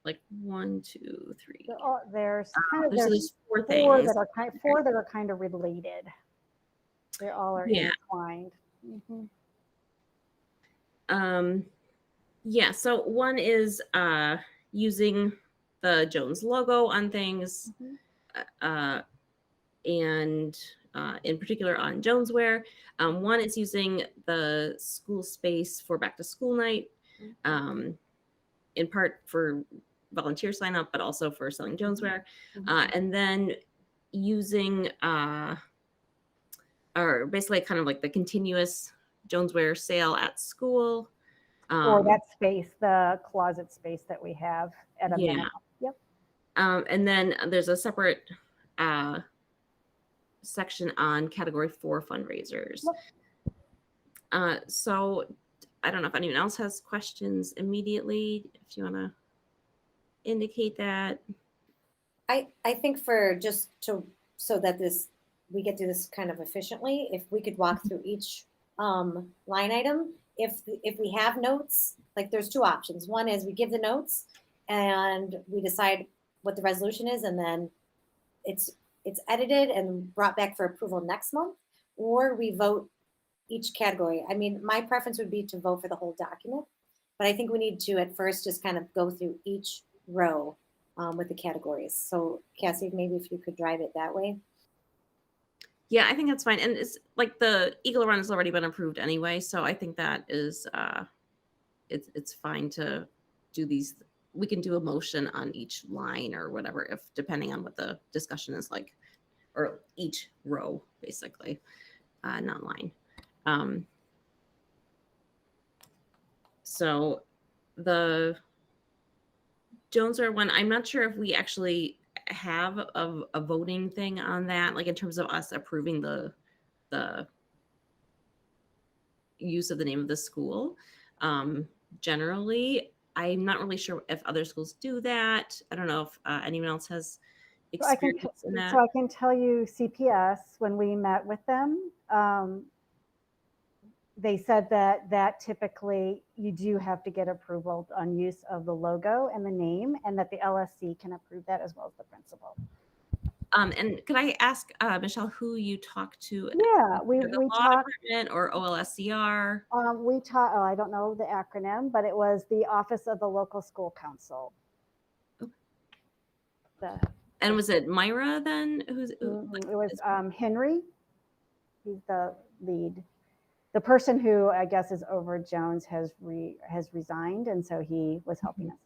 like 1, 2, 3. There's kind of There's four four things. that are kind of related. They all are Yeah. entwined. Mhm. Yeah, so one is using the Jones logo on things, and in particular on Jonesware. One is using the school space for back to school night, in part for volunteer sign up, but also for selling Jonesware. And then using or basically kind of like the continuous Jonesware sale at school. Or that space, the closet space that we have at a Yeah. minimum. Yep. And then there's a separate section on category 4 fundraisers. So I don't know if anyone else has questions immediately, if you want to indicate that. I think for just to, so that we get through this kind of efficiently, if we could walk through each line item, if we have notes, like there's two options. One is we give the notes and we decide what the resolution is, and then it's edited and brought back for approval next month, or we vote each category. I mean, my preference would be to vote for the whole document, but I think we need to at first just kind of go through each row with the categories. So Cassie, maybe if you could drive it that way. Yeah, I think that's fine. And it's like the Eagle Run has already been approved anyway. So I think that is, it's fine to do these. We can do a motion on each line or whatever, if depending on what the discussion is like, or each row basically, not line. So the Jonesware one, I'm not sure if we actually have a voting thing on that, like in terms of us approving the use of the name of the school. Generally, I'm not really sure if other schools do that. I don't know if anyone else has experience in that. So I can tell you CPS, when we met with them, they said that typically you do have to get approval on use of the logo and the name, and that the LSC can approve that as well as the principal. And could I ask Michelle who you talked to? Yeah, we law talked. department or OLSCR? We talked. Oh, I don't know the acronym, but it was the Office of the Local School Council. And was it Myra then? It was Henry. He's the lead. The person who I guess is over Jones has resigned, and so he was helping us.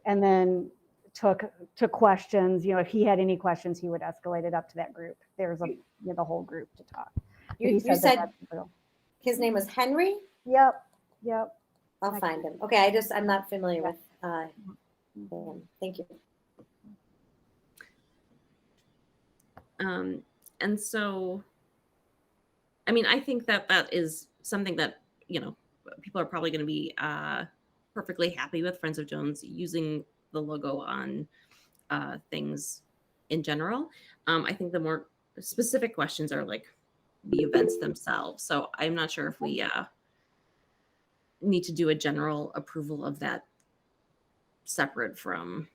And then took questions. You know, if he had any questions, he would escalate it up to that group. There's the whole group to talk. You said his name was Henry? Yep. I'll find him. Okay, I'm not familiar with him. Thank you. And so, I mean, I think that is something that, you know, people are probably going to be perfectly happy with Friends of Jones using the logo on things in general. I think the more specific questions are like the events themselves. So I'm not sure if we need to do a general approval of that separate from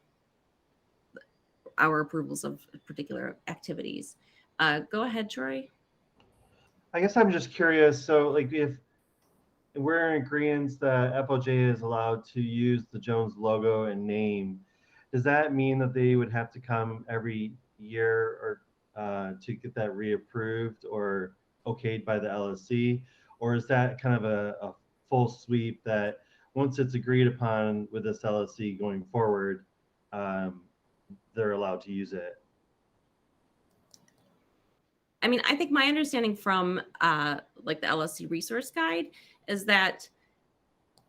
our approvals of particular activities. Go ahead, Troy. I guess I'm just curious. So, like, if we're in agreement that FOJ is allowed to use the Jones logo and name, does that mean that they would have to come every year or to get that reapproved or okayed by the LSC? Or is that kind of a full sweep that once it's agreed upon with this LSC going forward, they're allowed to use it? I mean, I think my understanding from like the LSC resource guide is that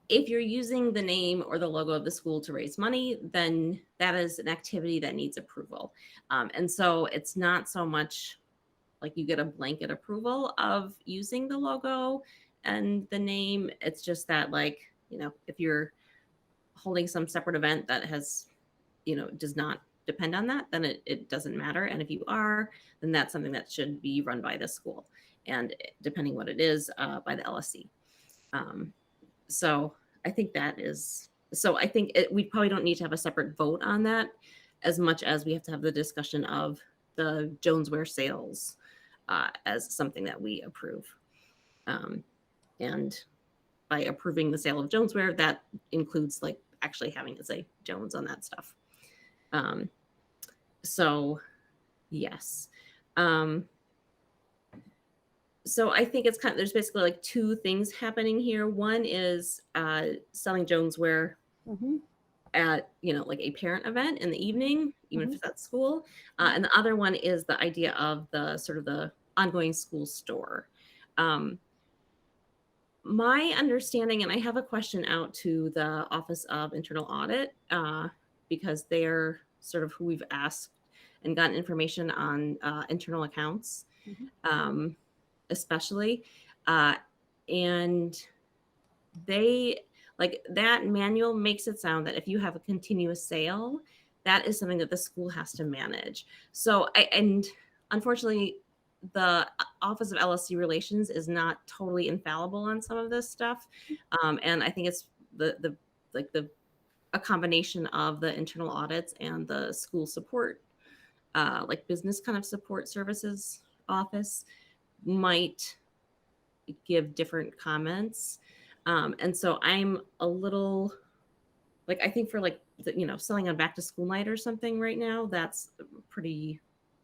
if you're using the name or the logo of the school to raise money, then that is an activity that needs approval. And so it's not so much like you get a blanket approval of using the logo and the name. It's just that, like, you know, if you're holding some separate event that has, you know, does not depend on that, then it doesn't matter. And if you are, then that's something that should be run by the school, and depending what it is, by the LSC. So I think that is, so I think we probably don't need to have a separate vote on that as much as we have to have the discussion of the Jonesware sales as something that we approve. And by approving the sale of Jonesware, that includes like actually having to say Jones on that stuff. So yes. So I think it's kind of, there's basically like two things happening here. One is selling Jonesware at, you know, like a parent event in the evening, even if it's at school. And the other one is the idea of the sort of the ongoing school store. My understanding, and I have a question out to the Office of Internal Audit, because they're sort of who we've asked and gotten information on internal accounts. Especially, and they, like, that manual makes it sound that if you have a continuous sale, that is something that the school has to manage. So and unfortunately, the Office of LSC Relations is not totally infallible on some of this stuff, and I think it's a combination of the internal audits and the school support, like business kind of support services office, might give different comments. And so I'm a little, like, I think for like, you know, selling on back to school night or something right now, that's pretty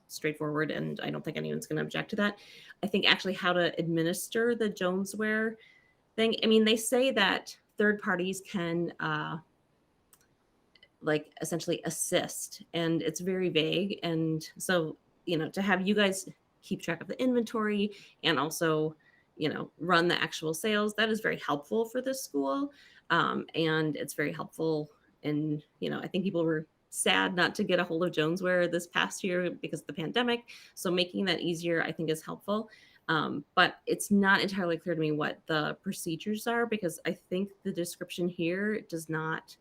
straightforward. And I don't think anyone's going to object to that. I think actually how to administer the Jonesware thing. I mean, they say that third parties can like essentially assist, and it's very vague. And so, you know, to have you guys keep track of the inventory and also, you know, run the actual sales, that is very helpful for this school. And it's very helpful. And, you know, I think people were sad not to get a hold of Jonesware this past year because of the pandemic. So making that easier, I think, is helpful. But it's not entirely clear to me what the procedures are, because I think the description here does not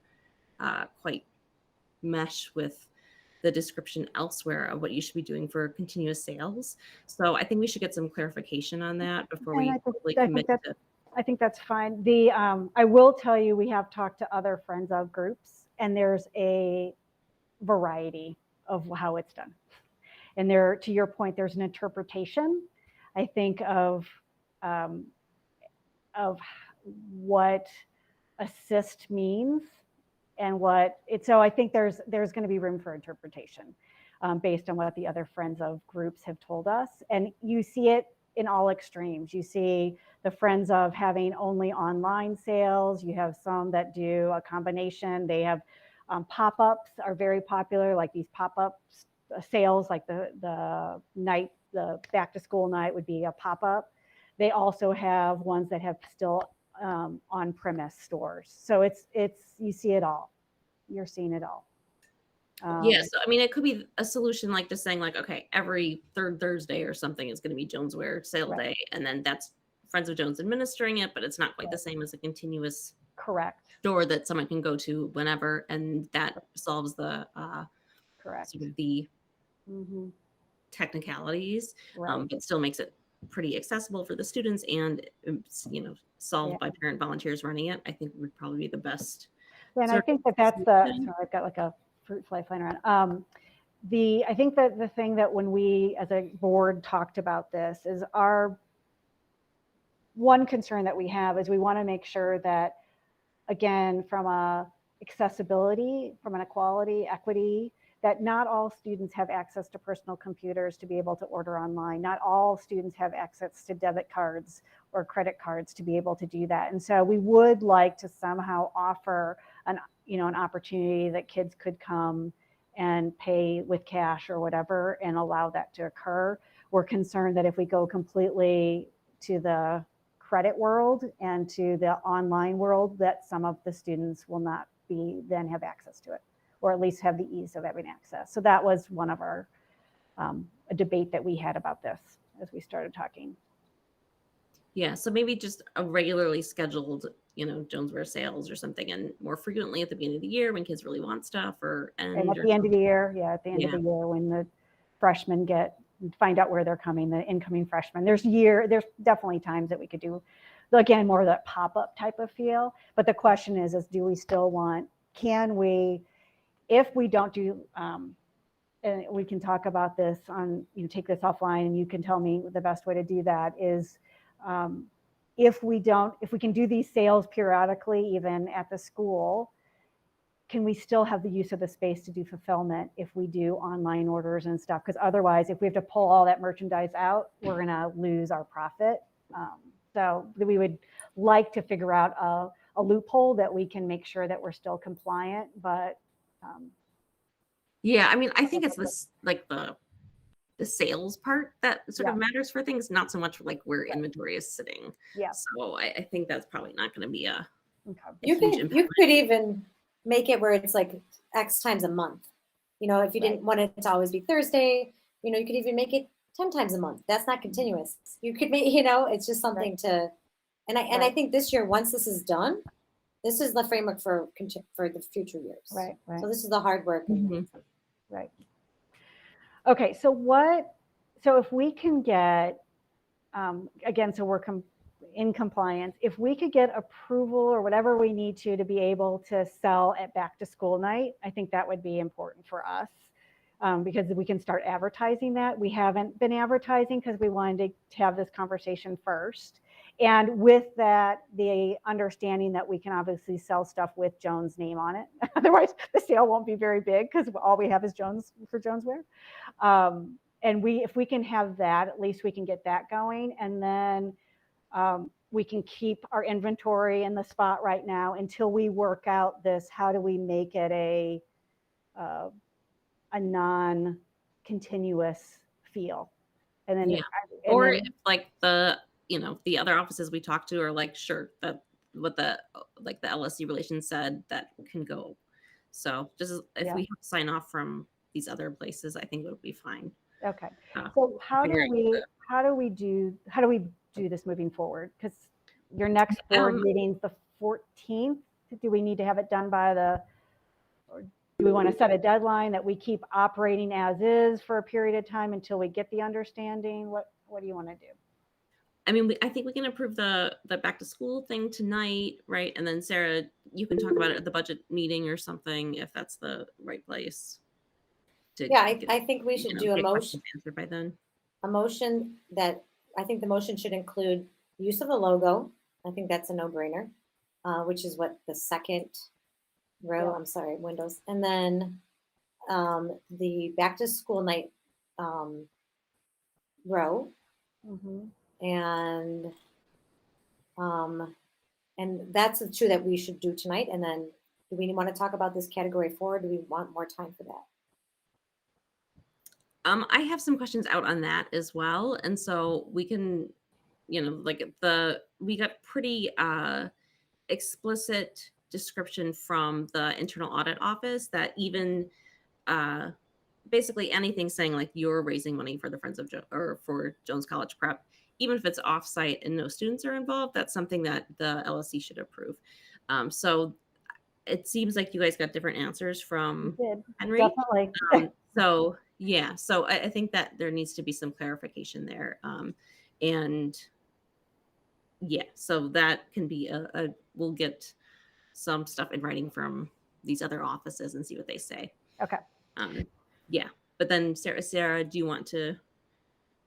quite mesh with the description elsewhere of what you should be doing for continuous sales. So I think we should get some clarification on that before we fully commit to. I think that's fine. I will tell you, we have talked to other friends of groups, and there's a variety of how it's done. And there, to your point, there's an interpretation, I think, of what assist means and what it. So I think there's going to be room for interpretation based on what the other friends of groups have told us. And you see it in all extremes. You see the friends of having only online sales. You have some that do a combination. They have pop-ups are very popular, like these pop-up sales, like the back to school night would be a pop-up. They also have ones that have still on-premise stores. So it's you see it all. You're seeing it all. Yeah, so I mean, it could be a solution like just saying like, okay, every third Thursday or something is going to be Jonesware sale day, and then that's Friends of Jones administering it, but it's not quite the same as a continuous store that someone can go to whenever, and that solves the sort of the technicalities, but still makes it pretty accessible for the students, and it's, you know, solved by parent volunteers running it. I think would probably be the best. And I think that's the. Sorry, I've got like a fruit fly flying around. I think that the thing that when we as a board talked about this is our one concern that we have is we want to make sure that, again, from a accessibility, from an equality, equity, that not all students have access to personal computers to be able to order online. Not all students have access to debit cards or credit cards to be able to do that. And so we would like to somehow offer an opportunity that kids could come and pay with cash or whatever and allow that to occur. We're concerned that if we go completely to the credit world and to the online world, that some of the students will not then have access to it, or at least have the ease of having access. So that was one of our a debate that we had about this as we started talking. Yeah, so maybe just a regularly scheduled, Jonesware sales or something, and more frequently at the beginning of the year when kids really want stuff, And at the end of the year, at the end of the year when the freshmen find out where they're coming, the incoming freshmen. There's definitely times that we could do, again, more of that pop-up type of feel. But the question is do we still can we, if we don't do, and we can talk about this take this offline and you can tell me the best way to do that is, if we can do these sales periodically, even at the school, can we still have the use of the space to do fulfillment if we do online orders and stuff? Because otherwise, if we have to pull all that merchandise out, we're going to lose our profit. So we would like to figure out a loophole that we can make sure that we're still compliant. But yeah, I mean, I think it's this like the sales part that sort of matters for things, not so much like where inventory is sitting. Yeah. So I think that's probably not going to be a You could even make it where it's like X times a month. If you didn't want it to always be Thursday, you could even make it 10 times a month. That's not continuous. You could make, it's just something to, and I think this year, once this is done, this is the framework for the future years. Right. So this is the hard work. Right. Okay. So if we can get, again, so we're in compliance, if we could get approval or whatever we need to be able to sell at back to school night, I think that would be important for us, because we can start advertising that. We haven't been advertising because we wanted to have this conversation first. And with that, the understanding that we can obviously sell stuff with Jones' name on it. Otherwise, the sale won't be very big because all we have is Jones for Jonesware. And if we can have that, at least we can get that going. And then we can keep our inventory in the spot right now until we work out this, how do we make it a non-continuous feel? And then, if like the other offices we talked to are like, sure, that what the LSC relations said that can go. So just if we have to sign off from these other places, I think it would be fine. Okay. So how do we do this moving forward? Because your next board meeting's the 14th. Do we need to have it done by or do we want to set a deadline that we keep operating as is for a period of time until we get the understanding? What do you want to do? I mean, I think we can approve the back to school thing tonight, right? And then Sarah, you can talk about it at the budget meeting or something if that's the right place. I think we should do a motion answered by then. A motion that I think the motion should include use of a logo. I think that's a no-brainer, which is what the second row. I'm sorry, windows, and then the back to school night row. And that's the two that we should do tonight. And then do we want to talk about this category 4? Or do we want more time for that? I have some questions out on that as well. And so we can, we got pretty explicit description from the internal audit office that even basically anything saying like you're raising money for the Friends of or for Jones College Prep, even if it's offsite and no students are involved, that's something that the LSC should approve. So it seems like you guys got different answers from Henry. Definitely. So yeah, so I think that there needs to be some clarification there. And yeah, so that can be we'll get some stuff in writing from these other offices and see what they say. Okay. Yeah. But then Sarah, do you want to, if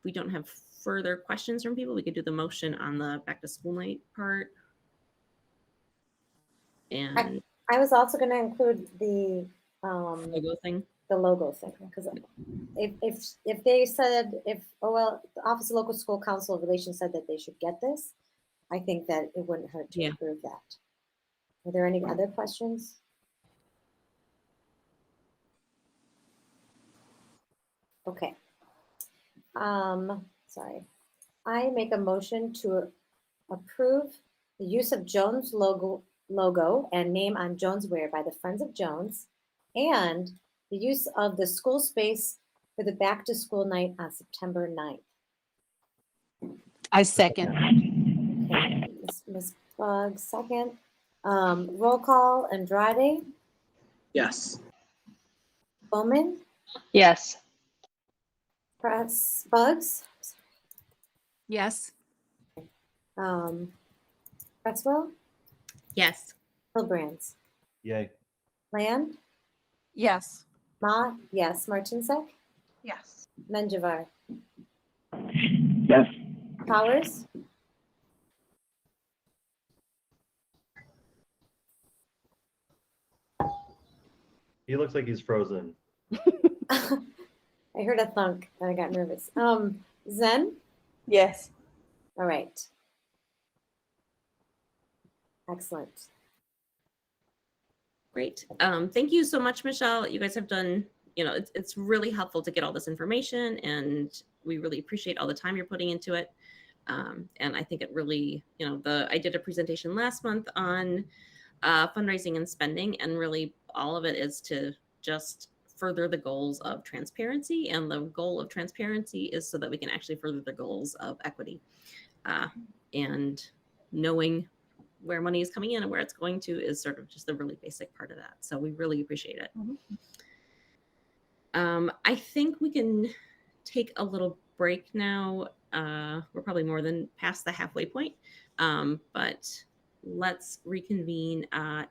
we don't have further questions from people, we could do the motion on the back to school night part. And I was also going to include the logo thing. The logo thing, because if they said, the Office of Local School Council Relations said that they should get this, I think that it wouldn't hurt to approve that. Are there any other questions? Okay. Sorry. I make a motion to approve the use of Jones logo and name on Jonesware by the Friends of Jones, and the use of the school space for the back to school night on September 9th. I second. Okay, Ms. Buggs, second. Roll call, Andrade, Yes. Bowman, Yes. Press Buggs, Yes. Cresswell, Yes. Hilbrands, Yay. Land, Yes. Ma, yes, Martinsek, Yes. Menjivar, Yes. Powers, He looks like he's frozen. I heard a thunk and I got nervous. Zen, Yes. all right. Excellent. Great. Thank you so much, Michelle. You guys have done, it's really helpful to get all this information, and we really appreciate all the time you're putting into it. And I think it really, I did a presentation last month on fundraising and spending, and really all of it is to just further the goals of transparency. And the goal of transparency is so that we can actually further the goals of equity, and knowing where money is coming in and where it's going to is sort of just the really basic part of that. So we really appreciate it. I think we can take a little break now. We're probably more than past the halfway point, but let's reconvene at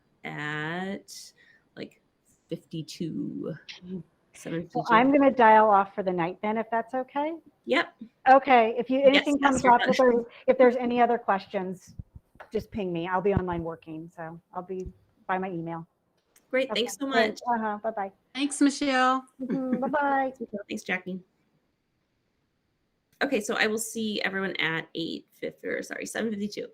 like 52. So I'm going to dial off for the night then, if that's okay. Yep. Okay. If anything Yes, comes you're up, done. if there's any other questions, just ping me. I'll be online working, so I'll be by my email. Great. Okay. Thanks so much. Bye-bye. Thanks, Michelle. Bye-bye. Thanks, Jackie. Okay, so I will see everyone at 7:52.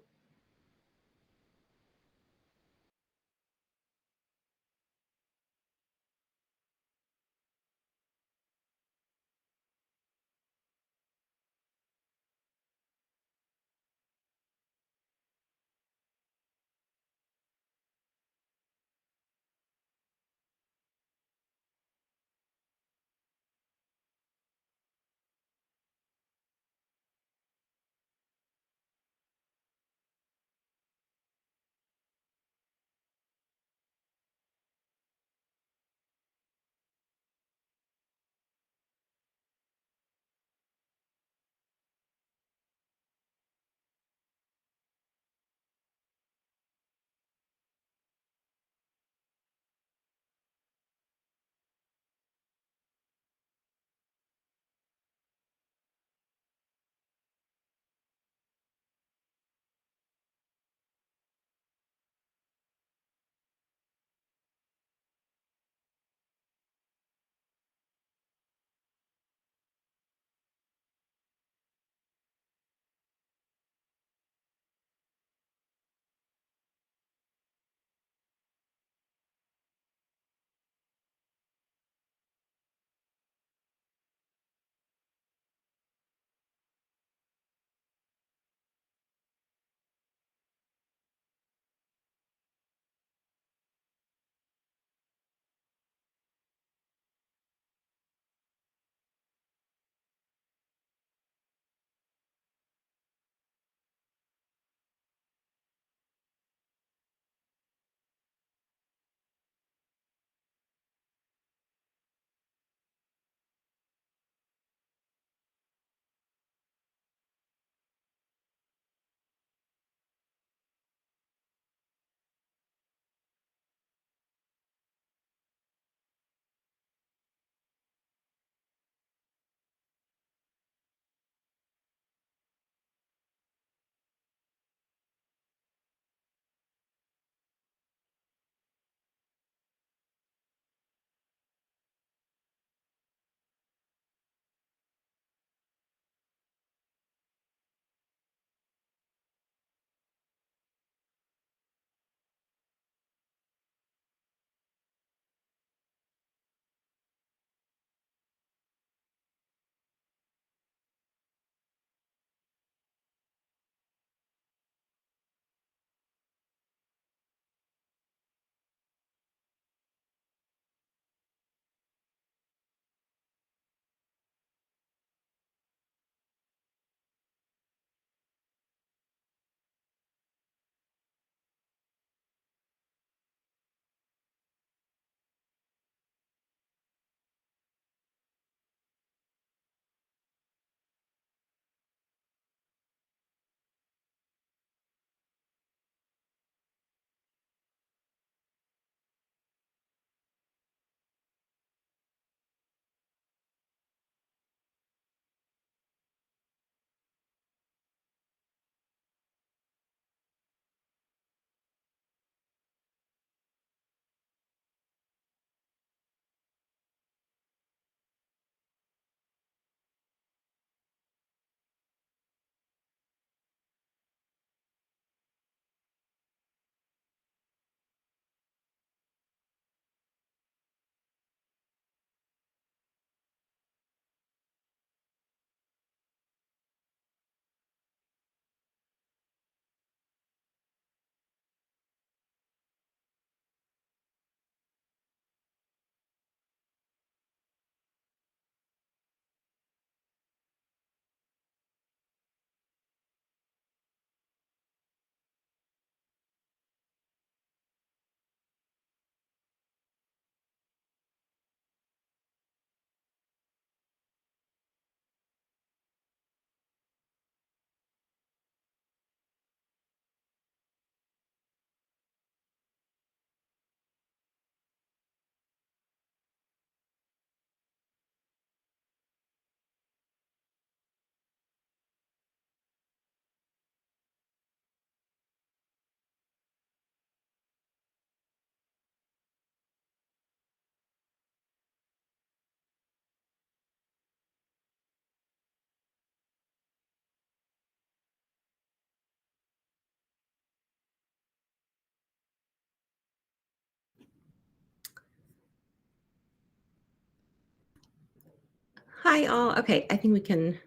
Hi all. Okay, I think we can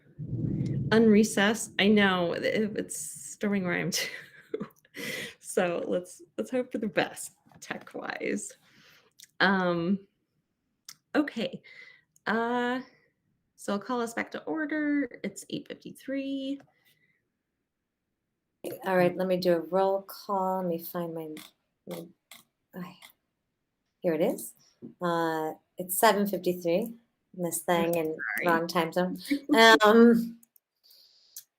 unrecess. I know it's storming where I am too. So let's hope for the best tech wise. Okay. So I'll call us back to order. It's 8:53. All right, let me do a roll call. Let me find here it is. It's 7:53 in this thing and wrong time zone.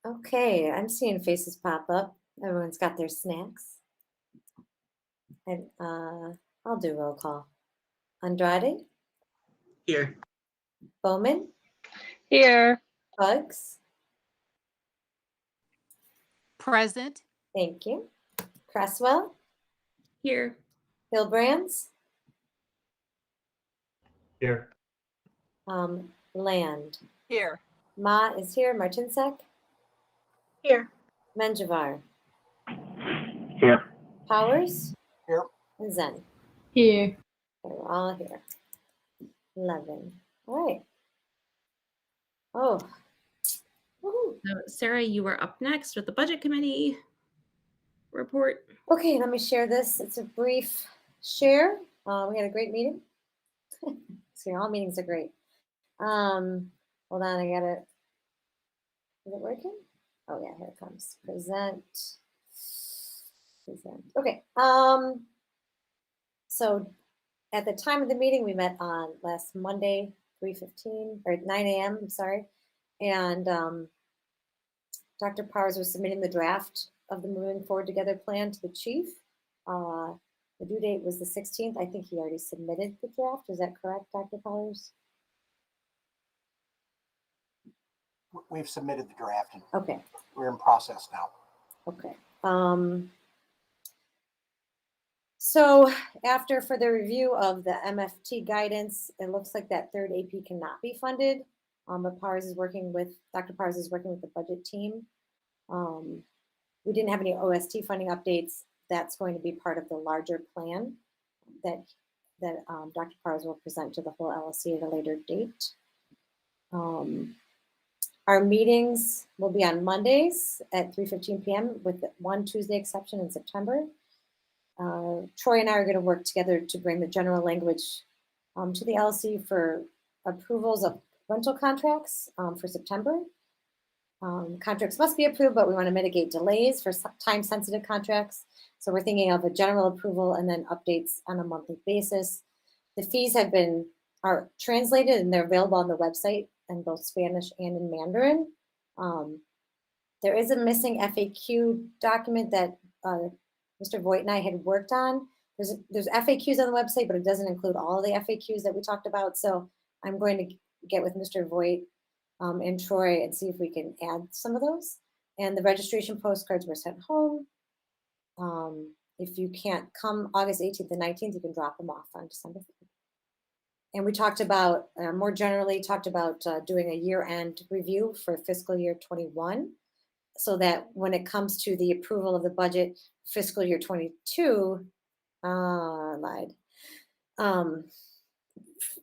Okay, I'm seeing faces pop up. Everyone's got their snacks. And I'll do roll call. Andrade? Here. Bowman? Here. Bugs? Present. Thank you. Cresswell? Here. Hillbrands? Here. Land? Here. Ma is here. Martinsek? Here. Menjivar? Here. Powers? Here. And Zen? Here. Okay, we're all here. 11. All right. Oh. Woohoo. So Sarah, you are up next with the budget committee report. Okay, let me share this. It's a brief share. We had a great meeting. See, all meetings are great. Hold on, I got it. Is it working? Oh yeah, here it comes. Present. Okay. So at the time of the meeting, we met on last Monday, 3:15 or 9 a.m. I'm sorry, and Dr. Powers was submitting the draft of the Moving Forward Together plan to the chief. The due date was the 16th. I think he already submitted the draft. Is that correct, Dr. Powers? We've submitted the draft and Okay. we're in process now. Okay. So after further review of the MFT guidance, it looks like that third AP cannot be funded. But Dr. Powers is working with the budget team. We didn't have any OST funding updates. That's going to be part of the larger plan that Dr. Powers will present to the whole LSC at a later date. Our meetings will be on Mondays at 3:15 p.m. with one Tuesday exception in September. Troy and I are going to work together to bring the general language to the LSC for approvals of rental contracts for September. Contracts must be approved, but we want to mitigate delays for time-sensitive contracts. So we're thinking of a general approval and then updates on a monthly basis. The fees are translated and they're available on the website in both Spanish and in Mandarin. There is a missing FAQ document that Mr. Voigt and I had worked on. There's FAQs on the website, but it doesn't include all of the FAQs that we talked about. So I'm going to get with Mr. Voigt and Troy and see if we can add some of those. And the registration postcards were sent home. If you can't come August 18th and 19th, you can drop them off on December 3rd. And we talked about, more generally, doing a year-end review for fiscal year 21, so that when it comes to the approval of the budget fiscal year 22,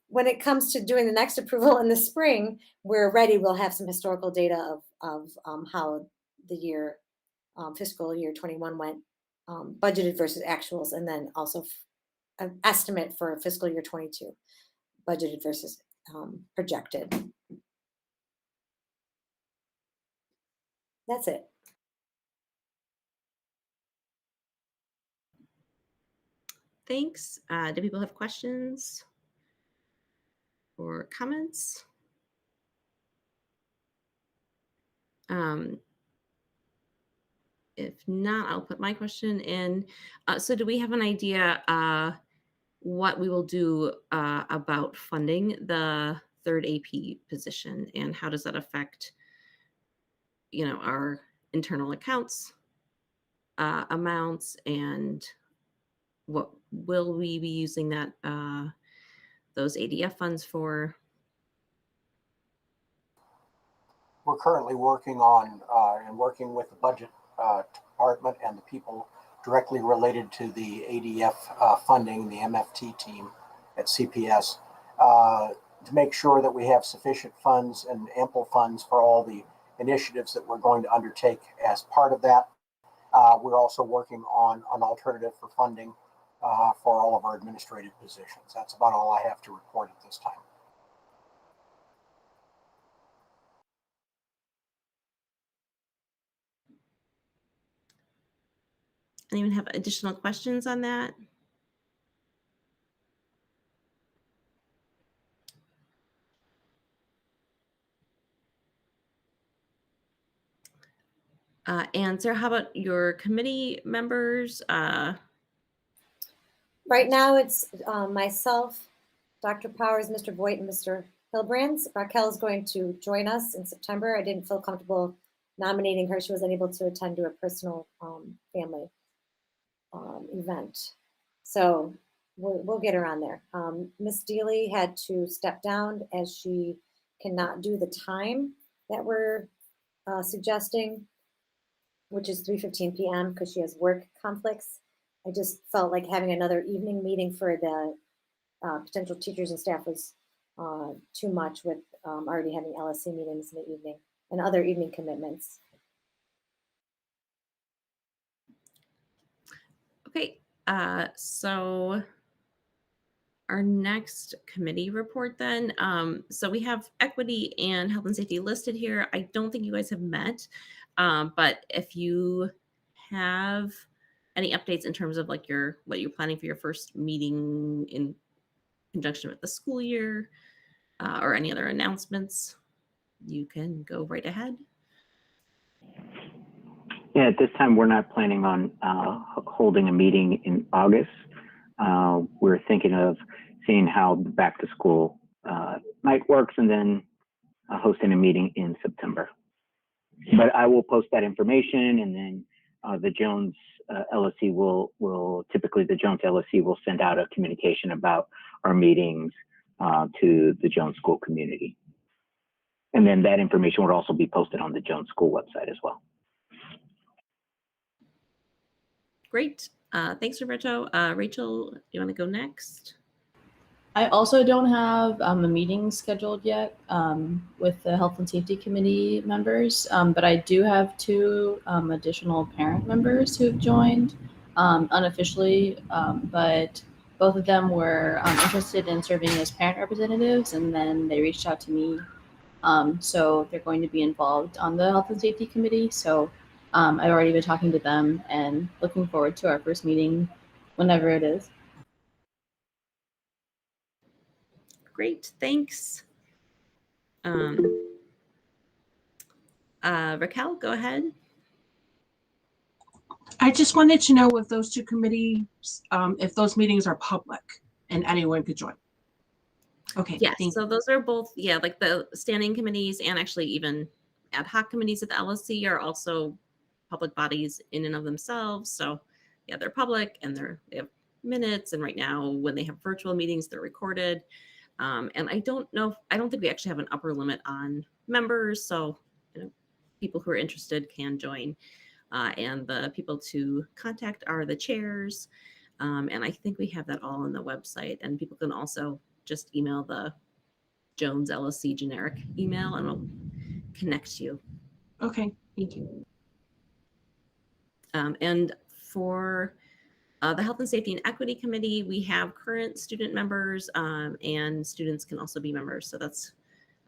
when it comes to doing the next approval in the spring, we're ready. We'll have some historical data of how the year fiscal year 21 went, budgeted versus actuals, and then also an estimate for fiscal year 22, budgeted versus projected. That's it. Thanks. Do people have questions or comments? If not, I'll put my question in. So do we have an idea what we will do about funding the third AP position, and how does that affect, our internal accounts amounts, and what will we be using that those ADF funds for? We're currently working on and working with the budget department and the people directly related to the ADF funding, the MFT team at CPS. to make sure that we have sufficient funds and ample funds for all the initiatives that we're going to undertake as part of that. We're also working on an alternative for funding for all of our administrative positions. That's about all I have to report at this time. Anyone have additional questions on that? And Sarah, how about your committee members? Right now, it's myself, Dr. Powers, Mr. Voigt, and Mr. Hilbrands. Raquel is going to join us in September. I didn't feel comfortable nominating her. She was unable to attend to a personal family event. So we'll get her on there. Miss Deely had to step down as she cannot do the time that we're suggesting, which is 3:15 p.m. because she has work conflicts. I just felt like having another evening meeting for the potential teachers and staff was too much with already having LSC meetings in the evening and other evening commitments. Okay, so our next committee report then. So we have equity and health and safety listed here. I don't think you guys have met, but if you have any updates in terms of like what you're planning for your first meeting in conjunction with the school year, or any other announcements, you can go right ahead. Yeah, at this time, we're not planning on holding a meeting in August. We're thinking of seeing how the back to school night works and then hosting a meeting in September. But I will post that information, and then the Jones LSC typically the Jones LSC will send out a communication about our meetings to the Jones school community. And then that information will also be posted on the Jones school website as well. Great. Thanks, Roberto. Rachel, you want to go next? I also don't have a meeting scheduled yet with the Health and Safety Committee members, but I do have 2 additional parent members who have joined unofficially, but both of them were interested in serving as parent representatives, and then they reached out to me. So they're going to be involved on the Health and Safety Committee. So I've already been talking to them and looking forward to our first meeting whenever it is. Great, thanks. Raquel, go ahead. I just wanted to know if those 2 committees, if those meetings are public and anyone could join. Okay. Yes, so those are both, like the standing committees and actually even ad hoc committees at the LSC are also public bodies in and of themselves. So yeah, they're public and they have minutes. And right now when they have virtual meetings, they're recorded. And I don't think we actually have an upper limit on members. So people who are interested can join. And the people to contact are the chairs. And I think we have that all on the website, and people can also just email the Jones LSC generic email and we'll connect you. Okay, thank you. And for the Health and Safety and Equity Committee, we have current student members, and students can also be members. So that's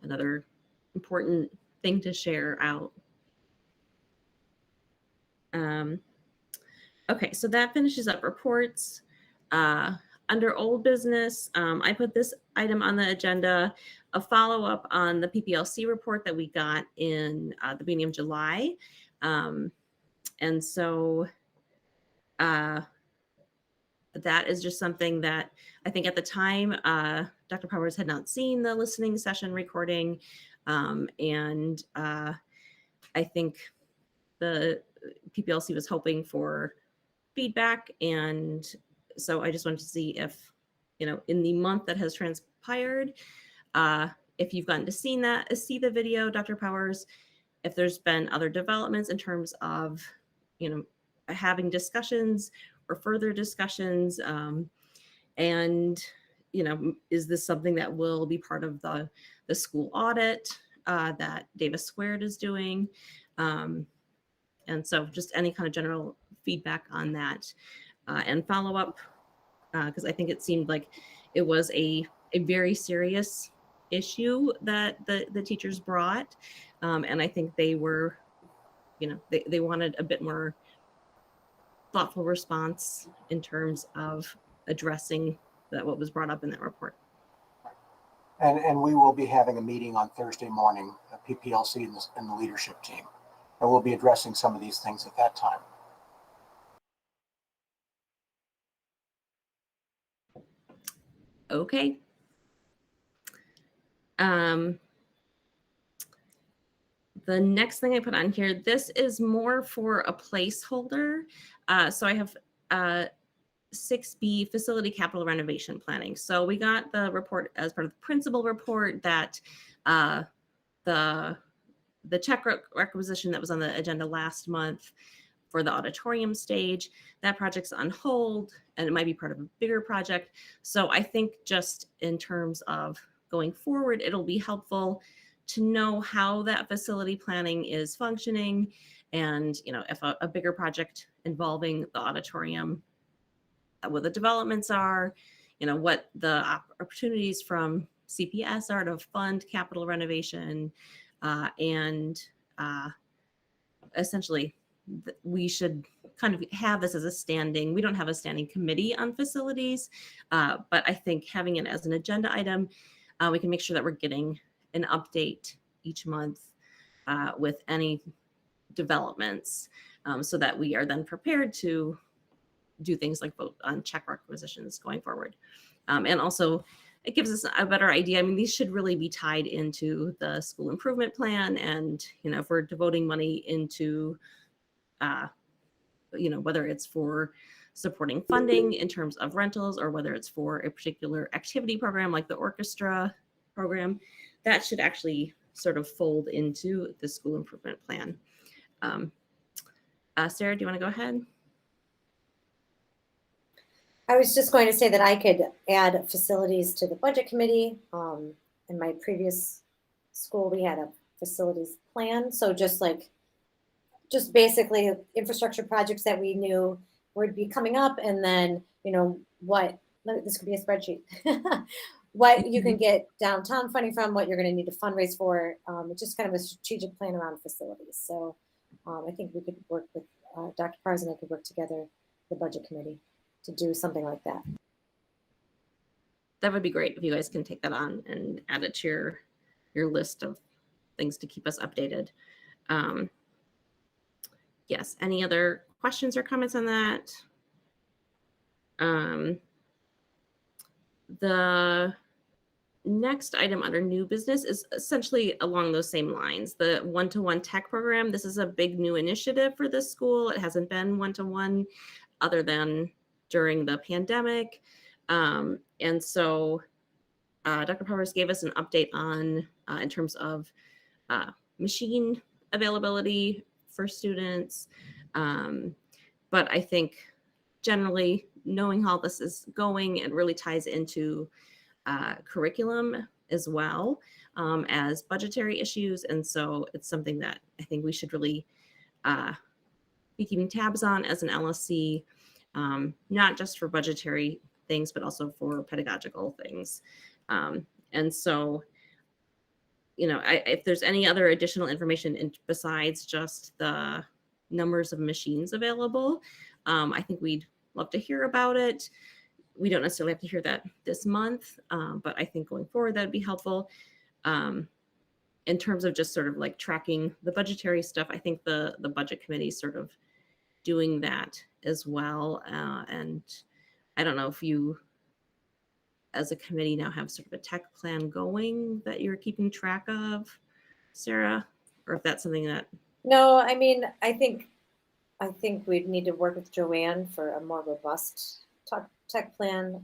another important thing to share out. Okay, so that finishes up reports. Under old business, I put this item on the agenda, a follow-up on the PPLC report that we got in the beginning of July. And so that is just something that I think at the time, Dr. Powers had not seen the listening session recording. And I think the PPLC was hoping for feedback. And so I just wanted to see if, in the month that has transpired, if you've gotten to see the video, Dr. Powers, if there's been other developments in terms of, having discussions or further discussions. And is this something that will be part of the school audit that Davis Squared is doing? And so just any kind of general feedback on that and follow up, because I think it seemed like it was a very serious issue that the teachers brought. And I think they were, they wanted a bit more thoughtful response in terms of addressing what was brought up in that report. And we will be having a meeting on Thursday morning, PPLC and the leadership team. And we'll be addressing some of these things at that time. Okay. The next thing I put on here, this is more for a placeholder. So I have 6B, facility capital renovation planning. So we got the report as part of the principal report that the check requisition that was on the agenda last month for the auditorium stage, that project's on hold and it might be part of a bigger project. So I think just in terms of going forward, it'll be helpful to know how that facility planning is functioning, and if a bigger project involving the auditorium, what the developments are, what the opportunities from CPS are to fund capital renovation, and essentially we should kind of have this as a standing. We don't have a standing committee on facilities, but I think having it as an agenda item, we can make sure that we're getting an update each month with any developments, so that we are then prepared to do things like vote on check requisitions going forward. And also it gives us a better idea. I mean, these should really be tied into the school improvement plan. And, if we're devoting money into, whether it's for supporting funding in terms of rentals or whether it's for a particular activity program like the orchestra program, that should actually sort of fold into the school improvement plan. Sarah, do you want to go ahead? I was just going to say that I could add facilities to the budget committee. In my previous school, we had a facilities plan. So just basically infrastructure projects that we knew would be coming up. And then, this could be a spreadsheet, what you can get downtown funding from, what you're going to need to fundraise for. It's just kind of a strategic plan around facilities. So I think we could work with Dr. Pars and I could work together, the budget committee, to do something like that. That would be great if you guys can take that on and add it to your list of things to keep us updated. Yes, any other questions or comments on that? The next item under new business is essentially along those same lines. The one-to-one tech program. This is a big new initiative for this school. It hasn't been one-to-one other than during the pandemic. And so Dr. Powers gave us an update on in terms of machine availability for students. But I think generally knowing how this is going, it really ties into curriculum as well as budgetary issues. And so it's something that I think we should really be keeping tabs on as an LSC, not just for budgetary things, but also for pedagogical things. And so, if there's any other additional information besides just the numbers of machines available, I think we'd love to hear about it. We don't necessarily have to hear that this month, but I think going forward, that'd be helpful. In terms of just sort of like tracking the budgetary stuff, I think the budget committee is sort of doing that as well. And I don't know if you, as a committee, now have sort of a tech plan going that you're keeping track of, Sarah, or if that's something that. No, I mean, I think we'd need to work with Joanne for a more robust tech plan.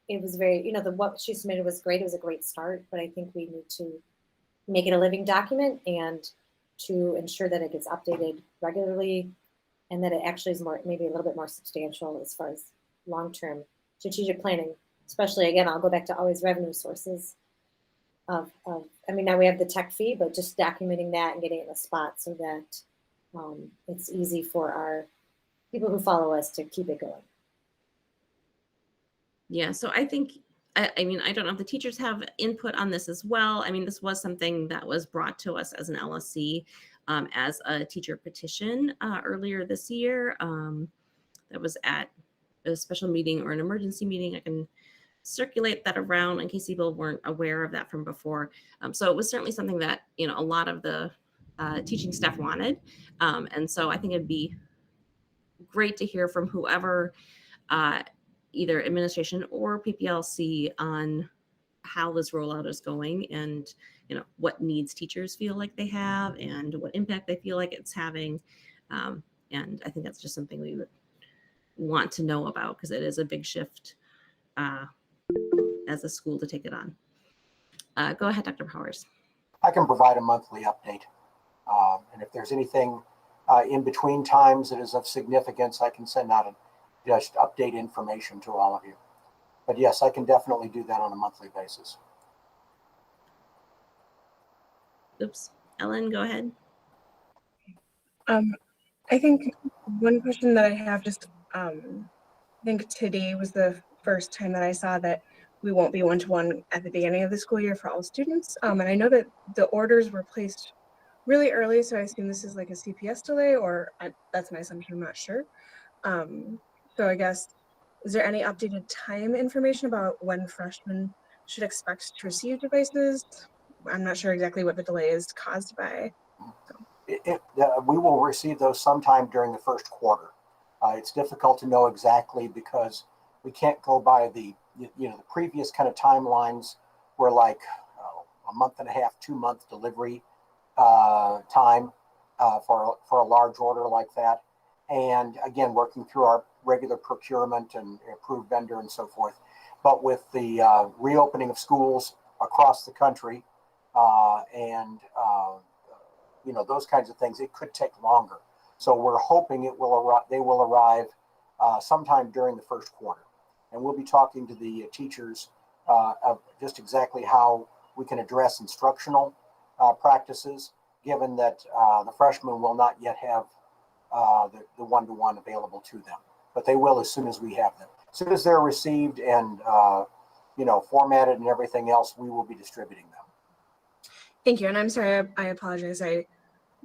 It was very, what she submitted was great. It was a great start, but I think we need to make it a living document and to ensure that it gets updated regularly and that it actually is maybe a little bit more substantial as far as long-term strategic planning, especially again, I'll go back to always revenue sources I mean, now we have the tech fee, but just documenting that and getting it in a spot so that it's easy for our people who follow us to keep it going. Yeah, so I think, I mean, I don't know if the teachers have input on this as well. I mean, this was something that was brought to us as an LSC as a teacher petition earlier this year. That was at a special meeting or an emergency meeting. I can circulate that around in case people weren't aware of that from before. So it was certainly something that, you know, a lot of the teaching staff wanted. And so I think it'd be great to hear from whoever, either administration or PPLC, on how this rollout is going and, you know, what needs teachers feel like they have and what impact they feel like it's having. And I think that's just something we would want to know about because it is a big shift as a school to take it on. Go ahead, Dr. Powers. I can provide a monthly update. And if there's anything in between times that is of significance, I can send out just update information to all of you. But yes, I can definitely do that on a monthly basis. Oops. Ellen, go ahead. I think one question that I have I think today was the first time that I saw that we won't be one-to-one at the beginning of the school year for all students. And I know that the orders were placed really early, so I assume this is like a CPS delay, or that's my assumption, I'm not sure. So I guess, is there any updated time information about when freshmen should expect to receive devices? I'm not sure exactly what the delay is caused by. We will receive those sometime during the first quarter. It's difficult to know exactly because we can't go by the previous kind of timelines were like a month and a half, 2-month delivery time for a large order like that. And again, working through our regular procurement and approved vendor and so forth. But with the reopening of schools across the country and those kinds of things, it could take longer. So we're hoping they will arrive sometime during the first quarter. And we'll be talking to the teachers of just exactly how we can address instructional practices, given that the freshmen will not yet have the one-to-one available to them. But they will as soon as we have them. As soon as they're received and formatted and everything else, we will be distributing them. Thank you, and I'm sorry, I apologize. I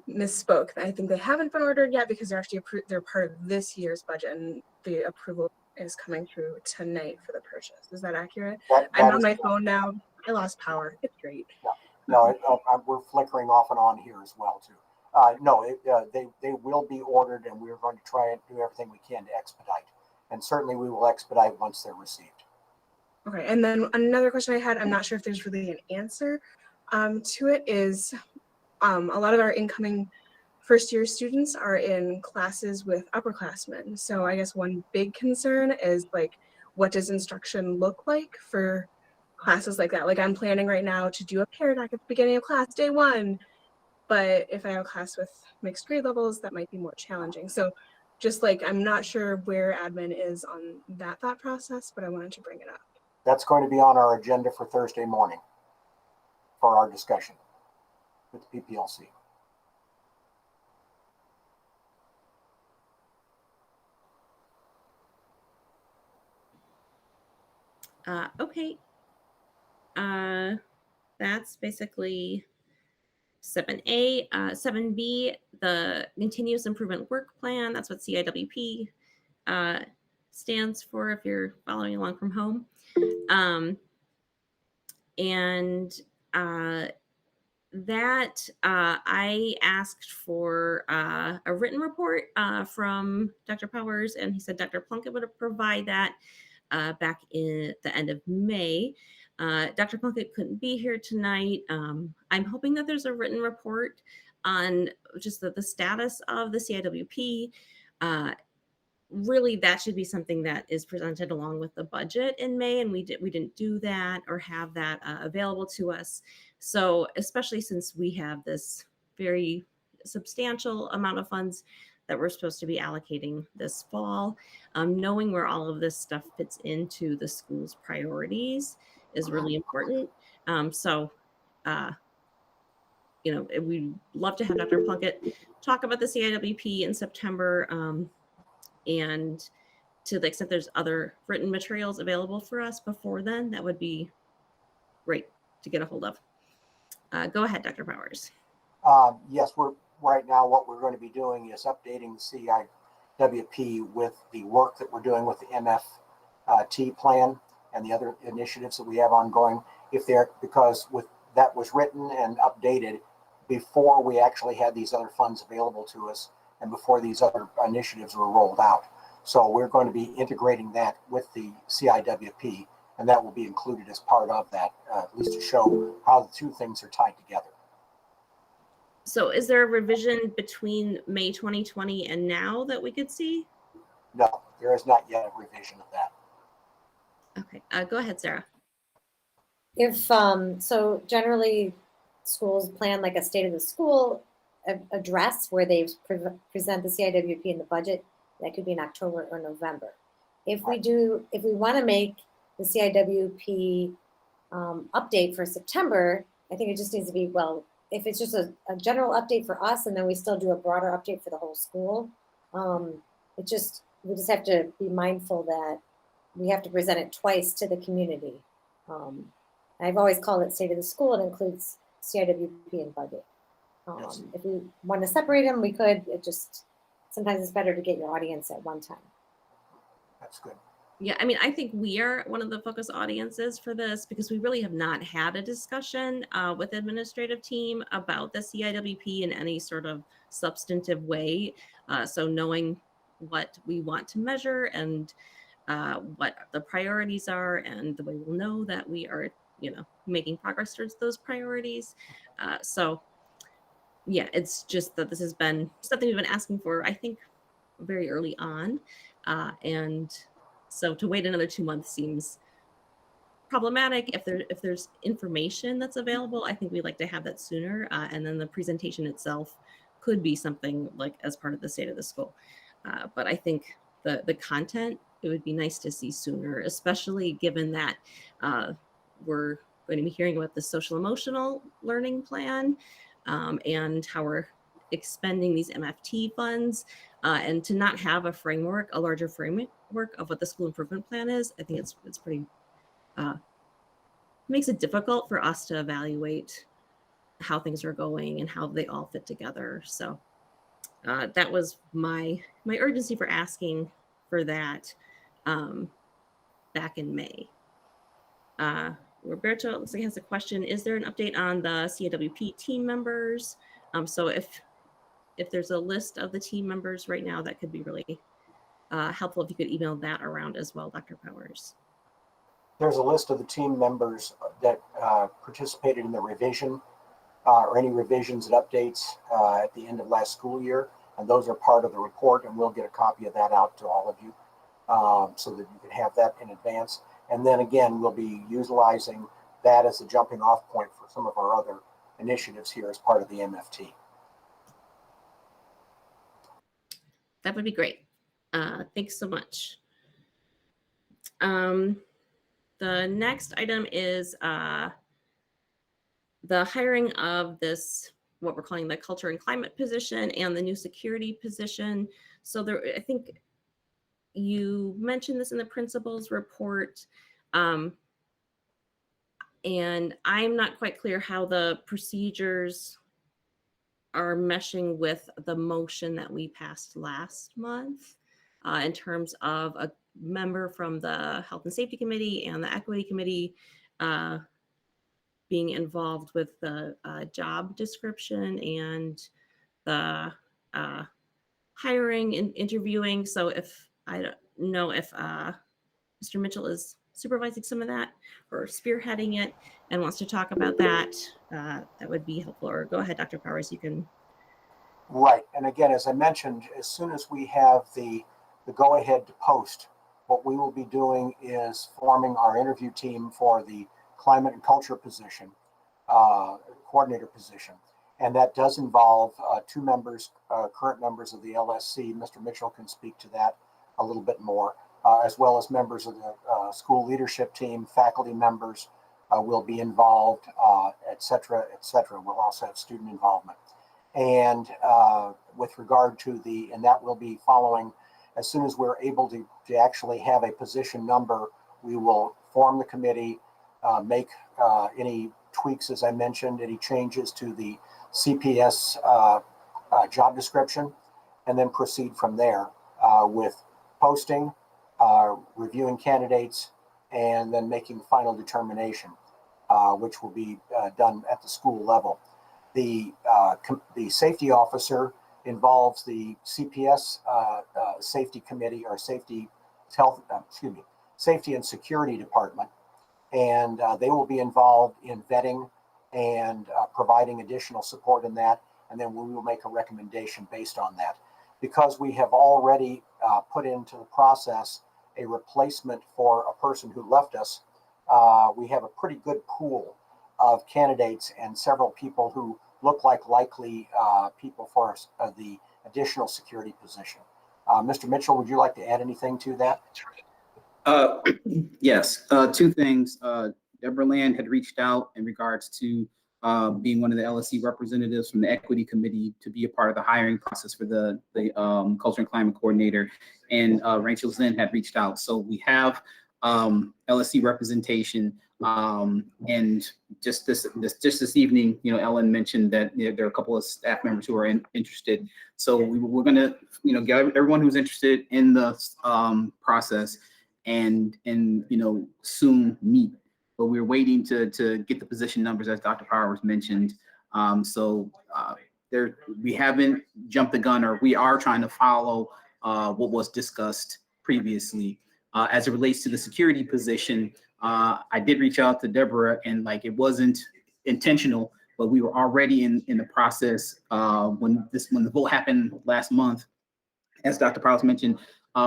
misspoke. I think they haven't been ordered yet because they're actually they're part of this year's budget, and the approval is coming through tonight for the purchase. Is that accurate? I'm on my phone now. I lost power. It's great. No, we're flickering off and on here as well too. They will be ordered, and we're going to try and do everything we can to expedite. And certainly we will expedite once they're received. Okay, and then another question I had, I'm not sure if there's really an answer to it, is a lot of our incoming first-year students are in classes with upperclassmen. So I guess one big concern is, like, what does instruction look like for classes like that? Like, I'm planning right now to do a pear talk at the beginning of class, day 1. But if I have a class with mixed grade levels, that might be more challenging. So just like, I'm not sure where admin is on that thought process, but I wanted to bring it up. That's going to be on our agenda for Thursday morning for our discussion with the PPLC. Okay. That's basically 7A. 7B, the continuous improvement work plan. That's what CIWP stands for if you're following along from home. I asked for a written report from Dr. Powers, and he said Dr. Plunkett would provide that back in the end of May. Dr. Plunkett couldn't be here tonight. I'm hoping that there's a written report on just the status of the CIWP. Really, that should be something that is presented along with the budget in May, and we didn't do that or have that available to us. So especially since we have this very substantial amount of funds that we're supposed to be allocating this fall. Knowing where all of this stuff fits into the school's priorities is really important. We'd love to have Dr. Plunkett talk about the CIWP in September, and to the extent there's other written materials available for us before then, that would be great to get a hold of. Go ahead, Dr. Powers. Yes, right now what we're going to be doing is updating the CIWP with the work that we're doing with the MFT plan and the other initiatives that we have ongoing. Because that was written and updated before we actually had these other funds available to us and before these other initiatives were rolled out. So we're going to be integrating that with the CIWP, and that will be included as part of that, at least to show how the two things are tied together. So is there a revision between May 2020 and now that we could see? No, there is not yet a revision of that. Okay, go ahead, Sarah. So generally schools plan like a state of the school address where they present the CIWP in the budget. That could be in October or November. If we want to make the CIWP update for September, I think it just needs to be, well, if it's just a general update for us and then we still do a broader update for the whole school, we just have to be mindful that we have to present it twice to the community. I've always called it state of the school. It includes CIWP and budget. Yes. If we want to separate them, we could. Sometimes it's better to get your audience at one time. That's good. Yeah, I mean, I think we are one of the focus audiences for this because we really have not had a discussion with the administrative team about the CIWP in any sort of substantive way. So knowing what we want to measure and what the priorities are, and the way we'll know that we are, making progress towards those priorities. Yeah, it's just that this has been something we've been asking for, I think, very early on. And so to wait another 2 months seems problematic. If there's information that's available, I think we'd like to have that sooner. And then the presentation itself could be something like as part of the state of the school. But I think the content, it would be nice to see sooner, especially given that we're going to be hearing about the social emotional learning plan and how we're expending these MFT funds, and to not have a framework, a larger framework of what the school improvement plan is. I think it's pretty, makes it difficult for us to evaluate how things are going and how they all fit together. So that was my urgency for asking for that back in May. Roberto looks like he has a question. Is there an update on the CIWP team members? So if there's a list of the team members right now, that could be really helpful if you could email that around as well, Dr. Powers. There's a list of the team members that participated in the revision or any revisions and updates at the end of last school year. And those are part of the report, and we'll get a copy of that out to all of you so that you can have that in advance. And then again, we'll be utilizing that as a jumping off point for some of our other initiatives here as part of the MFT. That would be great. Thanks so much. The next item is the hiring of this, what we're calling the culture and climate position and the new security position. So there, I think you mentioned this in the principal's report. And I'm not quite clear how the procedures are meshing with the motion that we passed last month in terms of a member from the Health and Safety Committee and the Equity Committee being involved with the job description and the hiring and interviewing. So if I don't know if Mr. Mitchell is supervising some of that or spearheading it and wants to talk about that, that would be helpful. Or go ahead, Dr. Powers, you can. Right. And again, as I mentioned, as soon as we have the go ahead to post, what we will be doing is forming our interview team for the climate and culture position, coordinator position. And that does involve two members, current members of the LSC. Mr. Mitchell can speak to that a little bit more, as well as members of the school leadership team, faculty members will be involved, et cetera, et cetera. We'll also have student involvement. And with regard to and that will be following, as soon as we're able to actually have a position number, we will form the committee, make any tweaks, as I mentioned, any changes to the CPS job description, and then proceed from there with posting, reviewing candidates, and then making the final determination, which will be done at the school level. The safety officer involves the CPS safety committee or safety and security department, and they will be involved in vetting and providing additional support in that, and then we will make a recommendation based on that. Because we have already put into the process a replacement for a person who left us, we have a pretty good pool of candidates and several people who look like likely people for the additional security position. Mr. Mitchell, would you like to add anything to that? Yes, two things. Deborah Land had reached out in regards to being one of the LSC representatives from the equity committee to be a part of the hiring process for the culture and climate coordinator, and Rachel Zinn had reached out. So we have LSC representation, and just this evening, Ellen mentioned that there are a couple of staff members who are interested. So we're going to get everyone who's interested in the process and soon meet. But we're waiting to get the position numbers, as Dr. Powers mentioned. We haven't jumped the gun, or we are trying to follow what was discussed previously. As it relates to the security position, I did reach out to Deborah, and it wasn't intentional, but we were already in the process when the vote happened last month, as Dr. Powers mentioned,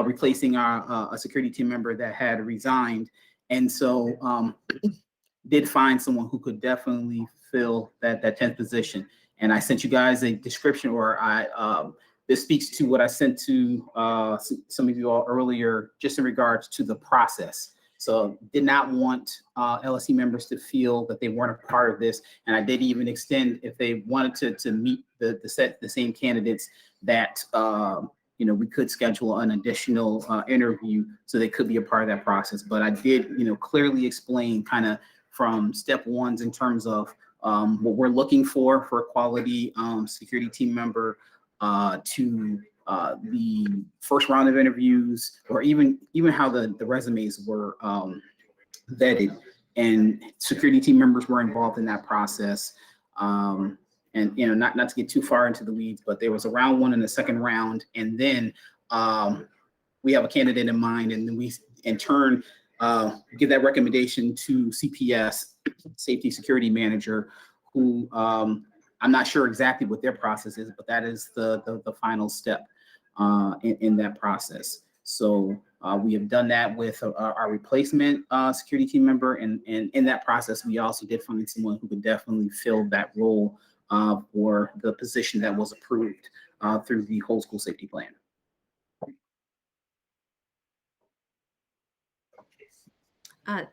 replacing a security team member that had resigned. And so did find someone who could definitely fill that 10th position. And I sent you guys a description, or this speaks to what I sent to some of you all earlier, just in regards to the process. So did not want LSC members to feel that they weren't a part of this. And I did even extend, if they wanted to meet the same candidates, that we could schedule an additional interview so they could be a part of that process. But I did, clearly explain kind of from step ones in terms of what we're looking for a quality security team member, to the first round of interviews, or even how the resumes were vetted, and security team members were involved in that process. And not to get too far into the weeds, but there was a round one and a second round, and then we have a candidate in mind, and then we in turn give that recommendation to CPS, Safety Security Manager, who I'm not sure exactly what their process is, but that is the final step in that process. So we have done that with our replacement security team member, and in that process, we also did find someone who could definitely fill that role for the position that was approved through the whole school safety plan.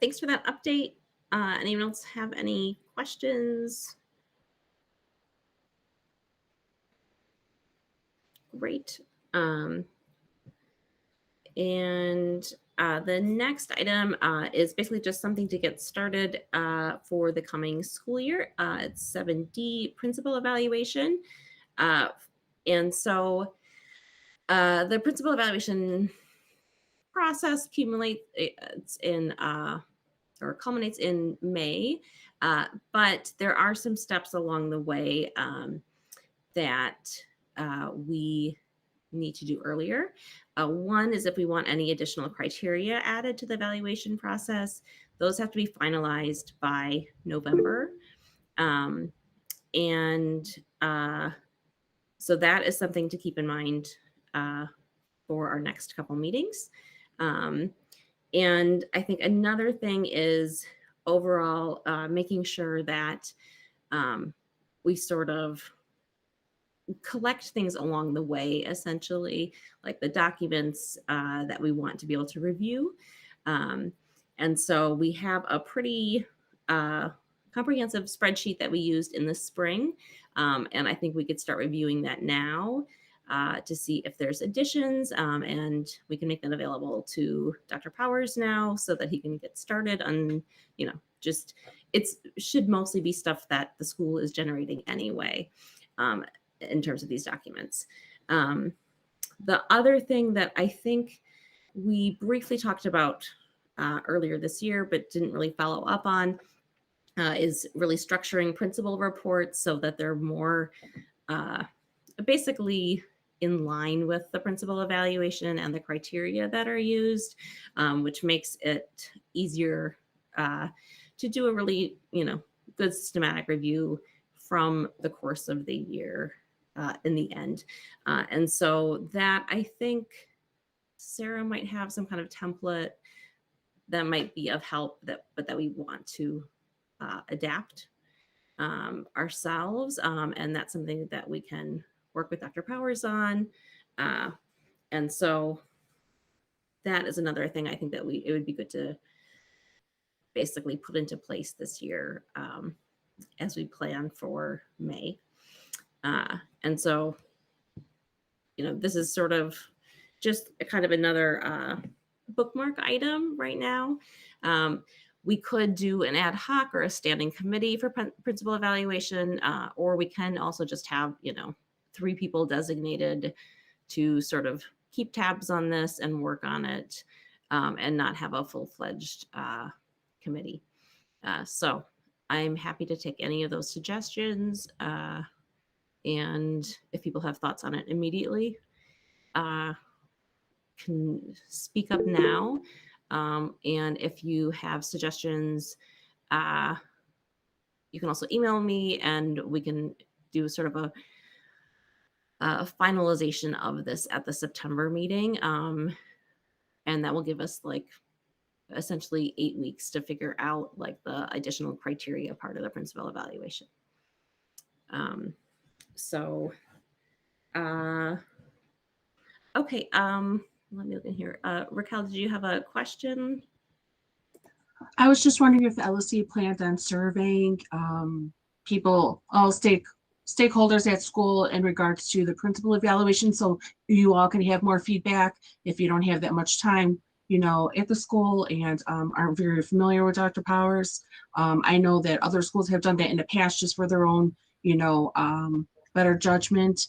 Thanks for that update. Anyone else have any questions? Great. And the next item is basically just something to get started for the coming school year. It's 7D, principal evaluation. And so the principal evaluation process culminates in May, but there are some steps along the way that we need to do earlier. One is if we want any additional criteria added to the evaluation process, those have to be finalized by November. So that is something to keep in mind for our next couple meetings. And I think another thing is overall making sure that we sort of collect things along the way, essentially, like the documents that we want to be able to review. And so we have a pretty comprehensive spreadsheet that we used in the spring. And I think we could start reviewing that now to see if there's additions, and we can make that available to Dr. Powers now so that he can get started on, just it should mostly be stuff that the school is generating anyway. In terms of these documents. The other thing that I think we briefly talked about earlier this year, but didn't really follow up on, is really structuring principal reports so that they're more basically in line with the principal evaluation and the criteria that are used, which makes it easier to do a really, good systematic review from the course of the year. In the end. And so that, I think Sarah might have some kind of template that might be of help, but that we want to adapt ourselves. And that's something that we can work with Dr. Powers on. And so that is another thing I think that it would be good to basically put into place this year as we plan for May. And so, this is sort of just a kind of another bookmark item right now. We could do an ad hoc or a standing committee for principal evaluation, or we can also just have, 3 people designated to sort of keep tabs on this and work on it, and not have a full-fledged committee. So I'm happy to take any of those suggestions. And if people have thoughts on it immediately, can speak up now. And if you have suggestions, you can also email me and we can do sort of a finalization of this at the September meeting. And that will give us essentially 8 weeks to figure out the additional criteria part of the principal evaluation. So, okay. Let me look in here. Raquel, did you have a question? I was just wondering if the LSC planned on surveying people, all stakeholders at school in regards to the principal evaluation, so you all can have more feedback if you don't have that much time, at the school and aren't very familiar with Dr. Powers. I know that other schools have done that in the past just for their own, better judgment.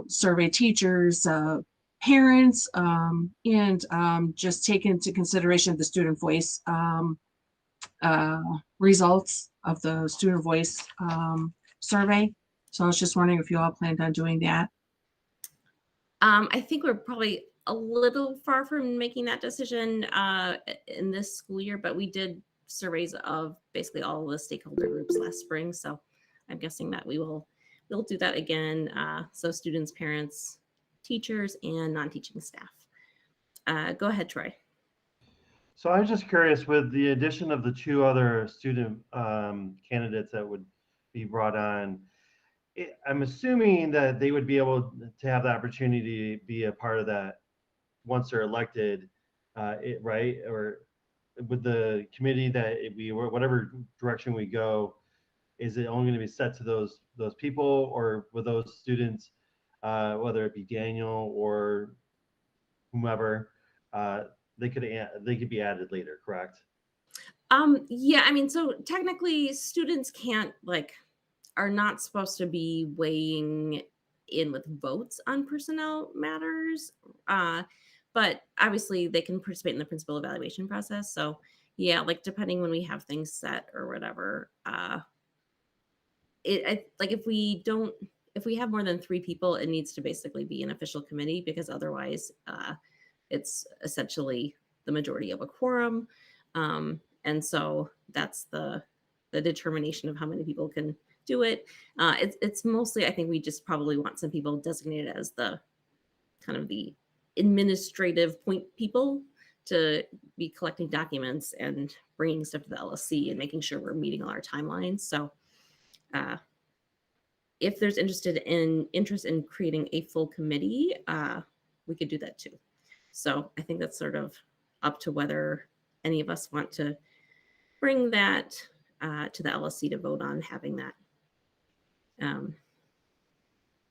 Survey teachers, parents, and just take into consideration the student voice results of the student voice survey. So I was just wondering if you all planned on doing that. I think we're probably a little far from making that decision in this school year, but we did surveys of basically all the stakeholder groups last spring. So I'm guessing that we'll do that again. So students, parents, teachers, and non-teaching staff. Go ahead, Troy. So I was just curious, with the addition of the 2 other student candidates that would be brought on, I'm assuming that they would be able to have the opportunity to be a part of that once they're elected, right? Or with the committee that whatever direction we go, is it only going to be set to those people, or with those students, whether it be Daniel or whomever, they could be added later, correct? Yeah, I mean, so technically students can't are not supposed to be weighing in with votes on personnel matters, but obviously they can participate in the principal evaluation process. So yeah, depending when we have things set or whatever, if we have more than 3 people, it needs to basically be an official committee, because otherwise it's essentially the majority of a quorum. And so that's the determination of how many people can do it. It's mostly, I think we just probably want some people designated as the kind of the administrative point people to be collecting documents and bringing stuff to the LSC and making sure we're meeting all our timelines. So if there's interest in creating a full committee, we could do that too. So I think that's sort of up to whether any of us want to bring that to the LSC to vote on having that.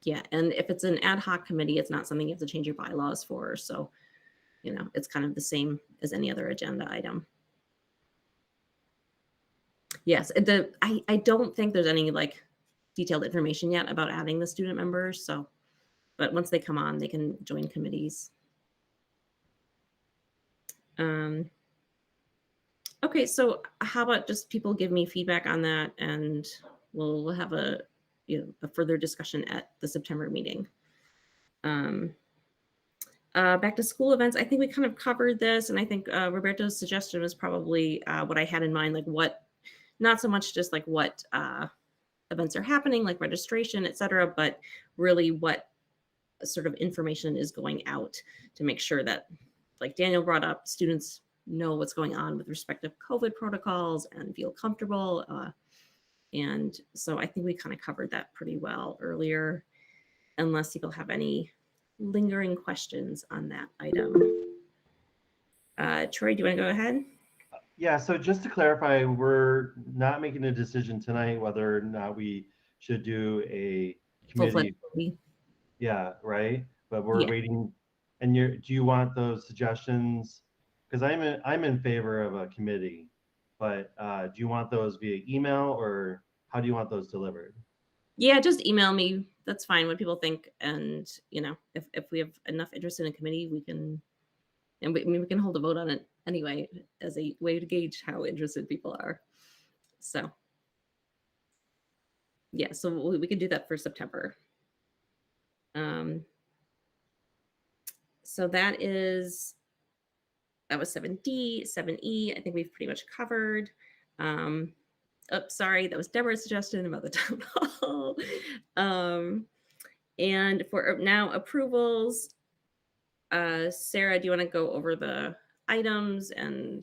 Yeah, and if it's an ad hoc committee, it's not something you have to change your bylaws for. So, it's kind of the same as any other agenda item. Yes, I don't think there's any like detailed information yet about adding the student members. So, but once they come on, they can join committees. Okay, so how about just people give me feedback on that, and we'll have a further discussion at the September meeting. Back to school events. I think we kind of covered this, and I think Roberto's suggestion was probably what I had in mind, like not so much just like what events are happening, like registration, et cetera, but really what sort of information is going out to make sure that, like Daniel brought up, students know what's going on with respect to COVID protocols and feel comfortable. And so I think we kind of covered that pretty well earlier, unless people have any lingering questions on that item. Troy, do you want to go ahead? Yeah, so just to clarify, we're not making a decision tonight whether or not we should do a committee. Yeah, right. But we're waiting. And do you want those suggestions? Because I'm in favor of a committee, but do you want those via email, or how do you want those delivered? Yeah, just email me. That's fine. What people think, and if we have enough interest in a committee, we can, and we can hold a vote on it anyway as a way to gauge how interested people are. So yeah, so we can do that for September. So that was 7D, 7E. I think we've pretty much covered. Sorry, that was Deborah's suggestion about the town hall. And for now approvals, Sarah, do you want to go over the items? And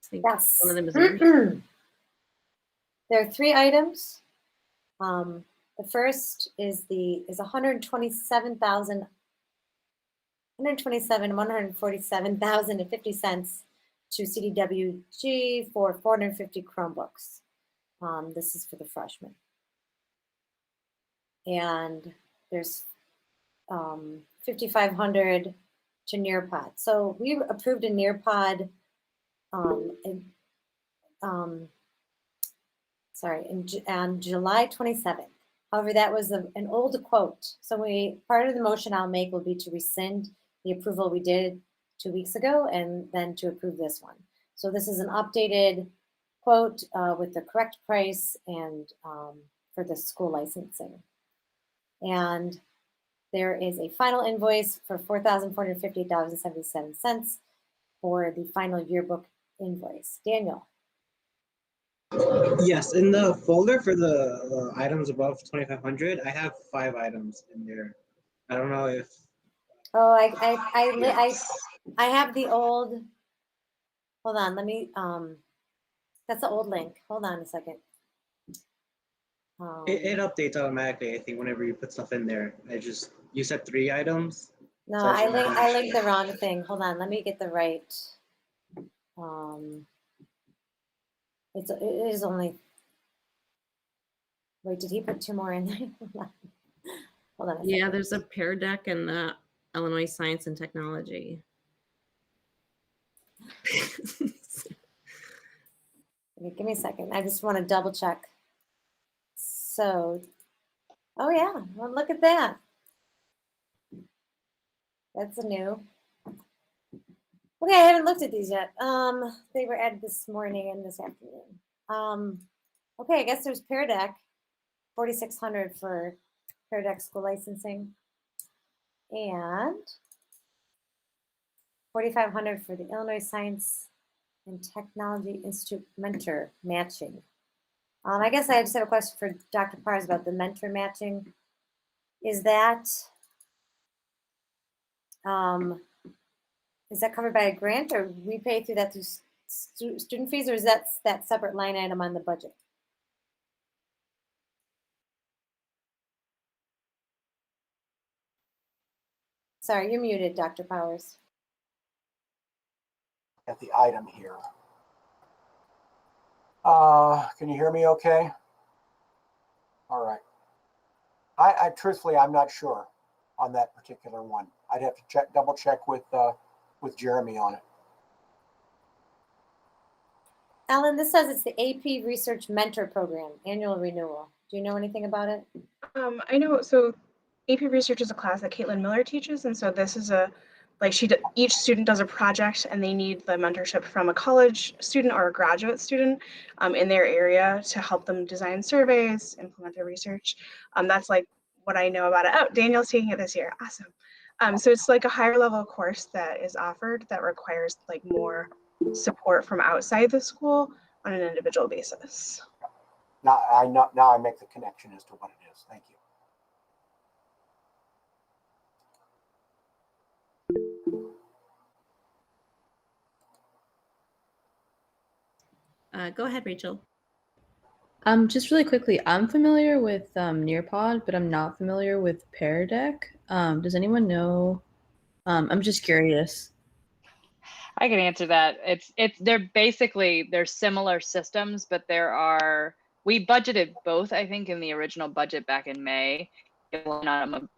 I think yes. one of them is there are 3 items. The first is 147,147,050 to CDWG for 450 Chromebooks. This is for the freshmen. And there's 5,500 to Nearpod. So we approved a Nearpod on July 27th. However, that was an old quote. So part of the motion I'll make will be to rescind the approval we did 2 weeks ago and then to approve this one. So this is an updated quote with the correct price and for the school licensing. And there is a final invoice for $4,458.77 for the final yearbook invoice. Daniel. Yes, in the folder for the items above 2,500, I have 5 items in there. I don't know if. Oh, I have the old. Hold on, let me. That's the old link. Hold on a second. It updates automatically, I think, whenever you put stuff in there. You said 3 items. No, so I linked the wrong thing. Hold on, let me get the right. It is only. Wait, did he put 2 more in there? Hold on. Yeah, there's a Pear Deck and the Illinois Science and Technology. Okay, give me a second. I just want to double check. So, oh yeah, well, look at that. That's a new. Okay, I haven't looked at these yet. They were added this morning and this afternoon. Okay, I guess there's Pear Deck, 4,600 for Pear Deck school licensing, and 4,500 for the Illinois Science and Technology Institute mentor matching. I guess I just have a question for Dr. Pars about the mentor matching. Is that covered by a grant, or we pay through that through student fees, or is that separate line item on the budget? Sorry, you're muted, Dr. Powers. At the item here. Can you hear me okay? All right. I truthfully, I'm not sure on that particular one. I'd have to double check with Jeremy on it. Ellen, this says it's the AP Research Mentor Program, annual renewal. Do you know anything about it? I know, so AP Research is a class that Caitlin Miller teaches, and so this is each student does a project and they need the mentorship from a college student or a graduate student in their area to help them design surveys, implement their research. That's like what I know about it. Oh, Daniel's taking it this year, awesome. So it's like a higher level course that is offered that requires like more support from outside the school on an individual basis. Now I make the connection as to what it is. Thank you. Go ahead, Rachel. Just really quickly, I'm familiar with Nearpod, but I'm not familiar with Pear Deck. Does anyone know? I'm just curious. I can answer that. They're similar systems, but we budgeted both, I think, in the original budget back in May. Both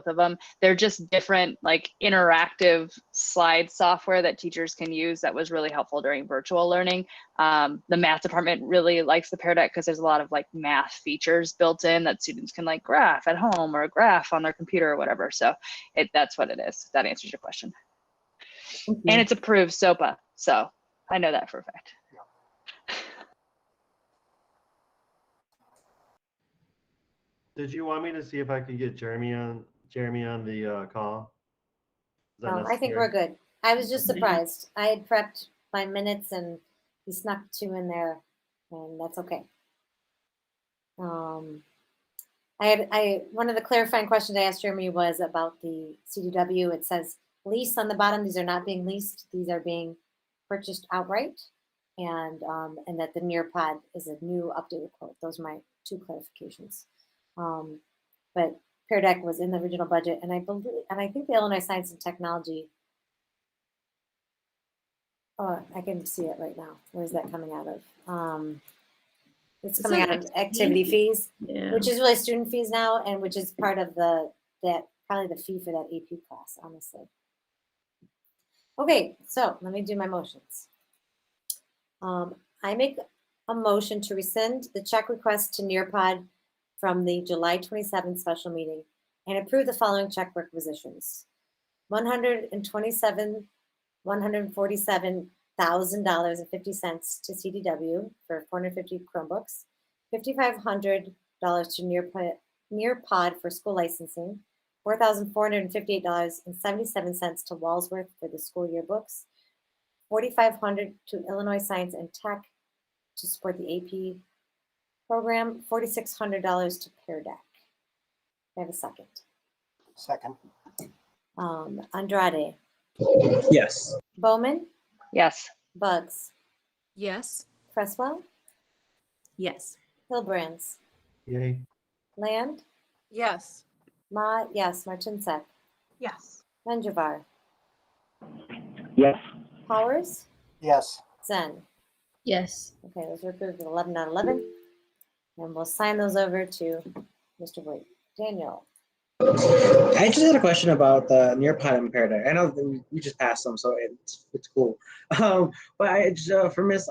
of them. They're just different, like interactive slide software that teachers can use. That was really helpful during virtual learning. The math department really likes the Pear Deck because there's a lot of like math features built in that students can like graph at home or graph on their computer or whatever. So that's what it is. If that answers your question. And it's approved SOPA, so I know that for a fact. Did you want me to see if I could get Jeremy on the call? No, I think we're good. I was just surprised. I had prepped my minutes and he snuck 2 in there, and that's okay. One of the clarifying questions I asked Jeremy was about the CDW. It says lease on the bottom. These are not being leased. These are being purchased outright, and that the Nearpod is a new updated quote. Those are my 2 clarifications. But Pear Deck was in the original budget, and I think the Illinois Science and Technology. Oh, I can see it right now. Where is that coming out of? It's coming out of activity fees, which is really student fees now, and which is part of probably the fee for that AP class, honestly. Okay, so let me do my motions. I make a motion to rescind the check request to Nearpod from the July 27th special meeting and approve the following check requisitions. $147,050 to CDW for 450 Chromebooks, $5,500 to Nearpod for school licensing, $4,458.77 to Walsworth for the school yearbooks, $4,500 to Illinois Science and Tech to support the AP program, $4,600 to Pear Deck. I have a second. Second. Andrade. Yes. Bowman. Yes. Bugs. Yes. Cresswell. Yes. Hilbrands. Yay. Land. Yes. Ma, yes. Martinsek. Yes. Menjivar. Yes. Powers. Yes. Zen. Yes. Okay, those are approved with 11 out of 11. And we'll sign those over to Mr. Boyd. Daniel. I just had a question about the Nearpod and Pear Deck. I know that we just passed them, so it's cool. But I just, for Miss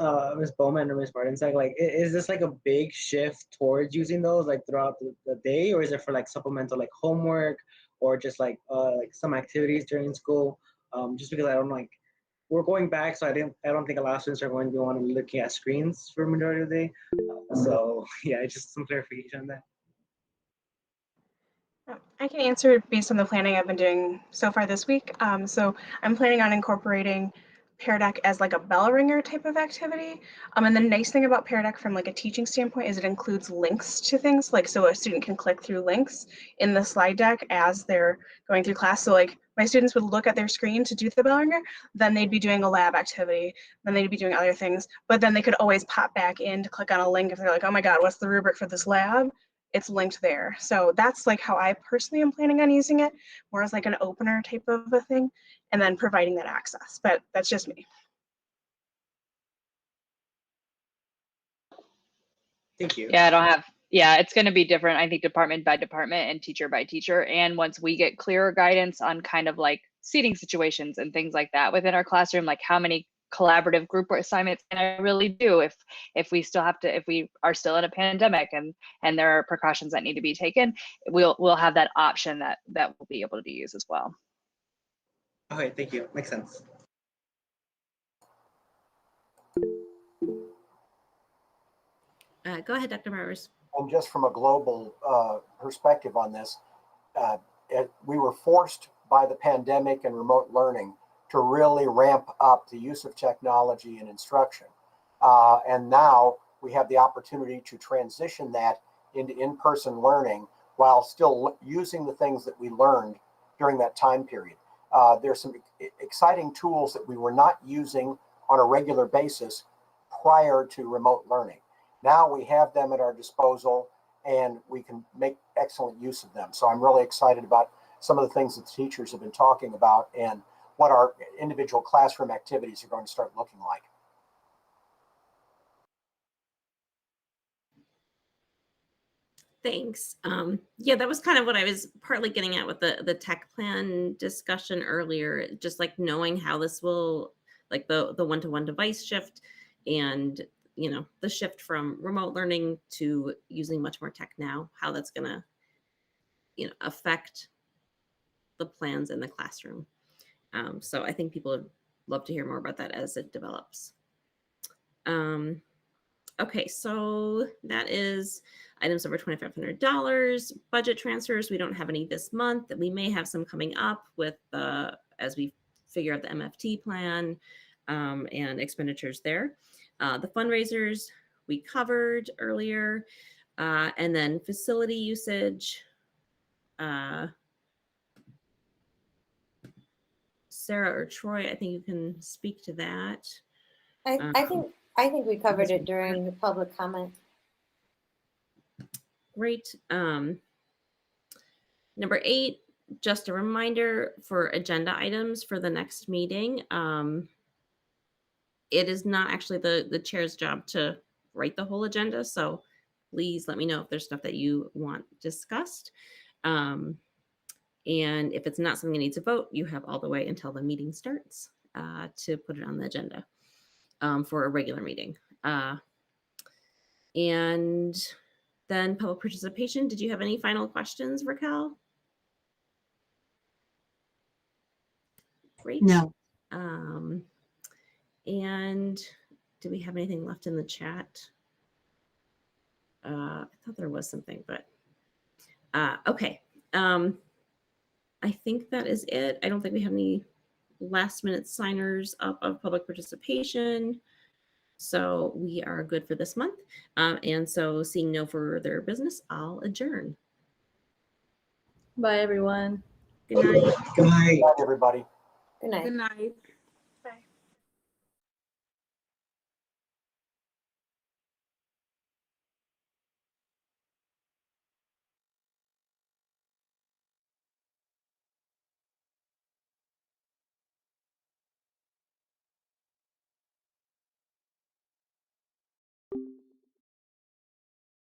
Bowman or Miss Martinsek, like, is this like a big shift towards using those like throughout the day, or is it for like supplemental like homework or just like some activities during school? Just because I don't like. We're going back, so I don't think a lot of students are going to be wanting to be looking at screens for a majority of the day. So yeah, just some clarification on that. I can answer based on the planning I've been doing so far this week. So I'm planning on incorporating Pear Deck as like a bell ringer type of activity. And the nice thing about Pear Deck from like a teaching standpoint is it includes links to things, like so a student can click through links in the slide deck as they're going through class. So like my students would look at their screen to do the bell ringer, then they'd be doing a lab activity, then they'd be doing other things, but then they could always pop back in to click on a link if they're like, oh my God, what's the rubric for this lab? it's linked there. So that's like how I personally am planning on using it, more as like an opener type of a thing, and then providing that access. But that's just me. Thank you. Yeah, I don't have, yeah, it's going to be different, I think, department by department and teacher by teacher. And once we get clearer guidance on kind of like seating situations and things like that within our classroom, like how many collaborative group assignments can I really do if we still have to, if we are still in a pandemic and there are precautions that need to be taken, we'll have that option that we'll be able to use as well. Okay, thank you. Makes sense. Go ahead, Dr. Powers. And just from a global perspective on this, we were forced by the pandemic and remote learning to really ramp up the use of technology in instruction. And now we have the opportunity to transition that into in-person learning while still using the things that we learned during that time period. There's some exciting tools that we were not using on a regular basis prior to remote learning. Now we have them at our disposal and we can make excellent use of them. So I'm really excited about some of the things that the teachers have been talking about and what our individual classroom activities are going to start looking like. Thanks. Yeah, that was kind of what I was partly getting at with the tech plan discussion earlier, just like knowing how this will, like the one-to-one device shift and, you know, the shift from remote learning to using much more tech now, how that's going to, you know, affect the plans in the classroom. So I think people would love to hear more about that as it develops. Okay, so that is items over $2,500. Budget transfers, we don't have any this month. We may have some coming up with as we figure out the MFT plan and expenditures there. The fundraisers we covered earlier, and then facility usage. Sarah or Troy, I think you can speak to that. I think we covered it during the public comment. Great. Number 8, just a reminder for agenda items for the next meeting. It is not actually the chair's job to write the whole agenda, so please let me know if there's stuff that you want discussed. And if it's not something you need to vote, you have all the way until the meeting starts to put it on the agenda for a regular meeting. And then public participation. Did you have any final questions, Raquel? Great. No. And do we have anything left in the chat? I thought there was something, but okay. I think that is it. I don't think we have any last minute signers up of public participation. So we are good for this month. And so seeing no further business, I'll adjourn. Bye, everyone. Good night. Good night. Good night, everybody. Good night. Good night.